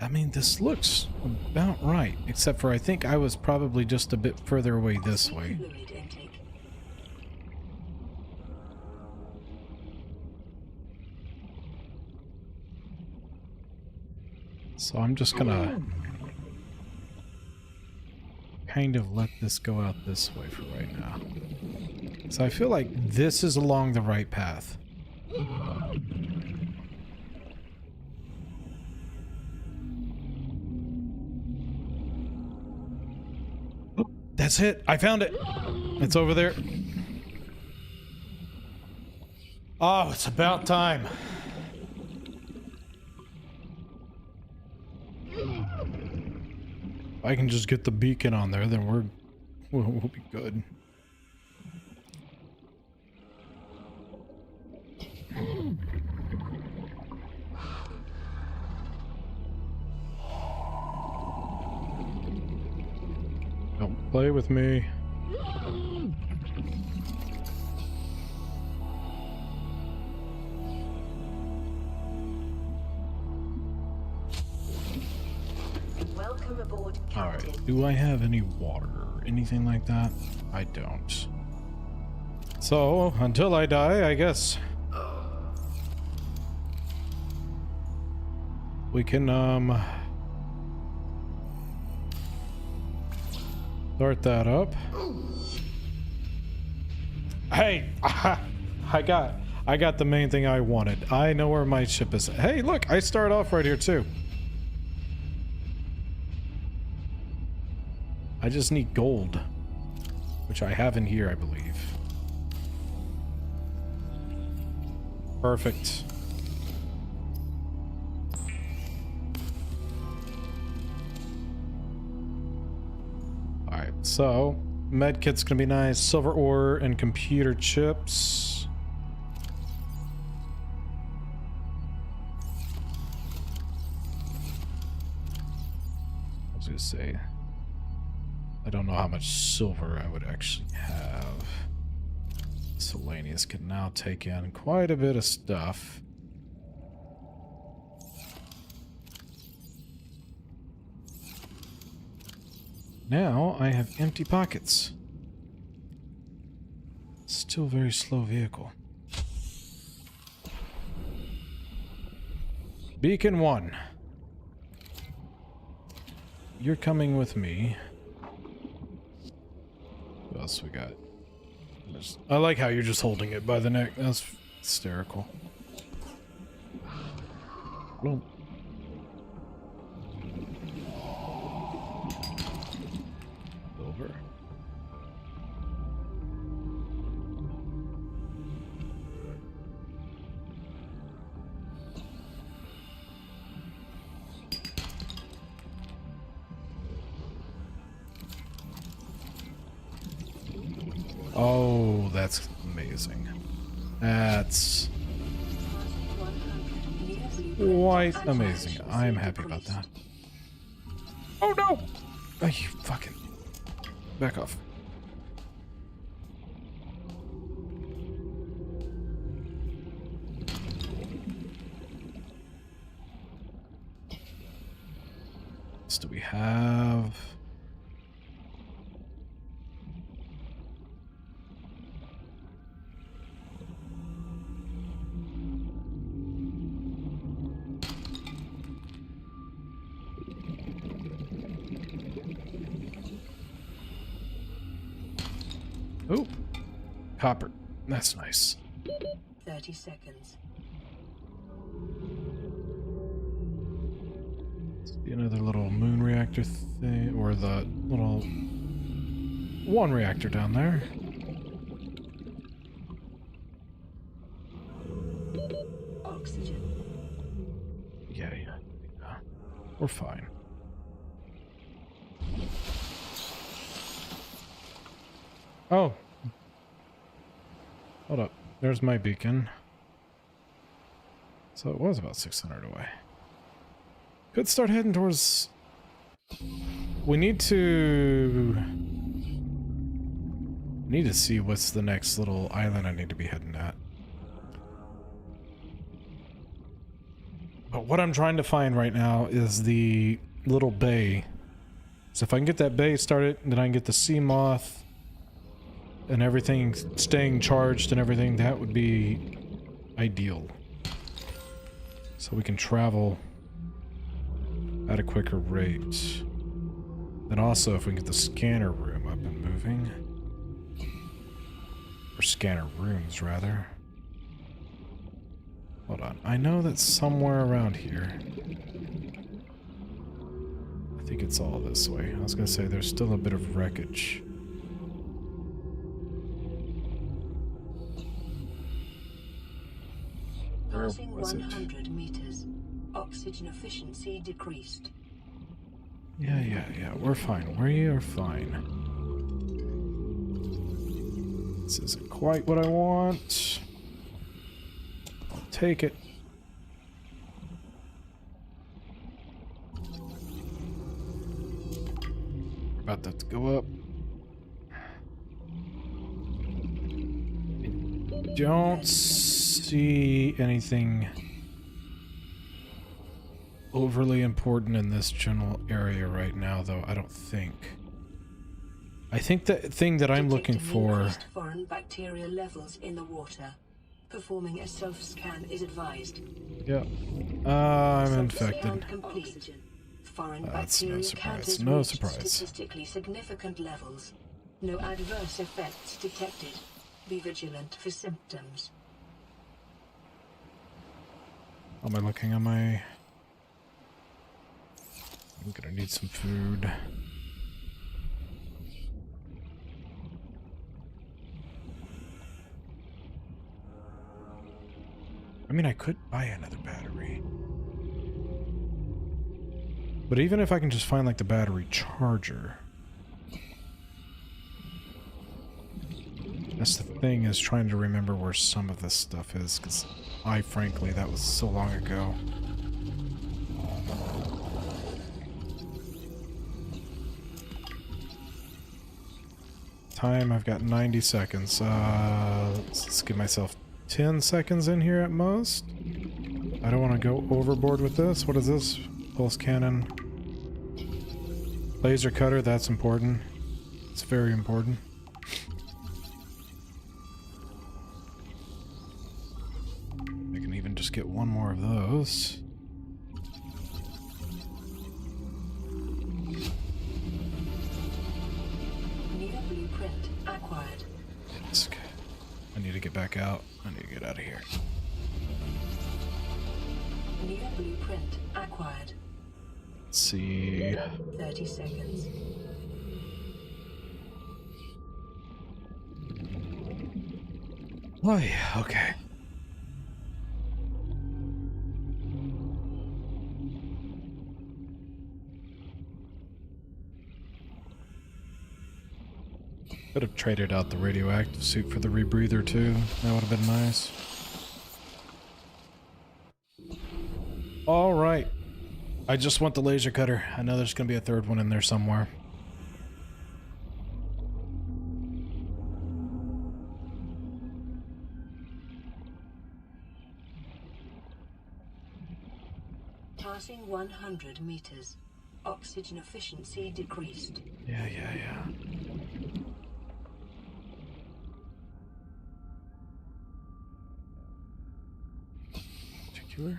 I mean, this looks about right, except for I think I was probably just a bit further away this way. So I'm just gonna kind of let this go out this way for right now. So I feel like this is along the right path. Oh, that's it. I found it. It's over there. Oh, it's about time. If I can just get the beacon on there, then we'll be good. Don't play with me. Welcome aboard, Captain. Alright, do I have any water or anything like that? I don't. So, until I die, I guess we can, start that up. Hey, I got the main thing I wanted. I know where my ship is. Hey, look, I start off right here too. I just need gold, which I have in here, I believe. Perfect. Alright, so medkit's gonna be nice. Silver ore and computer chips. I was gonna say, I don't know how much silver I would actually have. Selenius can now take in quite a bit of stuff. Now I have empty pockets. Still very slow vehicle. Beacon 1. You're coming with me. What else we got? I like how you're just holding it by the neck. That's hysterical. Well, over. Oh, that's amazing. That's quite amazing. I'm happy about that. Oh no! Oh, you fucking... Back off. What do we have? Oh, copper. That's nice. 30 seconds. See another little moon reactor thing, or the little one reactor down there. Oxygen. Yeah. We're fine. Oh. Hold up. There's my beacon. So it was about 600 away. Could start heading towards... We need to see what's the next little island I need to be heading at. But what I'm trying to find right now is the little bay. So if I can get that bay started, then I can get the sea moth and everything staying charged and everything, that would be ideal. So we can travel at a quicker rate. Then also if we can get the scanner room up and moving. Or scanner rooms, rather. Hold on. I know that somewhere around here. I think it's all this way. I was gonna say there's still a bit of wreckage. Passing 100 meters. Oxygen efficiency decreased. Yeah. We're fine. We are fine. This isn't quite what I want. I'll take it. About that to go up. I don't see anything overly important in this general area right now, though. I don't think. I think the thing that I'm looking for... Foreign bacteria levels in the water. Performing a self-scan is advised. Yeah. I'm infected. Foreign That's no bacteria surprise. counters No reached surprise. statistically significant levels. No adverse effects detected. Be vigilant for symptoms. How am I looking on my... I'm gonna need some food. I mean, I could buy another battery. But even if I can just find, like, the battery charger... That's the thing, is trying to remember where some of this stuff is, because frankly, that was so long ago. Time, I've got 90 seconds. Let's give myself 10 seconds in here at most. I don't want to go overboard with this. What is this? Pulse cannon. Laser cutter, that's important. It's very important. I can even just get one more of those. Blueprint acquired. Disc. I need to get back out. I need to get out of here. New blueprint acquired. Let's see. 30 seconds. Oh yeah, okay. Could have traded out the radioactive suit for the rebreather too. That would have been nice. All right. I just want the laser cutter. I know there's going to be a third one in there somewhere. Passing 100 meters. Oxygen efficiency decreased. Yeah. Particular.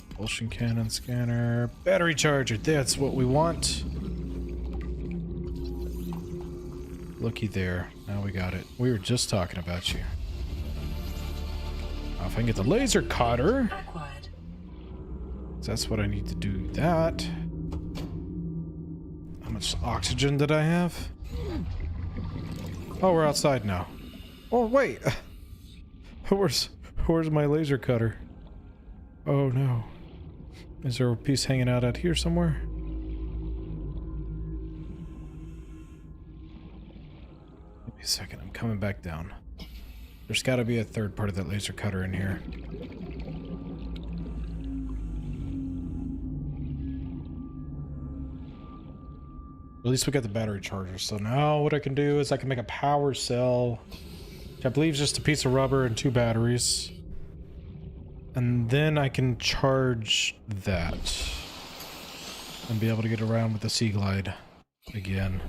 Propulsion cannon scanner. Battery charger. That's what we want. Looky there. Now we got it. We were just talking about you. Now if I can get the laser cutter. Acquired. That's what I need to do that. How much oxygen did I have? Oh, we're outside now. Oh, wait. Where's my laser cutter? Oh, no. Is there a piece hanging out here somewhere? Give me a second. I'm coming back down. There's got to be a third part of that laser cutter in here. At least we got the battery charger. So now what I can do is I can make a power cell, which I believe is just a piece of rubber and 2 batteries. And then I can charge that and be able to get around with the Sea Glide again.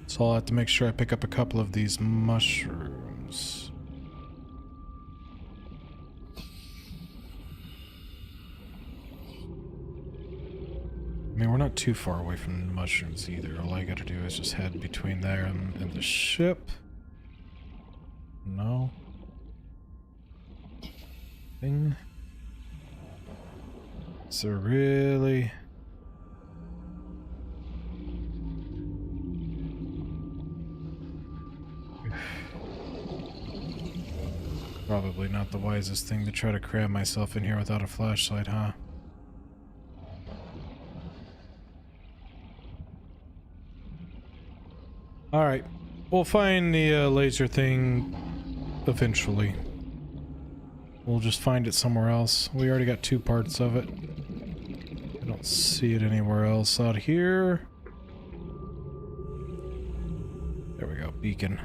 So I'll have to make sure I pick up a couple of these mushrooms. I mean, we're not too far away from the mushrooms either. All I gotta do is just head between there and the ship. No. Thing. Is there really... Probably not the wisest thing to try to cram myself in here without a flashlight, huh? Alright, we'll find the laser thing eventually. We'll just find it somewhere else. We already got 2 parts of it. I don't see it anywhere else out here. There we go, beacon.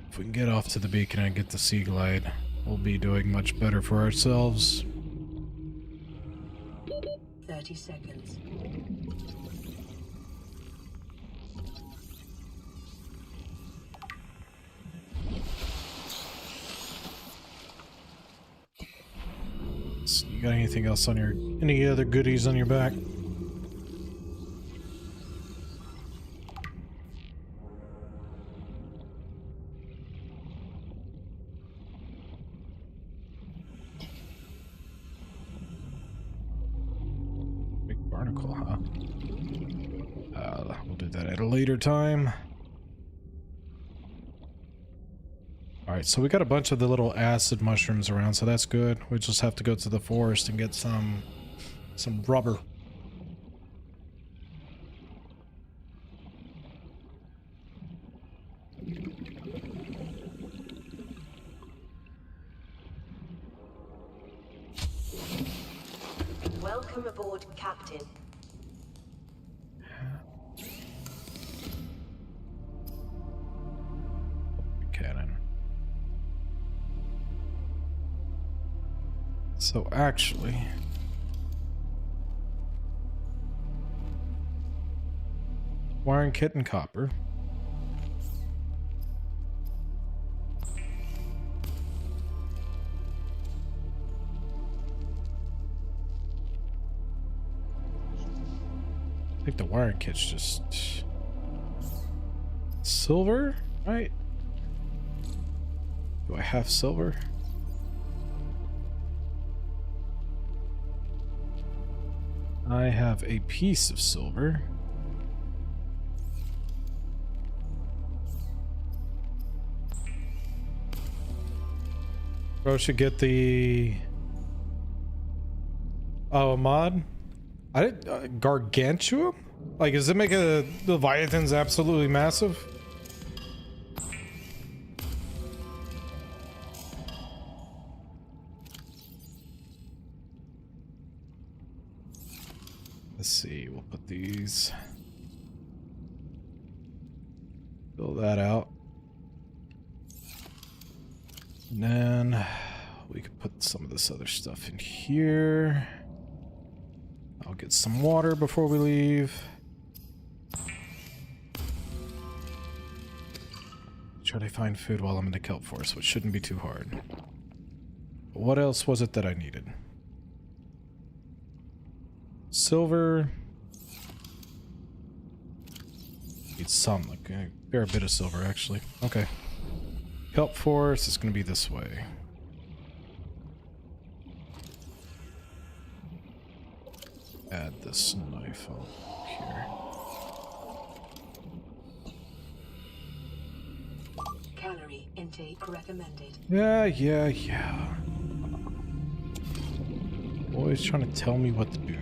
If we can get off to the beacon and get the Sea Glide, we'll be doing much better for ourselves. 30 seconds. got anything else on your... Any other goodies on your back? Big barnacle, huh? We'll do that at a later time. Alright, so we got a bunch of the little acid mushrooms around, so that's good. We just have to go to the forest and get some rubber. Welcome aboard, Captain. Cannon. So actually, wiring kit and copper. I think the wiring kit's just silver, right? Do I have silver? I have a piece of silver. Bro should get the... Oh, a mod? I didn't... Gargantua? Like, does it make the Leviathans absolutely massive? Let's see, we'll put these... Fill that out. And then we could put some of this other stuff in here. I'll get some water before we leave. Try to find food while I'm in the kelp forest, which shouldn't be too hard. But what else was it that I needed? Silver. Need some, like a fair bit of silver, actually. Okay. Kelp forest is going to be this way. Add this knife on here. Calorie intake recommended. Yeah. Always trying to tell me what to do.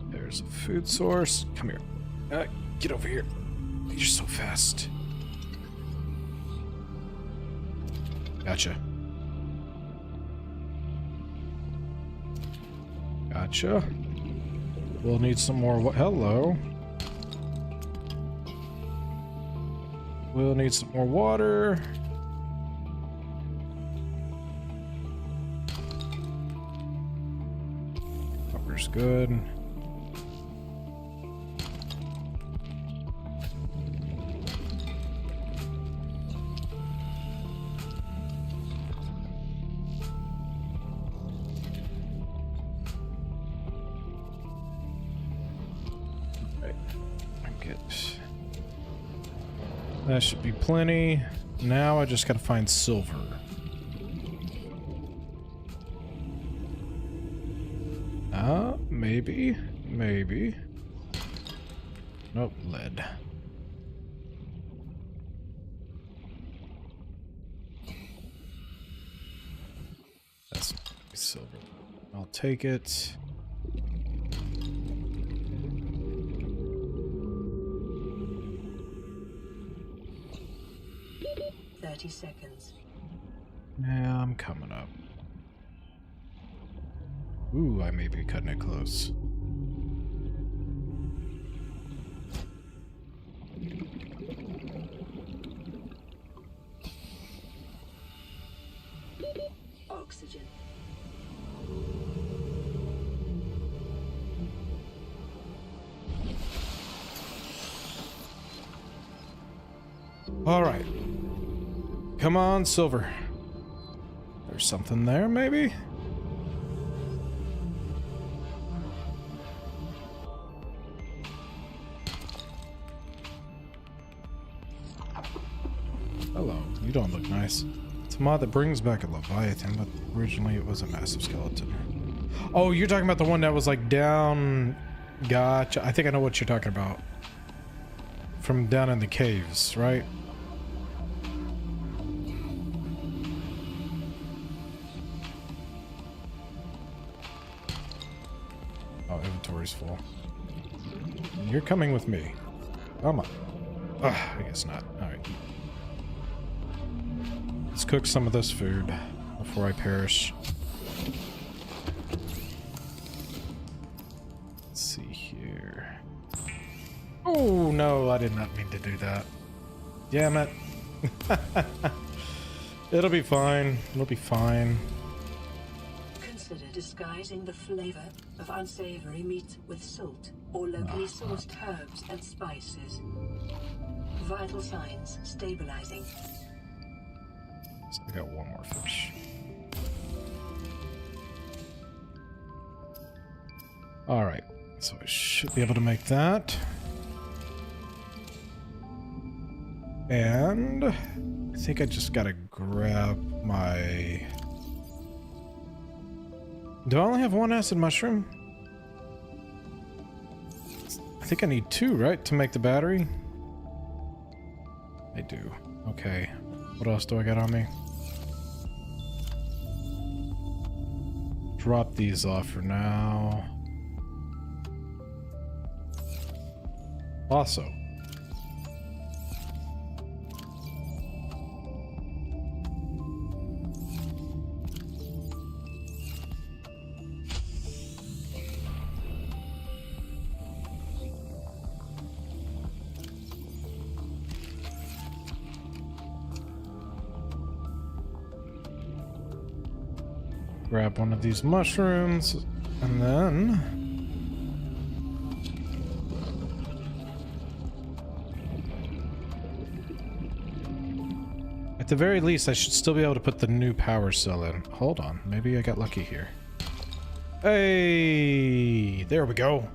There's a food source. Come here. Get over here. You're so fast. Gotcha. We'll need some more. Hello. We'll need some more water. Copper's good. That should be plenty. Now I just gotta find silver. Maybe. Nope, lead. That's silver. I'll take it. Seconds. Yeah, I'm coming up. Ooh, I may be cutting it close. Oxygen. All right. Come on, silver. There's something there, maybe? Hello, you don't look nice. It's a mod that brings back a Leviathan, but originally it was a massive skeleton. Oh, you're talking about the one that was like down... Gotcha. I think I know what you're talking about. From down in the caves, right? Oh, inventory's full. You're coming with me. Come on. Ugh, I guess not. Alright. Let's cook some of this food before I perish. Let's see here. Oh, no, I did not mean to do that. Damn it. It'll be fine. It'll be fine. Consider disguising the flavor of unsavory meat with salt or locally sourced herbs and spices. Vital signs stabilizing. So I got one more fish. Alright, so I should be able to make that. And I think I just gotta grab my... Do I only have one acid mushroom? I think I need two, right, to make the battery? I do. Okay. What else do I got on me? Drop these off for now. Also. Grab one of these mushrooms, and then... At the very least, I should still be able to put the new power cell in. Hold on, maybe I got lucky here. Hey! There we go.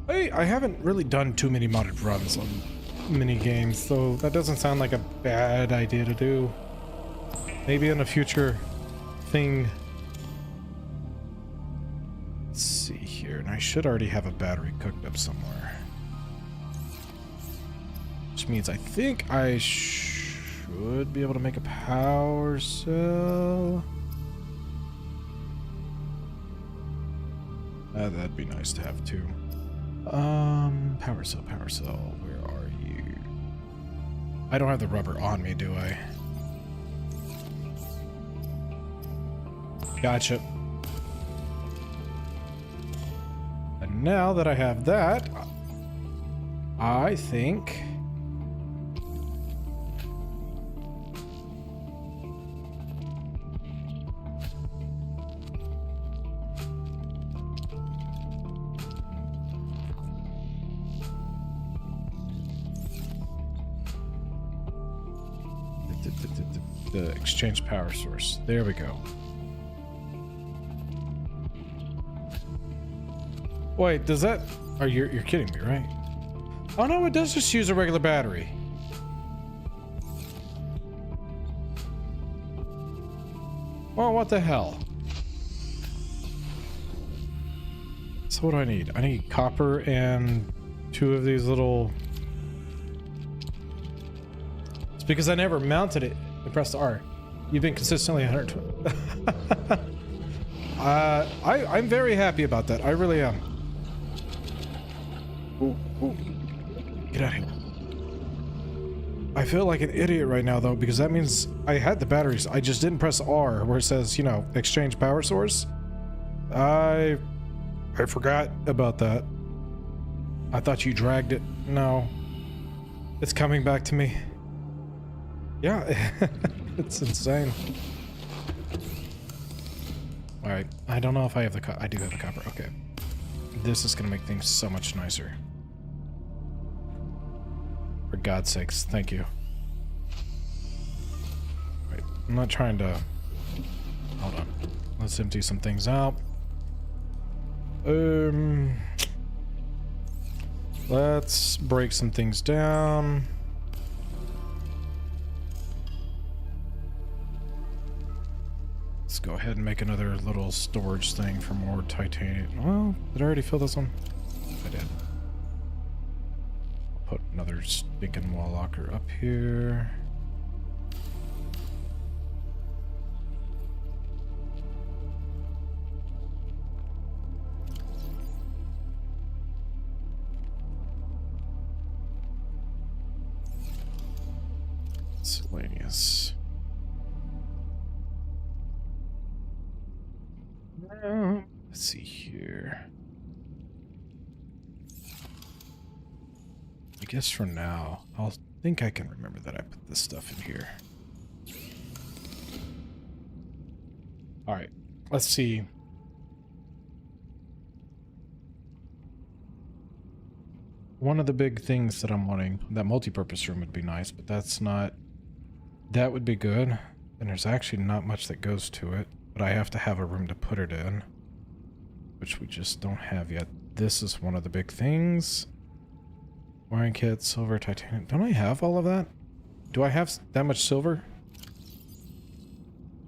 Hey, I haven't really done too many modded runs on mini games, so that doesn't sound like a bad idea to do. Maybe in a future thing. Let's see here. And I should already have a battery cooked up somewhere. Which means I think I should be able to make a power cell. That'd be nice to have too. Power cell, where are you? I don't have the rubber on me, do I? Gotcha. And now that I have that, I think... the exchange power source. There we go. Wait, does that... Oh, you're kidding me, right? Oh no, it does just use a regular battery. Well, what the hell? So what do I need? I need copper and two of these little... It's because I never mounted it. I pressed R. You've been consistently 120. I'm very happy about that. I really am. Ooh, ooh. Get out of here. I feel like an idiot right now, though, because that means I had the batteries. I just didn't press R, where it says, you know, exchange power source. I forgot about that. I thought you dragged it. No. It's coming back to me. Yeah, it's insane. Alright, I don't know if I have the I do have the copper. Okay. This is gonna make things so much nicer. For God's sakes, thank you. I'm not trying to... Hold on. Let's empty some things out. Let's break some things down. Let's go ahead and make another little storage thing for more titanium. Well, did I already fill this one? I did. I'll put another stinking wall locker up here. Miscellaneous. Let's see here. I guess for now, I'll think I can remember that I put this stuff in here. Alright, let's see. One of the big things that I'm wanting, that multi-purpose room would be nice, but that's not... That would be good. And there's actually not much that goes to it, but I have to have a room to put it in, which we just don't have yet. This is one of the big things. Wiring kit, silver, titanium. Don't I have all of that? Do I have that much silver?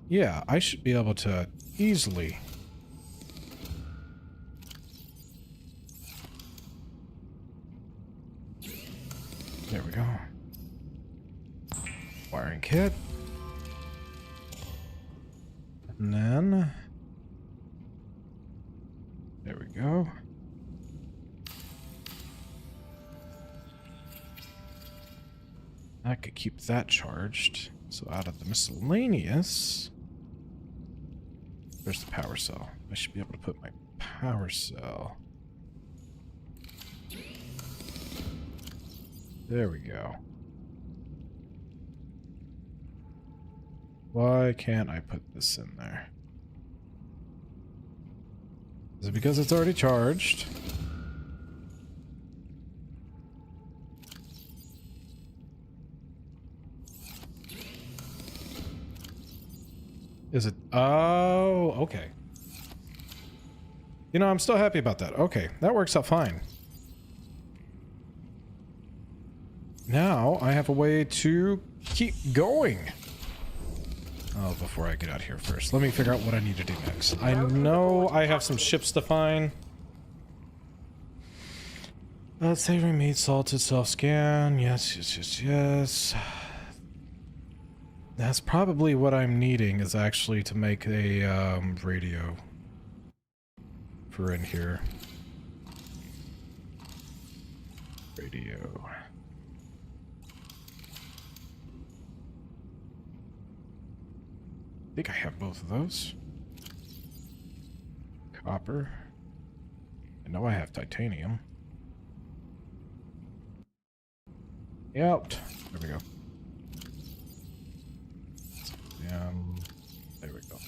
Yeah, I should be able to easily... There we go. Wiring kit. And then... There we go. I could keep that charged. So out of the miscellaneous... There's the power cell. I should be able to put my power cell... There we go. Why can't I put this in there? Is it because it's already charged? Is it? Oh, okay. You know, I'm still happy about that. Okay, that works out fine. Now I have a way to keep going. Oh, before I get out here first, let me figure out what I need to do next. I know I have some ships to find. Savory meat, salted, self-scan. Yes, yes, yes, yes. That's probably what I'm needing, is actually to make a radio for in here. Radio. I think I have both of those. Copper. I know I have titanium. Yep. There we go. There we go.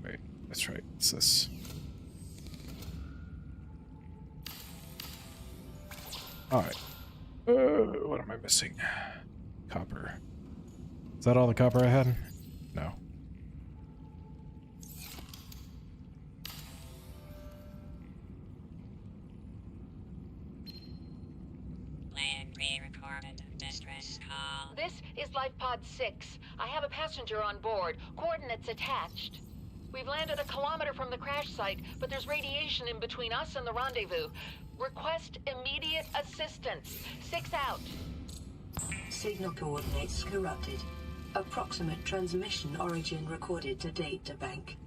Wait. That's right. It's this. Alright. What am I missing? Copper. Is that all the copper I had? No. Land re-recorded. Distress call. This is Life Pod 6. I have a passenger on board. Coordinates attached. We've landed a kilometer from the crash site, but there's radiation in between us and the rendezvous. Request immediate assistance. 6 out. Signal coordinates corrupted. Approximate transmission origin recorded to data bank.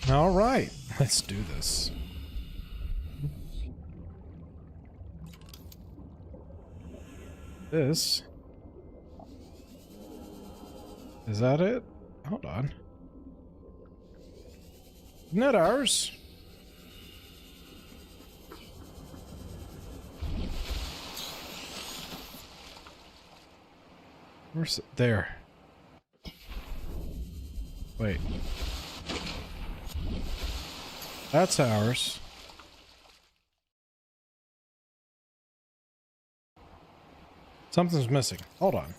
All right, let's do this. This. Is that it? Hold on. Isn't that ours? Where's it? There. Wait. That's ours. Something's missing. Hold on.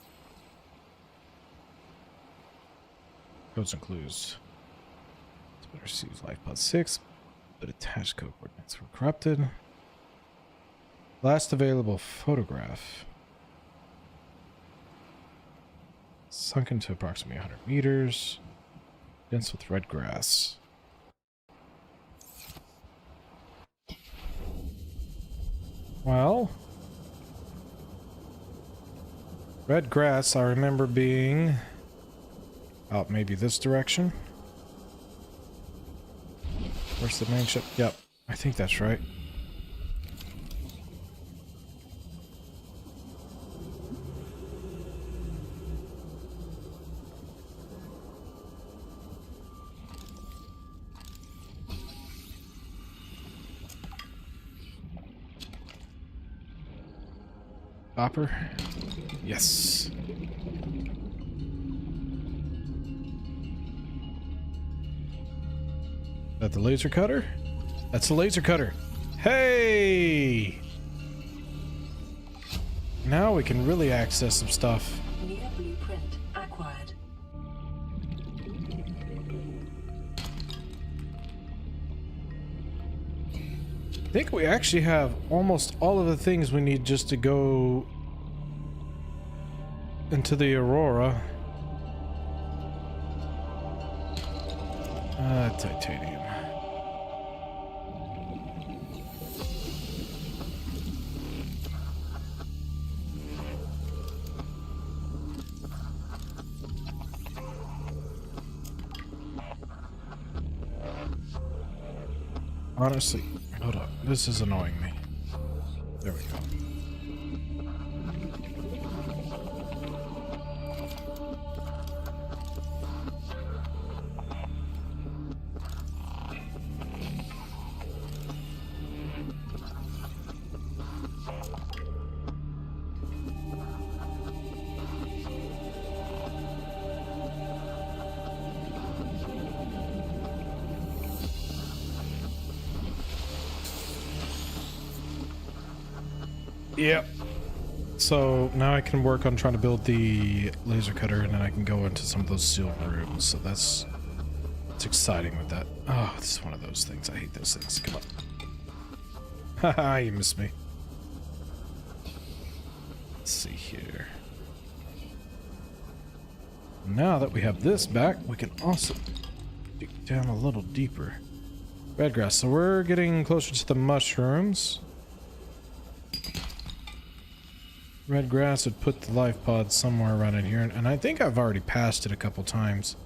Codes and clues. Receives life pod 6, but attached code coordinates were corrupted. Last available photograph. Sunken to approximately 100 meters. Dense with red grass. Well, red grass I remember being out maybe this direction. Where's the main ship? Yep, I think that's right. Hopper? Yes. Is that the laser cutter? That's the laser cutter. Hey! Now we can really access some stuff. New blueprint acquired. I think we actually have almost all of the things we need just to go into the Aurora. Titanium. Honestly, hold up. This is annoying me. There we go. Yep. So now I can work on trying to build the laser cutter, and then I can go into some of those sealed rooms. So that's exciting with that. Oh, this is one of those things. I hate those things. Come on. Haha, you missed me. Let's see here. Now that we have this back, we can also dig down a little deeper. Red grass. So we're getting closer to the mushrooms. Red grass would put the life pod somewhere around in here, and I think I've already passed it a couple times.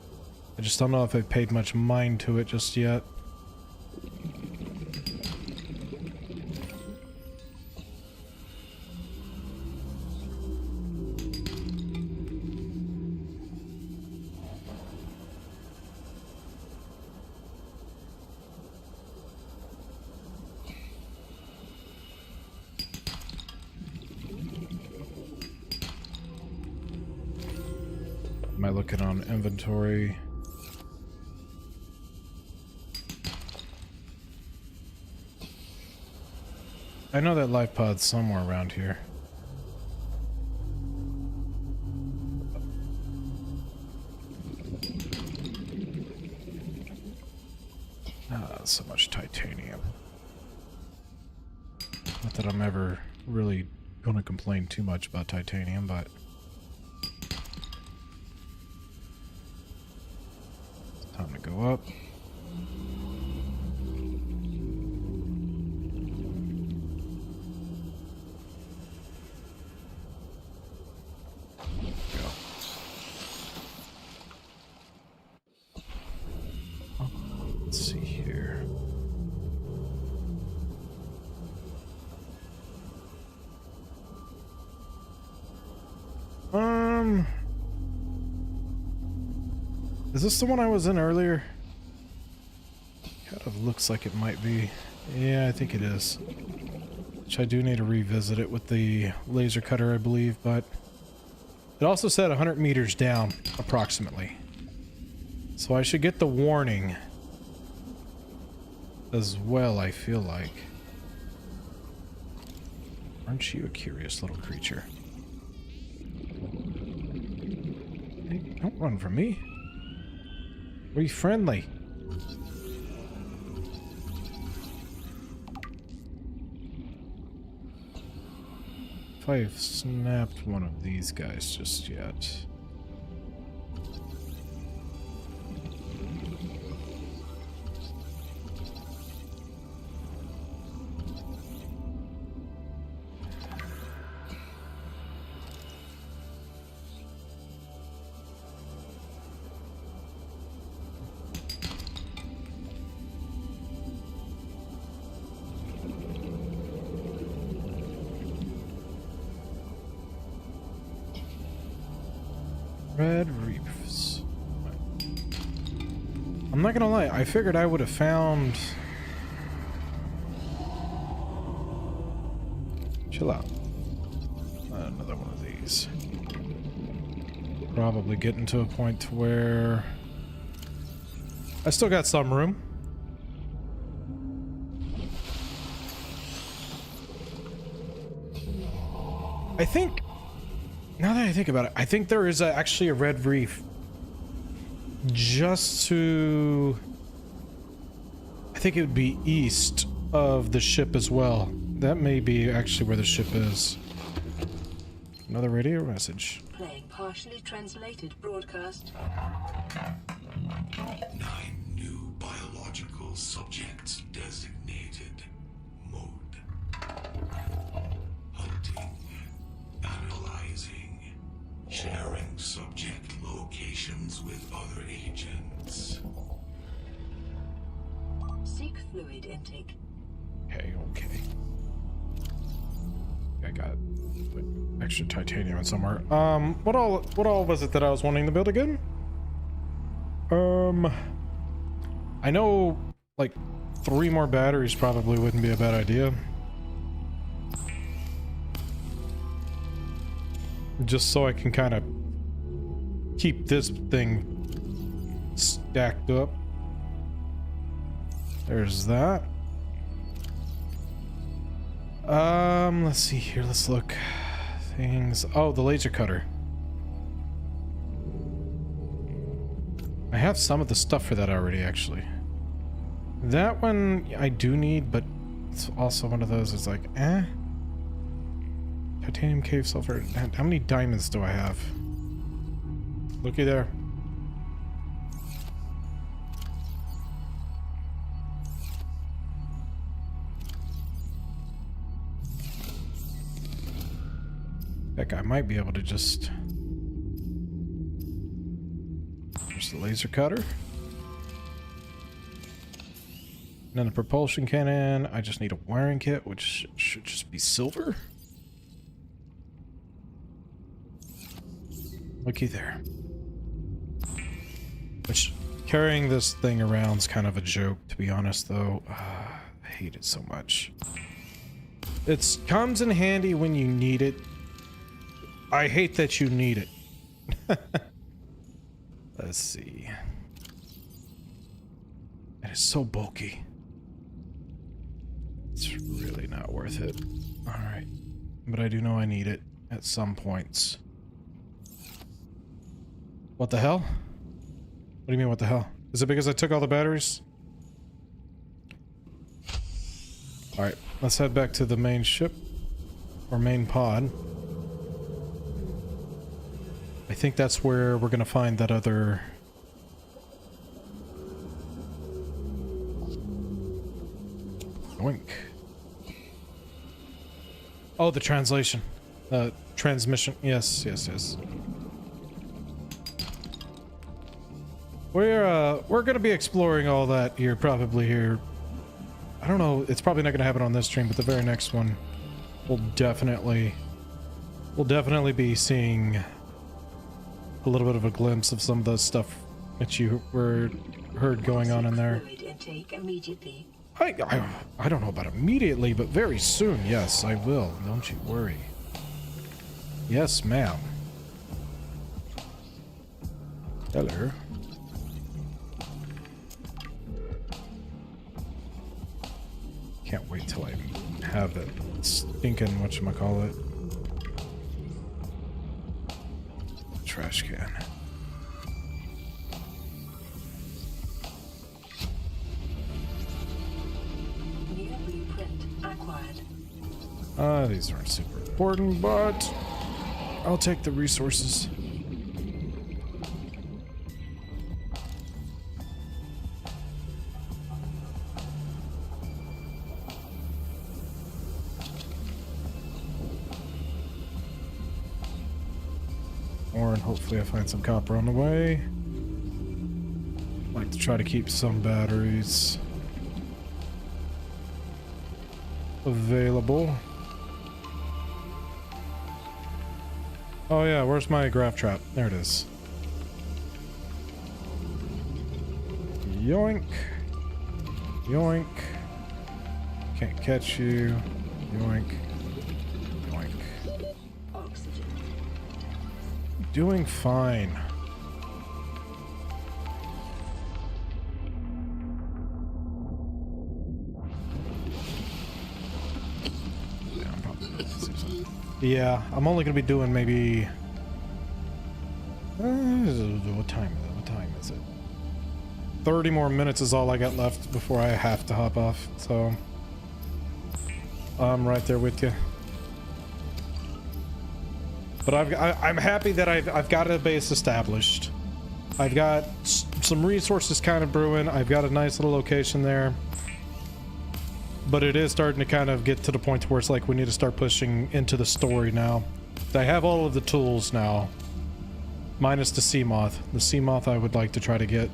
I just don't know if I've paid much mind to it just yet. Am I looking on inventory? I know that life pod's somewhere around here. So much titanium. Not that I'm ever really gonna complain too much about titanium, but time to go up. Go. Oh, let's see here. Is this the one I was in earlier? Kind of looks like it might be. Yeah, I think it is. Which I do need to revisit it with the laser cutter, I believe, but it also said 100 meters down, approximately. So I should get the warning as well, I feel like. Aren't you a curious little creature? Hey, don't run from me. Be friendly. If I've snapped one of these guys just yet. Red reefs. I'm not gonna lie, I figured I would have found... Chill out. Another one of these. Probably getting to a point to where... I still got some room. I think... Now that I think about it, I think there is actually a red reef just to... I think it would be east of the ship as well. That may be actually where the ship is. Another radio message. Playing partially translated broadcast. 9 new biological subjects designated. Mode. Hunting. Analyzing. Sharing subject locations with other agents. Seek fluid intake. Okay. I got extra titanium somewhere. What all was it that I was wanting to build again? I know like 3 more batteries probably wouldn't be a bad idea. Just so I can kind of keep this thing stacked up. There's that. Let's see here. Let's look. Things. Oh, the laser cutter. I have some of the stuff for that already, actually. That one I do need, but it's also one of those. It's like, eh. Titanium cave sulfur. How many diamonds do I have? Looky there. Heck, I might be able to just... There's the laser cutter. And then the propulsion cannon. I just need a wiring kit, which should just be silver. Looky there. Which, carrying this thing around is kind of a joke, to be honest, though. I hate it so much. It comes in handy when you need it. I hate that you need it. Let's see. It is so bulky. It's really not worth it. Alright. But I do know I need it at some points. What the hell? What do you mean, what the hell? Is it because I took all the batteries? Alright, let's head back to the main ship. Or main pod. I think that's where we're gonna find that other... Oink. Oh, the translation. Transmission. Yes, yes, yes. We're gonna be exploring all that here, probably here. I don't know, it's probably not gonna happen on this stream, but the very next one we'll definitely be seeing a little bit of a glimpse of some of the stuff that you heard going on in there. I don't know about immediately, but very soon, yes, I will. Don't you worry. Yes, ma'am. Hello. Can't wait till I have that stinking whatchamacallit. Trash can. These aren't super important, but I'll take the resources. And hopefully I find some copper on the way. Like to try to keep some batteries available. Oh yeah, where's my graph trap? There it is. Yoink. Yoink. Can't catch you. Yoink. Yoink. Oxygen. Doing fine. Yeah, I'm only gonna be doing maybe. What time is it? What time is it? 30 more minutes is all I got left before I have to hop off. So I'm right there with you. But I'm happy that I've got a base established. I've got some resources kind of brewing. I've got a nice little location there. But it is starting to kind of get to the point where it's like we need to start pushing into the story now. I have all of the tools now. Minus the sea moth. The sea moth I would like to try to get.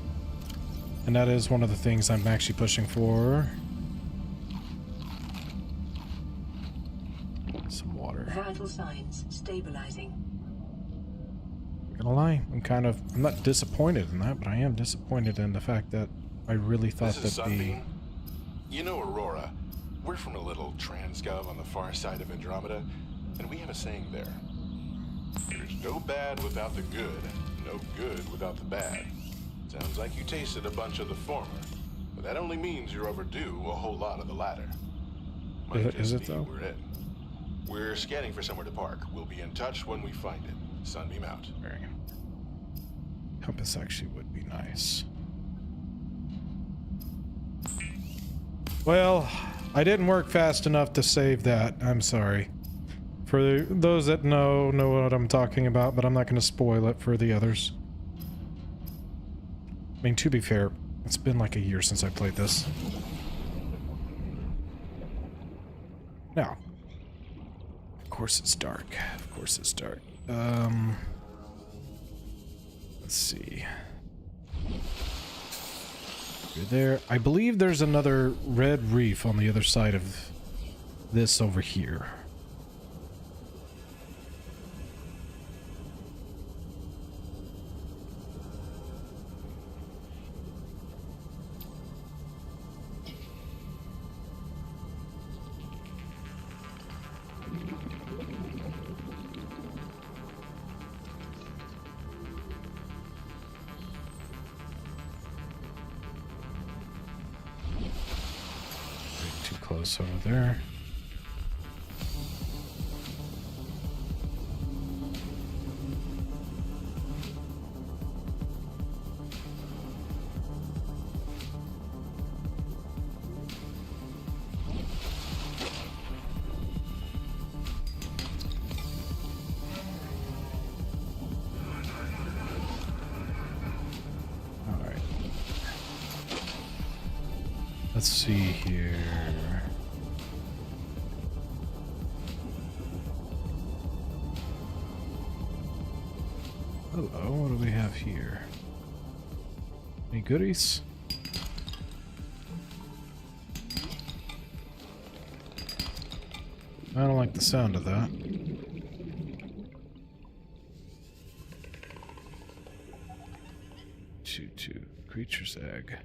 And that is one of the things I'm actually pushing for. Some water. Vital signs stabilizing. Not gonna lie, I'm not disappointed in that, but I am disappointed in the fact that I really thought This is that the... Sunbeam. You know Aurora. We're from a little transgov on the far side of Andromeda, and we have a saying there. There's no bad without the good, no good without the bad. Sounds like you tasted a bunch of the former, but that only means you're overdue a whole lot of the latter. Might Is just it be though? We're in. We're scanning for somewhere to park. We'll be in touch when we find it. Sunbeam out. Very good. Compass actually would be nice. Well, I didn't work fast enough to save that. I'm sorry. For those that know what I'm talking about, but I'm not going to spoil it for the others. I mean, to be fair, it's been like a year since I played this. Now, of course it's dark. Of course it's dark. Let's see. You're there. I believe there's another red reef on the other side of this over here. Close over there. All right. Let's see here. Hello, what do we have here? Any goodies? I don't like the sound of that. Two creature's egg.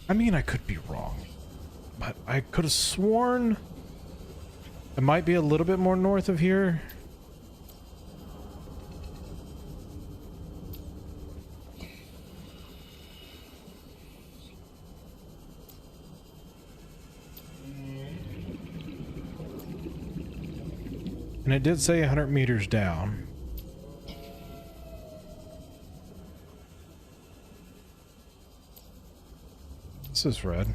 I mean, I could be wrong, but I could have sworn it might be a little bit more north of here. And it did say 100 meters down. This is red.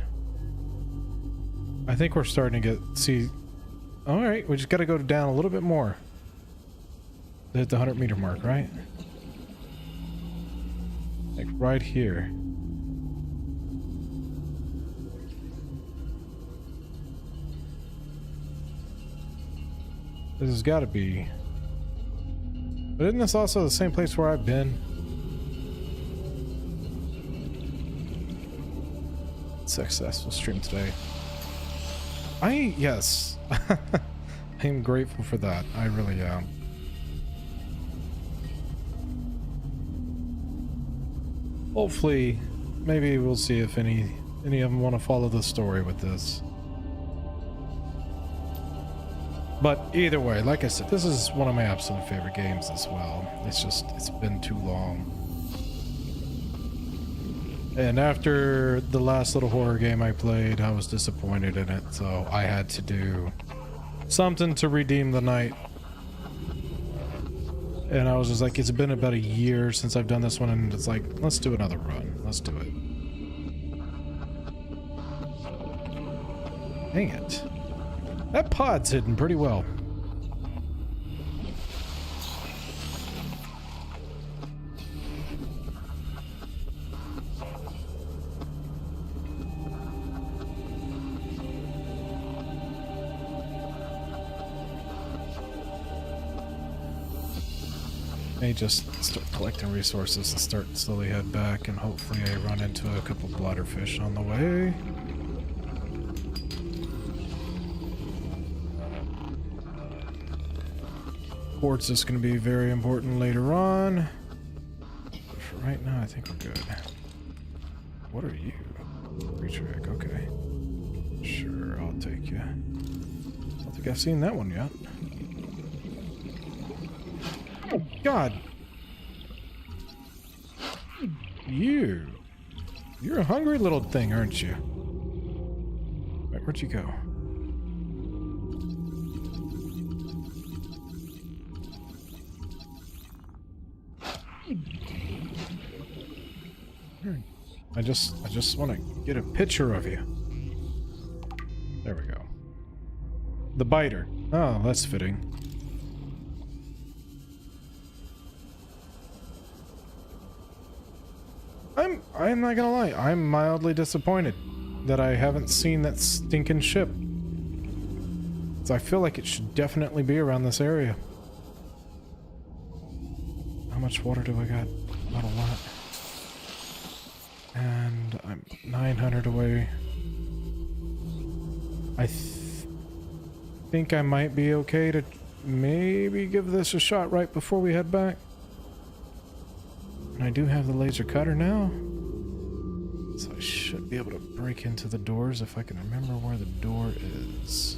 I think we're starting to see. All right, we just got to go down a little bit more. Hit the 100 meter mark, right? Like right here. This has got to be. But isn't this also the same place where I've been? Successful stream today. Yes. I am grateful for that. I really am. Hopefully, maybe we'll see if any of them want to follow the story with this. But either way, like I said, this is one of my absolute favorite games as well. It's been too long. And after the last little horror game I played, I was disappointed in it, so I had to do something to redeem the night. And I was just like, it's been about a year since I've done this one, and it's like, let's do another run. Let's do it. Dang it. That pod's hidden pretty well. May just start collecting resources and start slowly head back, and hopefully I run into a couple bladderfish on the way. Quartz is going to be very important later on. For right now, I think we're good. What are you? Retrick, okay. Sure, I'll take you. I don't think I've seen that one yet. Oh, God. You're a hungry little thing, aren't you? Right, where'd you go? I just want to get a picture of you. There we go. The biter. Oh, that's fitting. I'm not gonna lie, I'm mildly disappointed that I haven't seen that stinking ship. So I feel like it should definitely be around this area. How much water do I got? Not a lot. And I'm 900 away. I think I might be okay to maybe give this a shot right before we head back. And I do have the laser cutter now. So I should be able to break into the doors if I can remember where the door is.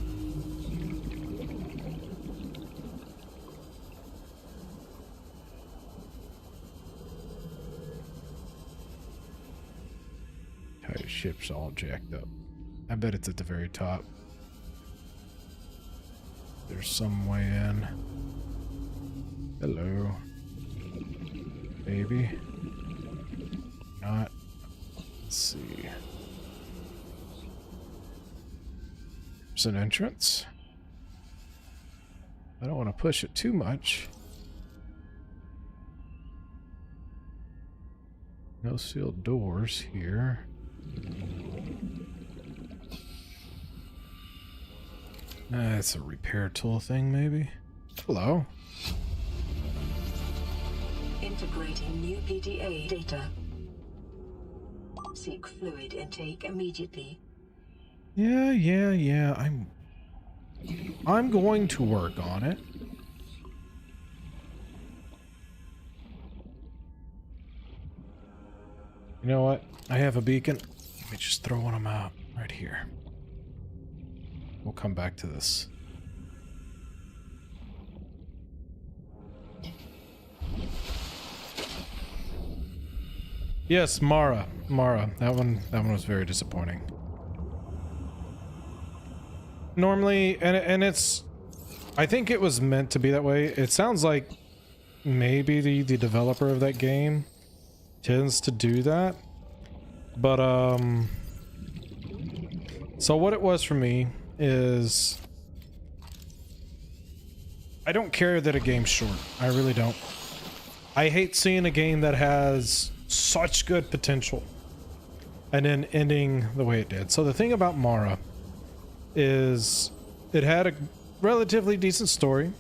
The ship's all jacked up. I bet it's at the very top. There's some way in. Hello. Maybe. Not. Let's see. There's an entrance. I don't want to push it too much. No sealed doors here. It's a repair tool thing, maybe? Hello. Integrating new PDA data. Seek fluid intake immediately. Yeah. I'm going to work on it. You know what? I have a beacon. Let me just throw one of them out right here. We'll come back to this. Yes, Mara. That one was very disappointing. Normally, and it's I think it was meant to be that way. It sounds like maybe the developer of that game tends to do that. But, so what it was for me is I don't care that a game's short. I really don't. I hate seeing a game that has such good potential and then ending the way it did. So the thing about Mara is it had a relatively decent story.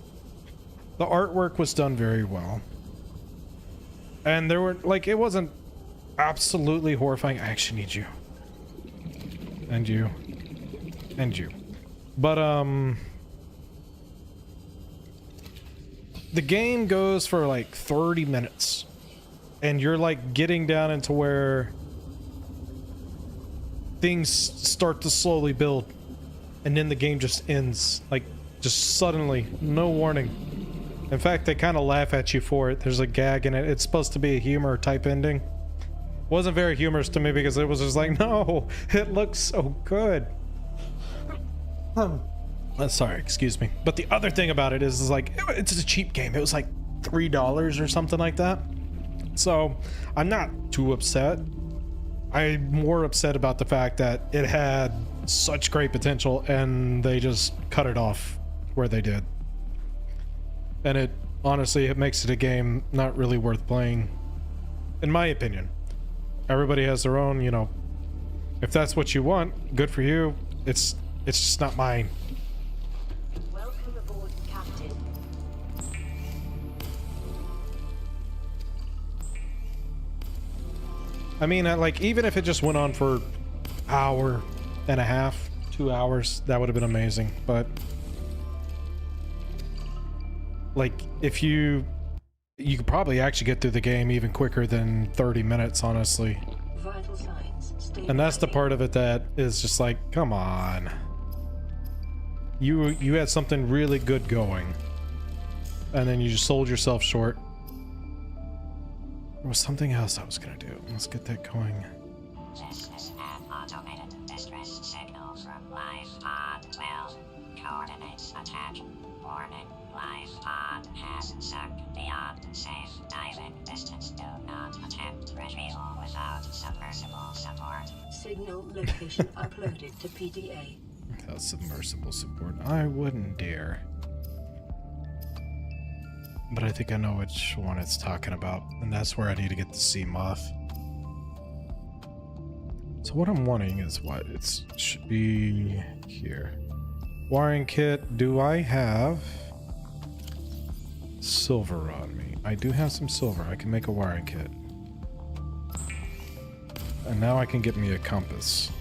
The artwork was done very well. And there were, like, it wasn't absolutely horrifying. I actually need you. And you. And you. But, the game goes for like 30 minutes. And you're like getting down into where things start to slowly build. And then the game just ends. Like, just suddenly. No warning. In fact, they kind of laugh at you for it. There's a gag in it. It's supposed to be a humor type ending. Wasn't very humorous to me because it was just like, no, it looks so good. Sorry, excuse me. But the other thing about it is like, it's a cheap game. It was like $3 or something like that. So I'm not too upset. I'm more upset about the fact that it had such great potential and they just cut it off where they did. And it, honestly, it makes it a game not really worth playing, in my opinion. Everybody has their own, you know, if that's what you want, good for you. It's just not mine. Welcome aboard, Captain. I mean, like, even if it just went on for hour and a half, 2 hours, that would have been amazing. But like, if you could probably actually get through the game even quicker than 30 minutes, honestly. Vital signs. And that's the part of it that is just like, come on. You had something really good going. And then you just sold yourself short. There was something else I was gonna do. Let's get that going. This is an automated distress signal from life pod 12. Coordinates attached. Warning, life pod has sunk beyond safe diving distance. Do not attempt retrieval without submersible support. Signal location uploaded to PDA. Without submersible support, I wouldn't dare. But I think I know which one it's talking about, and that's where I need to get the sea moth. So what I'm wanting is what? It should be here. Wiring kit. Do I have silver on me? I do have some silver. I can make a wiring kit. And now I can get me a compass.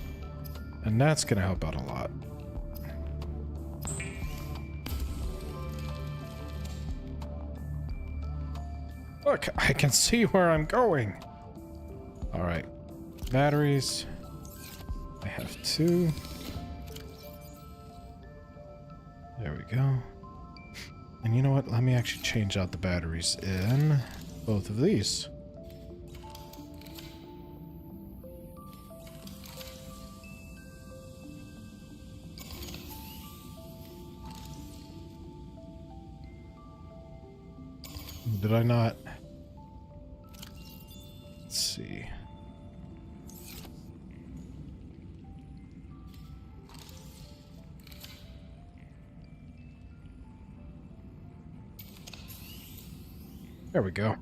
And that's gonna help out a lot. Look, I can see where I'm going. All right, batteries. I have 2. There we go. And you know what? Let me actually change out the batteries in both of these. Did I not? Let's see. There we go.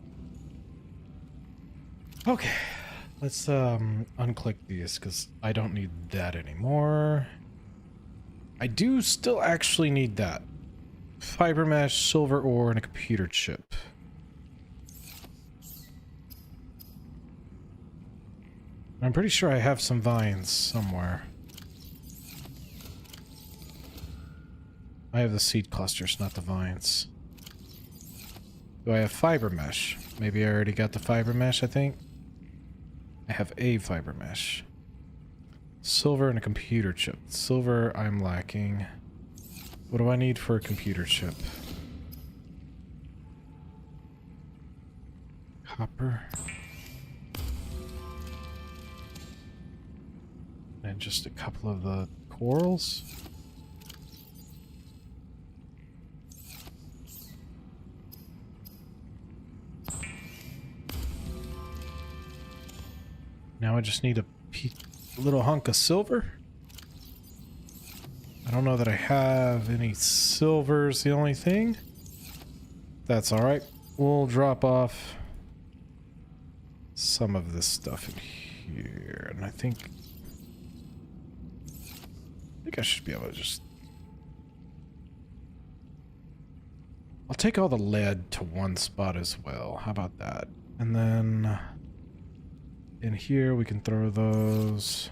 Okay. Let's unclick these because I don't need that anymore. I do still actually need that. Fiber mesh, silver ore, and a computer chip. I'm pretty sure I have some vines somewhere. I have the seed clusters, not the vines. Do I have fiber mesh? Maybe I already got the fiber mesh, I think. I have a fiber mesh. Silver and a computer chip. Silver I'm lacking. What do I need for a computer chip? Copper. And just a couple of the corals. Now I just need a little hunk of silver. I don't know that I have any silvers, the only thing. That's alright. We'll drop off some of this stuff in here. And I think I should be able to just... I'll take all the lead to one spot as well. How about that? And then in here we can throw those.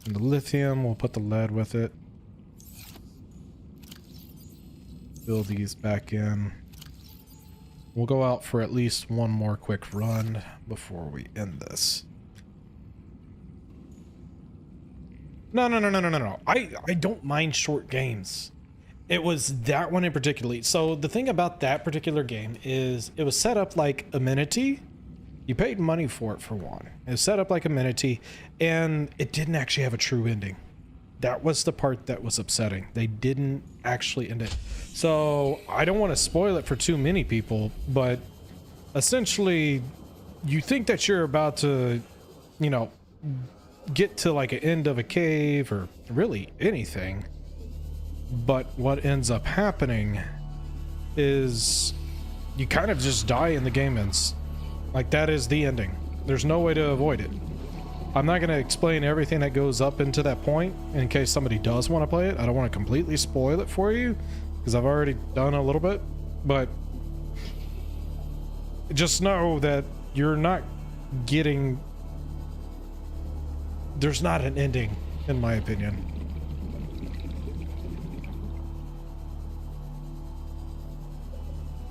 And the lithium, we'll put the lead with it. Fill these back in. We'll go out for at least one more quick run before we end this. No. I don't mind short games. It was that one in particular. So the thing about that particular game is it was set up like Amenity. You paid money for it, for one. It was set up like Amenity, and it didn't actually have a true ending. That was the part that was upsetting. They didn't actually end it. So I don't want to spoil it for too many people, but essentially you think that you're about to, you know, get to like an end of a cave or really anything. But what ends up happening is you kind of just die and the game ends. Like, that is the ending. There's no way to avoid it. I'm not going to explain everything that goes up into that point in case somebody does want to play it. I don't want to completely spoil it for you because I've already done a little bit. But just know that you're not getting... There's not an ending, in my opinion.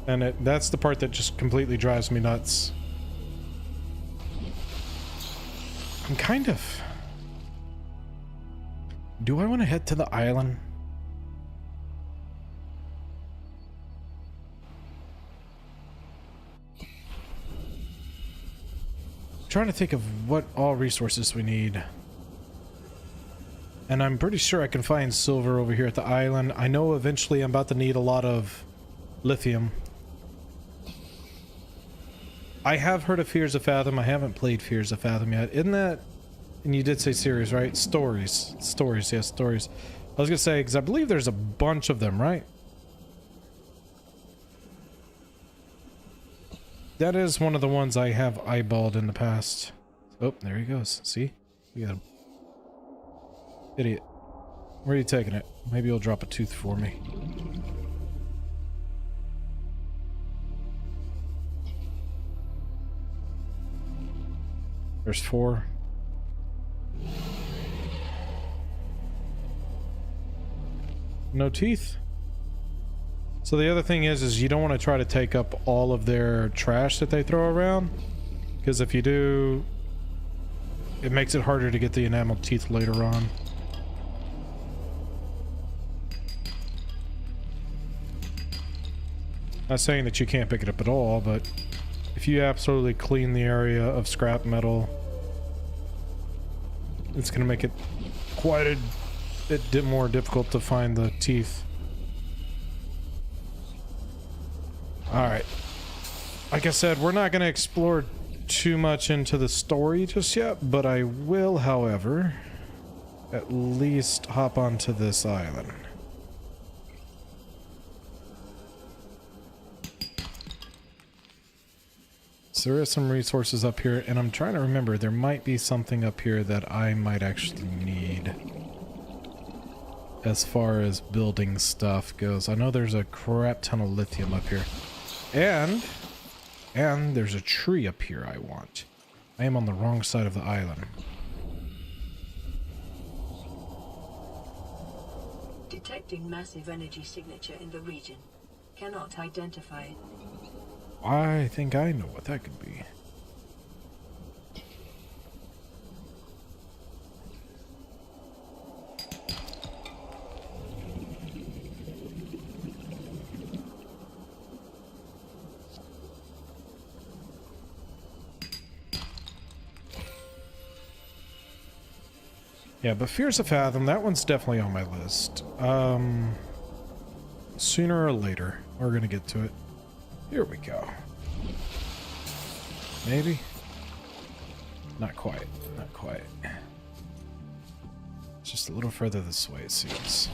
And that's the part that just completely drives me nuts. I'm kind of... Do I want to head to the island? I'm trying to think of what all resources we need. And I'm pretty sure I can find silver over here at the island. I know eventually I'm about to need a lot of lithium. I have heard of Fears of Fathom. I haven't played Fears of Fathom yet. Isn't that... And you did say series, right? Stories. Stories, yes, stories. I was gonna say, because I believe there's a bunch of them, right? That is one of the ones I have eyeballed in the past. Oh, there he goes. See? You got him. Idiot. Where are you taking it? Maybe you'll drop a tooth for me. There's 4. No teeth. So the other thing is you don't want to try to take up all of their trash that they throw around, because if you do, it makes it harder to get the enameled teeth later on. Not saying that you can't pick it up at all, but if you absolutely clean the area of scrap metal, it's going to make it quite a bit more difficult to find the teeth. Alright. Like I said, we're not going to explore too much into the story just yet, but I will, however, at least hop onto this island. So there is some resources up here, and I'm trying to remember, there might be something up here that I might actually need as far as building stuff goes. I know there's a crap ton of lithium up here. And there's a tree up here I want. I am on the wrong side of the island. Detecting massive energy signature in the region. Cannot identify it. I think I know what that could be. Yeah, but Fears of Fathom, that one's definitely on my list. Sooner or later, we're gonna get to it. Here we go. Maybe. Not quite. Not quite. Just a little further this way, it seems.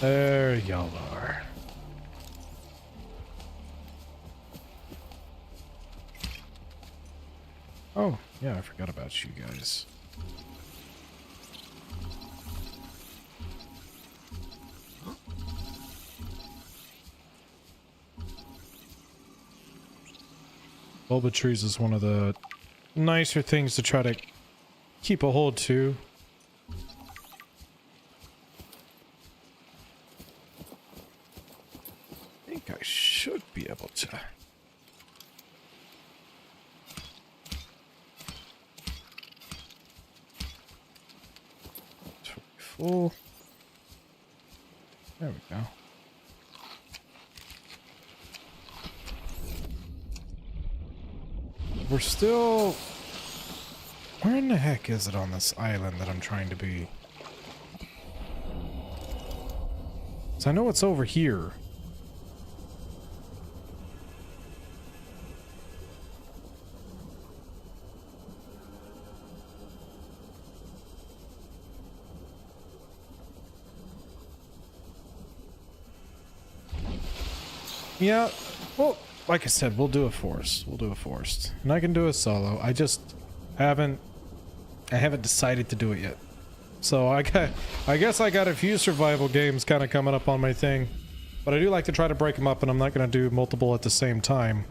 There y'all are. Oh, yeah, I forgot about you guys. Bulba trees is one of the nicer things to try to keep a hold to. I think I should be able to. Full. There we go. We're still... Where in the heck is it on this island that I'm trying to be? So I know it's over here. Yeah, well, like I said, we'll do a forest. We'll do a forest. And I can do a solo. I just haven't decided to do it yet. So I guess I got a few survival games kind of coming up on my thing. But I do like to try to break them up, and I'm not going to do multiple at the same time.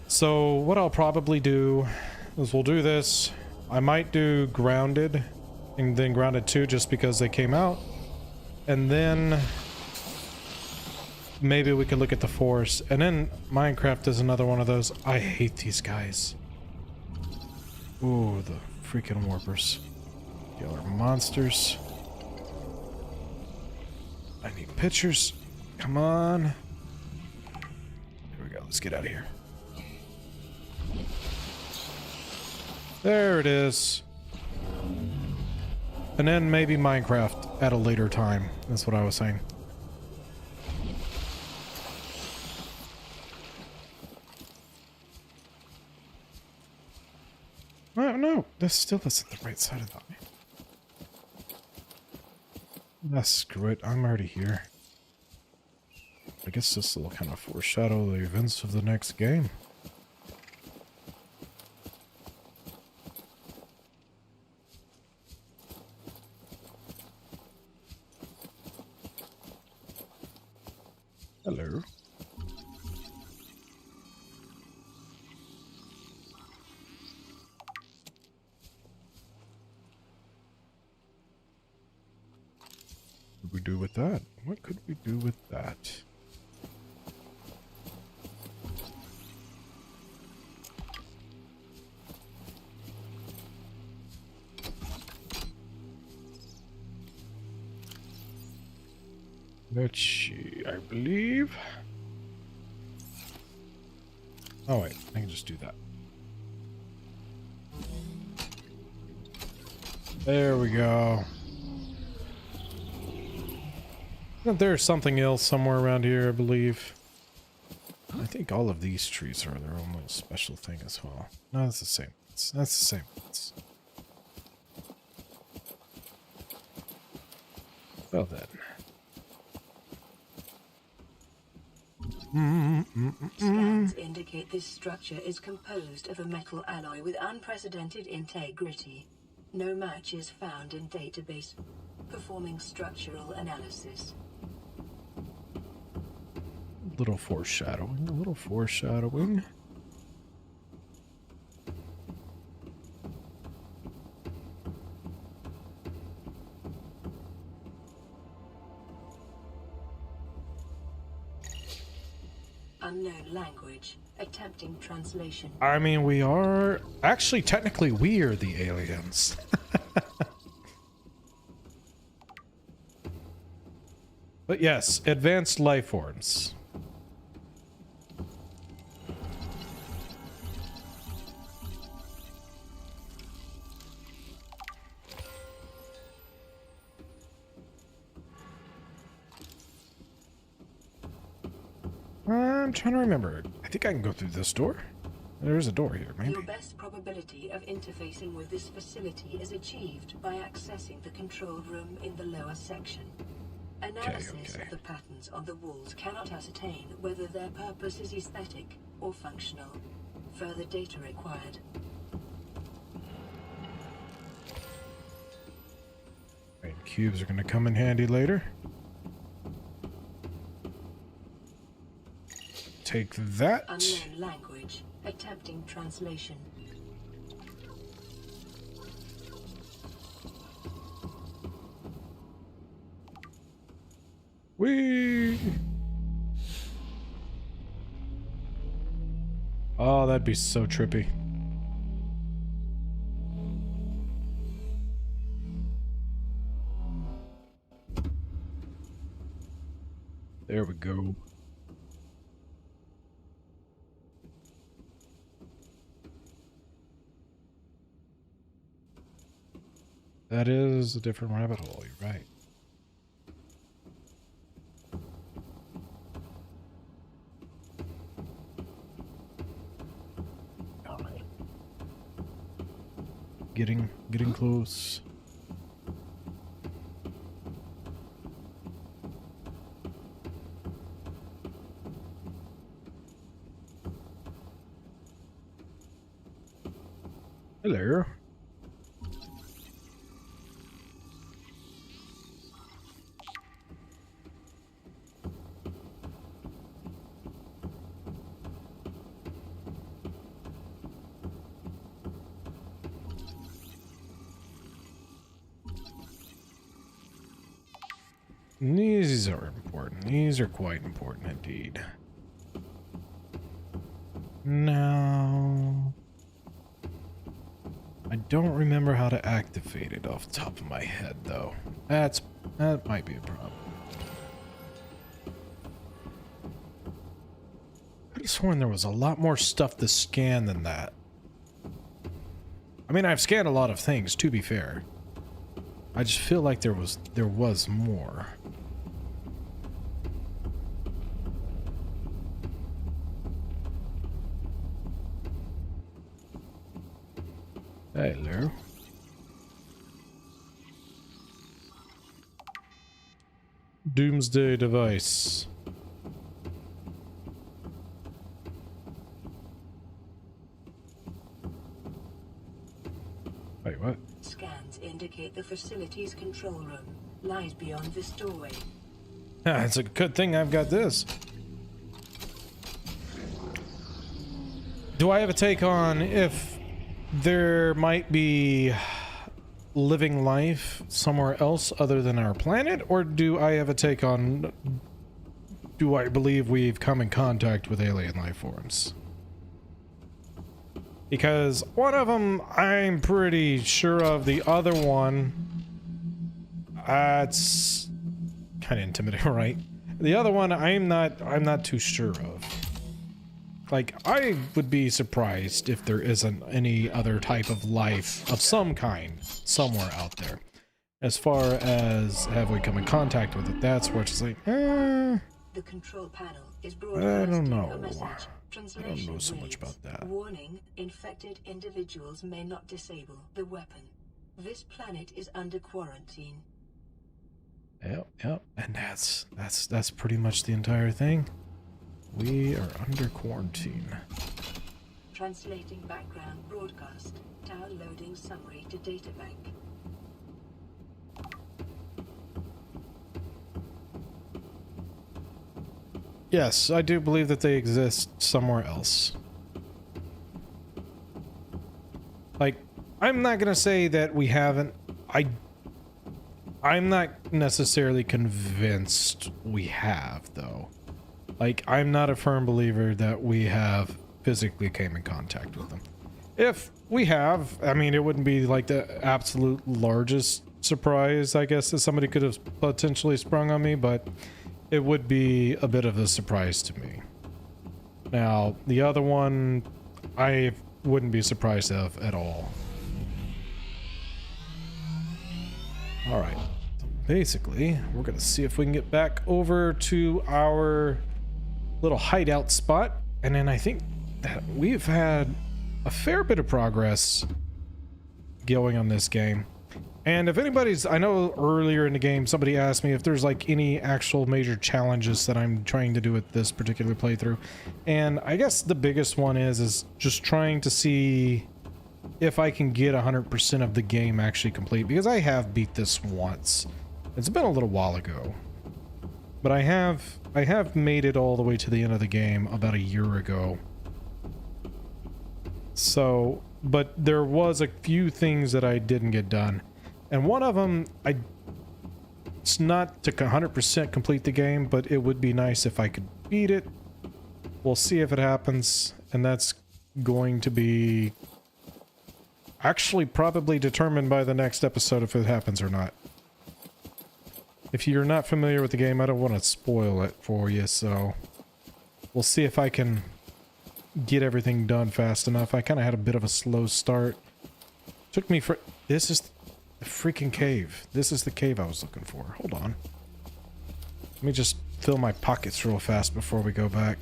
So what I'll probably do is we'll do this. I might do Grounded, and then Grounded 2 just because they came out. And then... maybe we could look at the forest. And then Minecraft is another one of those. I hate these guys. Ooh, the freaking warpers. Y'all are monsters. I need pictures. Come on. Here we go. Let's get out of here. There it is. And then maybe Minecraft at a later time. That's what I was saying. No, this still isn't the right side of the eye. Ah, screw it. I'm already here. I guess this will kind of foreshadow the events of the next game. Hello. What could we do with that? What could we do with that? Let's see, I believe. Oh wait, I can just do that. There we go. There's something else somewhere around here, I believe. I think all of these trees are their own little special thing as well. No, that's the same. That's the same. Well then. Scans indicate this structure is composed of a metal alloy with unprecedented integrity. No match is found in database. Performing structural analysis. A little foreshadowing, a little foreshadowing. Unknown language. Attempting translation. I mean, we are... Actually, technically, we are the aliens. But yes, advanced life forms. I'm trying to remember. I think I can go through this door. There's a door here, maybe. Your best probability of interfacing with this facility is achieved by accessing the control room in the lower section. Analysis of the patterns on the walls cannot ascertain whether their purpose is aesthetic or functional. Further data required. Right, cubes are going to come in handy later. Take that. Unknown language. Attempting translation. Whee! Oh, that'd be so trippy. There we go. That is a different rabbit hole, you're right. Alright. Getting close. Hello. These are important. These are quite important indeed. Now, I don't remember how to activate it off the top of my head, though. That might be a problem. I could have sworn there was a lot more stuff to scan than that. I mean, I've scanned a lot of things, to be fair. I just feel like there was more. Hello. Doomsday device. Wait, what? Scans indicate the facility's control room lies beyond this doorway. It's a good thing I've got this. Do I have a take on if there might be living life somewhere else other than our planet, or do I have a take on, do I believe we've come in contact with alien life forms? Because one of them I'm pretty sure of, the other one, it's kind of intimidating, right? The other one I'm not too sure of. Like, I would be surprised if there isn't any other type of life of some kind somewhere out there. As far as have we come in contact with it, that's where it's like, The control panel is I don't know. a message. I don't know so much about that. Warning, infected individuals may not disable the weapon. This planet is under quarantine. Yep. And that's pretty much the entire thing. We are under quarantine. Translating background broadcast. Downloading summary to databank. Yes, I do believe that they exist somewhere else. Like, I'm not gonna say that we haven't. I'm not necessarily convinced we have, though. Like, I'm not a firm believer that we have physically came in contact with them. If we have, I mean, it wouldn't be like the absolute largest surprise, I guess, that somebody could have potentially sprung on me, but it would be a bit of a surprise to me. Now, the other one, I wouldn't be surprised of at all. Alright. Basically, we're gonna see if we can get back over to our little hideout spot, and then I think that we've had a fair bit of progress going on this game. And if anybody's, I know earlier in the game somebody asked me if there's like any actual major challenges that I'm trying to do with this particular playthrough, and I guess the biggest one is just trying to see if I can get 100% of the game actually complete, because I have beat this once. It's been a little while ago, but I have made it all the way to the end of the game about a year ago. So, but there was a few things that I didn't get done. And one of them, it's not to 100% complete the game, but it would be nice if I could beat it. We'll see if it happens, and that's going to be actually probably determined by the next episode if it happens or not. If you're not familiar with the game, I don't want to spoil it for you, so we'll see if I can get everything done fast enough. I kind of had a bit of a slow start. Took me for... This is the freaking cave. This is the cave I was looking for. Hold on. Let me just fill my pockets real fast before we go back.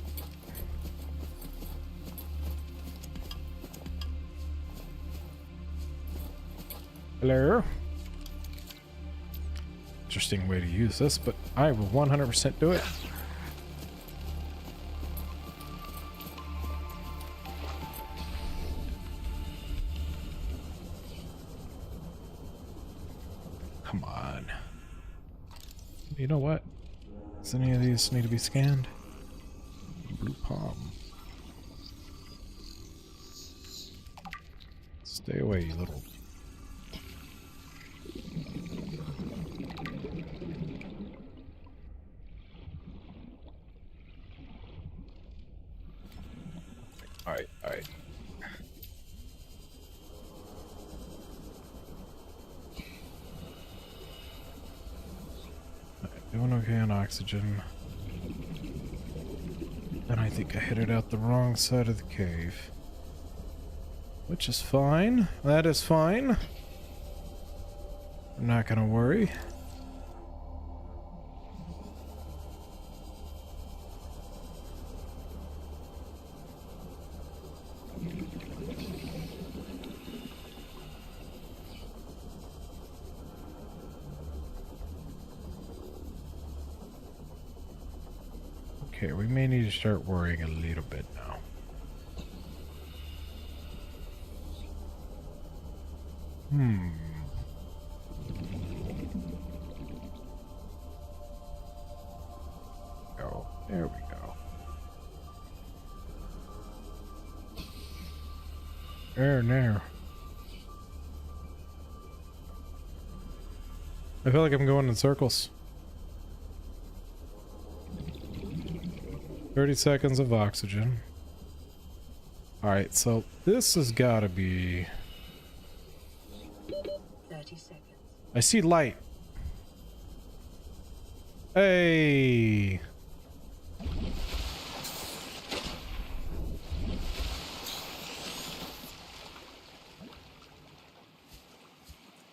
Hello? Interesting way to use this, but I will 100% do it. Come on. You know what? Does any of these need to be scanned? Blue palm. Stay away, you little... Alright. Doing okay on oxygen. And I think I headed out the wrong side of the cave. Which is fine. That is fine. I'm not gonna worry. Okay, we may need to start worrying a little bit now. Go. There we go. There. I feel like I'm going in circles. 30 seconds of oxygen. Alright, so this has got to be... 30 seconds. I see light. Hey!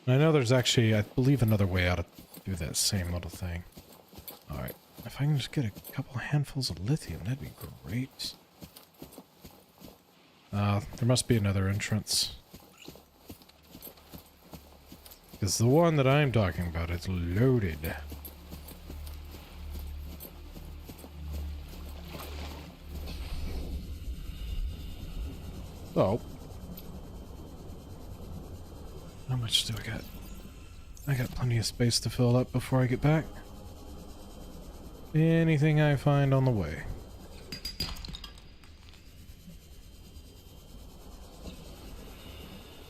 I know there's actually, I believe, another way out to do that same little thing. Alright. If I can just get a couple handfuls of lithium, that'd be great. There must be another entrance. Because the one that I'm talking about is loaded. So, how much do I got? I got plenty of space to fill up before I get back. Anything I find on the way.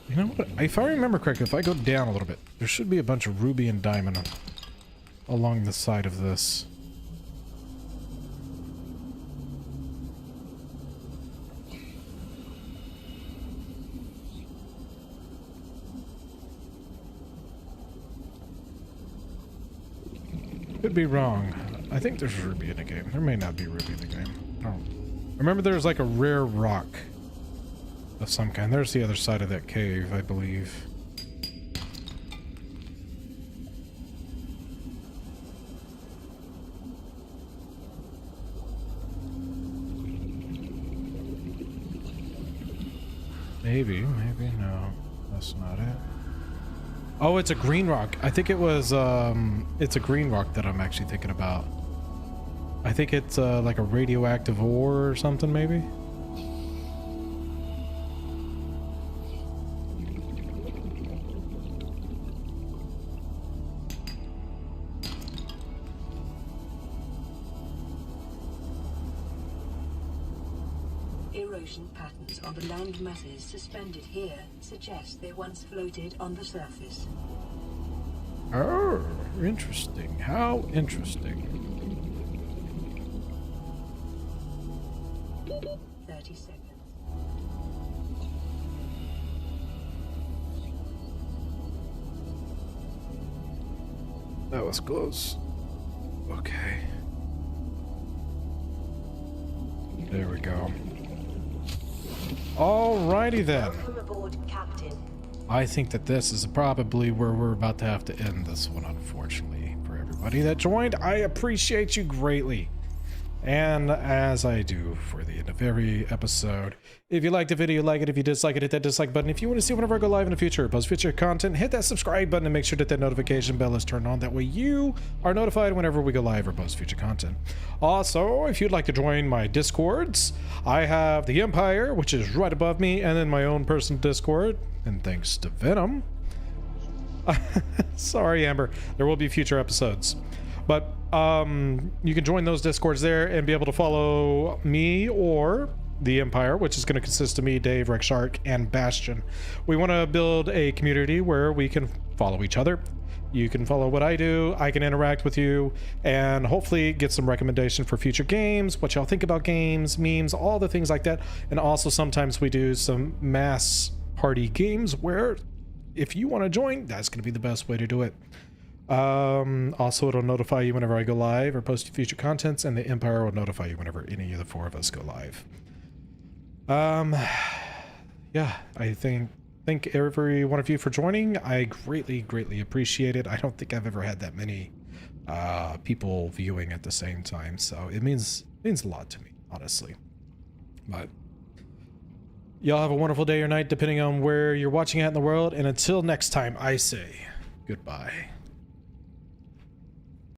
You know what? If I remember correctly, if I go down a little bit, there should be a bunch of ruby and diamond along the side of this. Could be wrong. I think there's ruby in the game. There may not be ruby in the game. I don't remember. There's like a rare rock of some kind. There's the other side of that cave, I believe. Maybe no. That's not it. Oh, it's a green rock. I think it was, it's a green rock that I'm actually thinking about. I think it's, like a radioactive ore or something, maybe? Erosion patterns on the land masses suspended here suggest they once floated on the surface. Oh, interesting. How interesting. 30 seconds. That was close. Okay. There we go. Alrighty then. Welcome aboard, Captain. I think that this is probably where we're about to have to end this one, unfortunately. For everybody that joined, I appreciate you greatly. And as I do for the end of every episode, if you liked the video, like it. If you dislike it, hit that dislike button. If you want to see whenever I go live in the future, post future content, hit that subscribe button and make sure that that notification bell is turned on. That way you are notified whenever we go live or post future content. Also, if you'd like to join my Discords, I have the Empire, which is right above me, and then my own personal Discord. And thanks to Venom. Sorry, Amber. There will be future episodes. But you can join those Discords there and be able to follow me or the Empire, which is going to consist of me, Dave, Rex Shark, and Bastion. We want to build a community where we can follow each other. You can follow what I do, I can interact with you, and hopefully get some recommendation for future games, what y'all think about games, memes, all the things like that. And also sometimes we do some mass party games where if you want to join, that's going to be the best way to do it. Also, it'll notify you whenever I go live or post future contents, and the Empire will notify you whenever any of the four of us go live. Yeah, I thank every one of you for joining. I greatly appreciate it. I don't think I've ever had that many people viewing at the same time, so it means a lot to me, honestly. But y'all have a wonderful day or night, depending on where you're watching at in the world, and until next time, I say goodbye.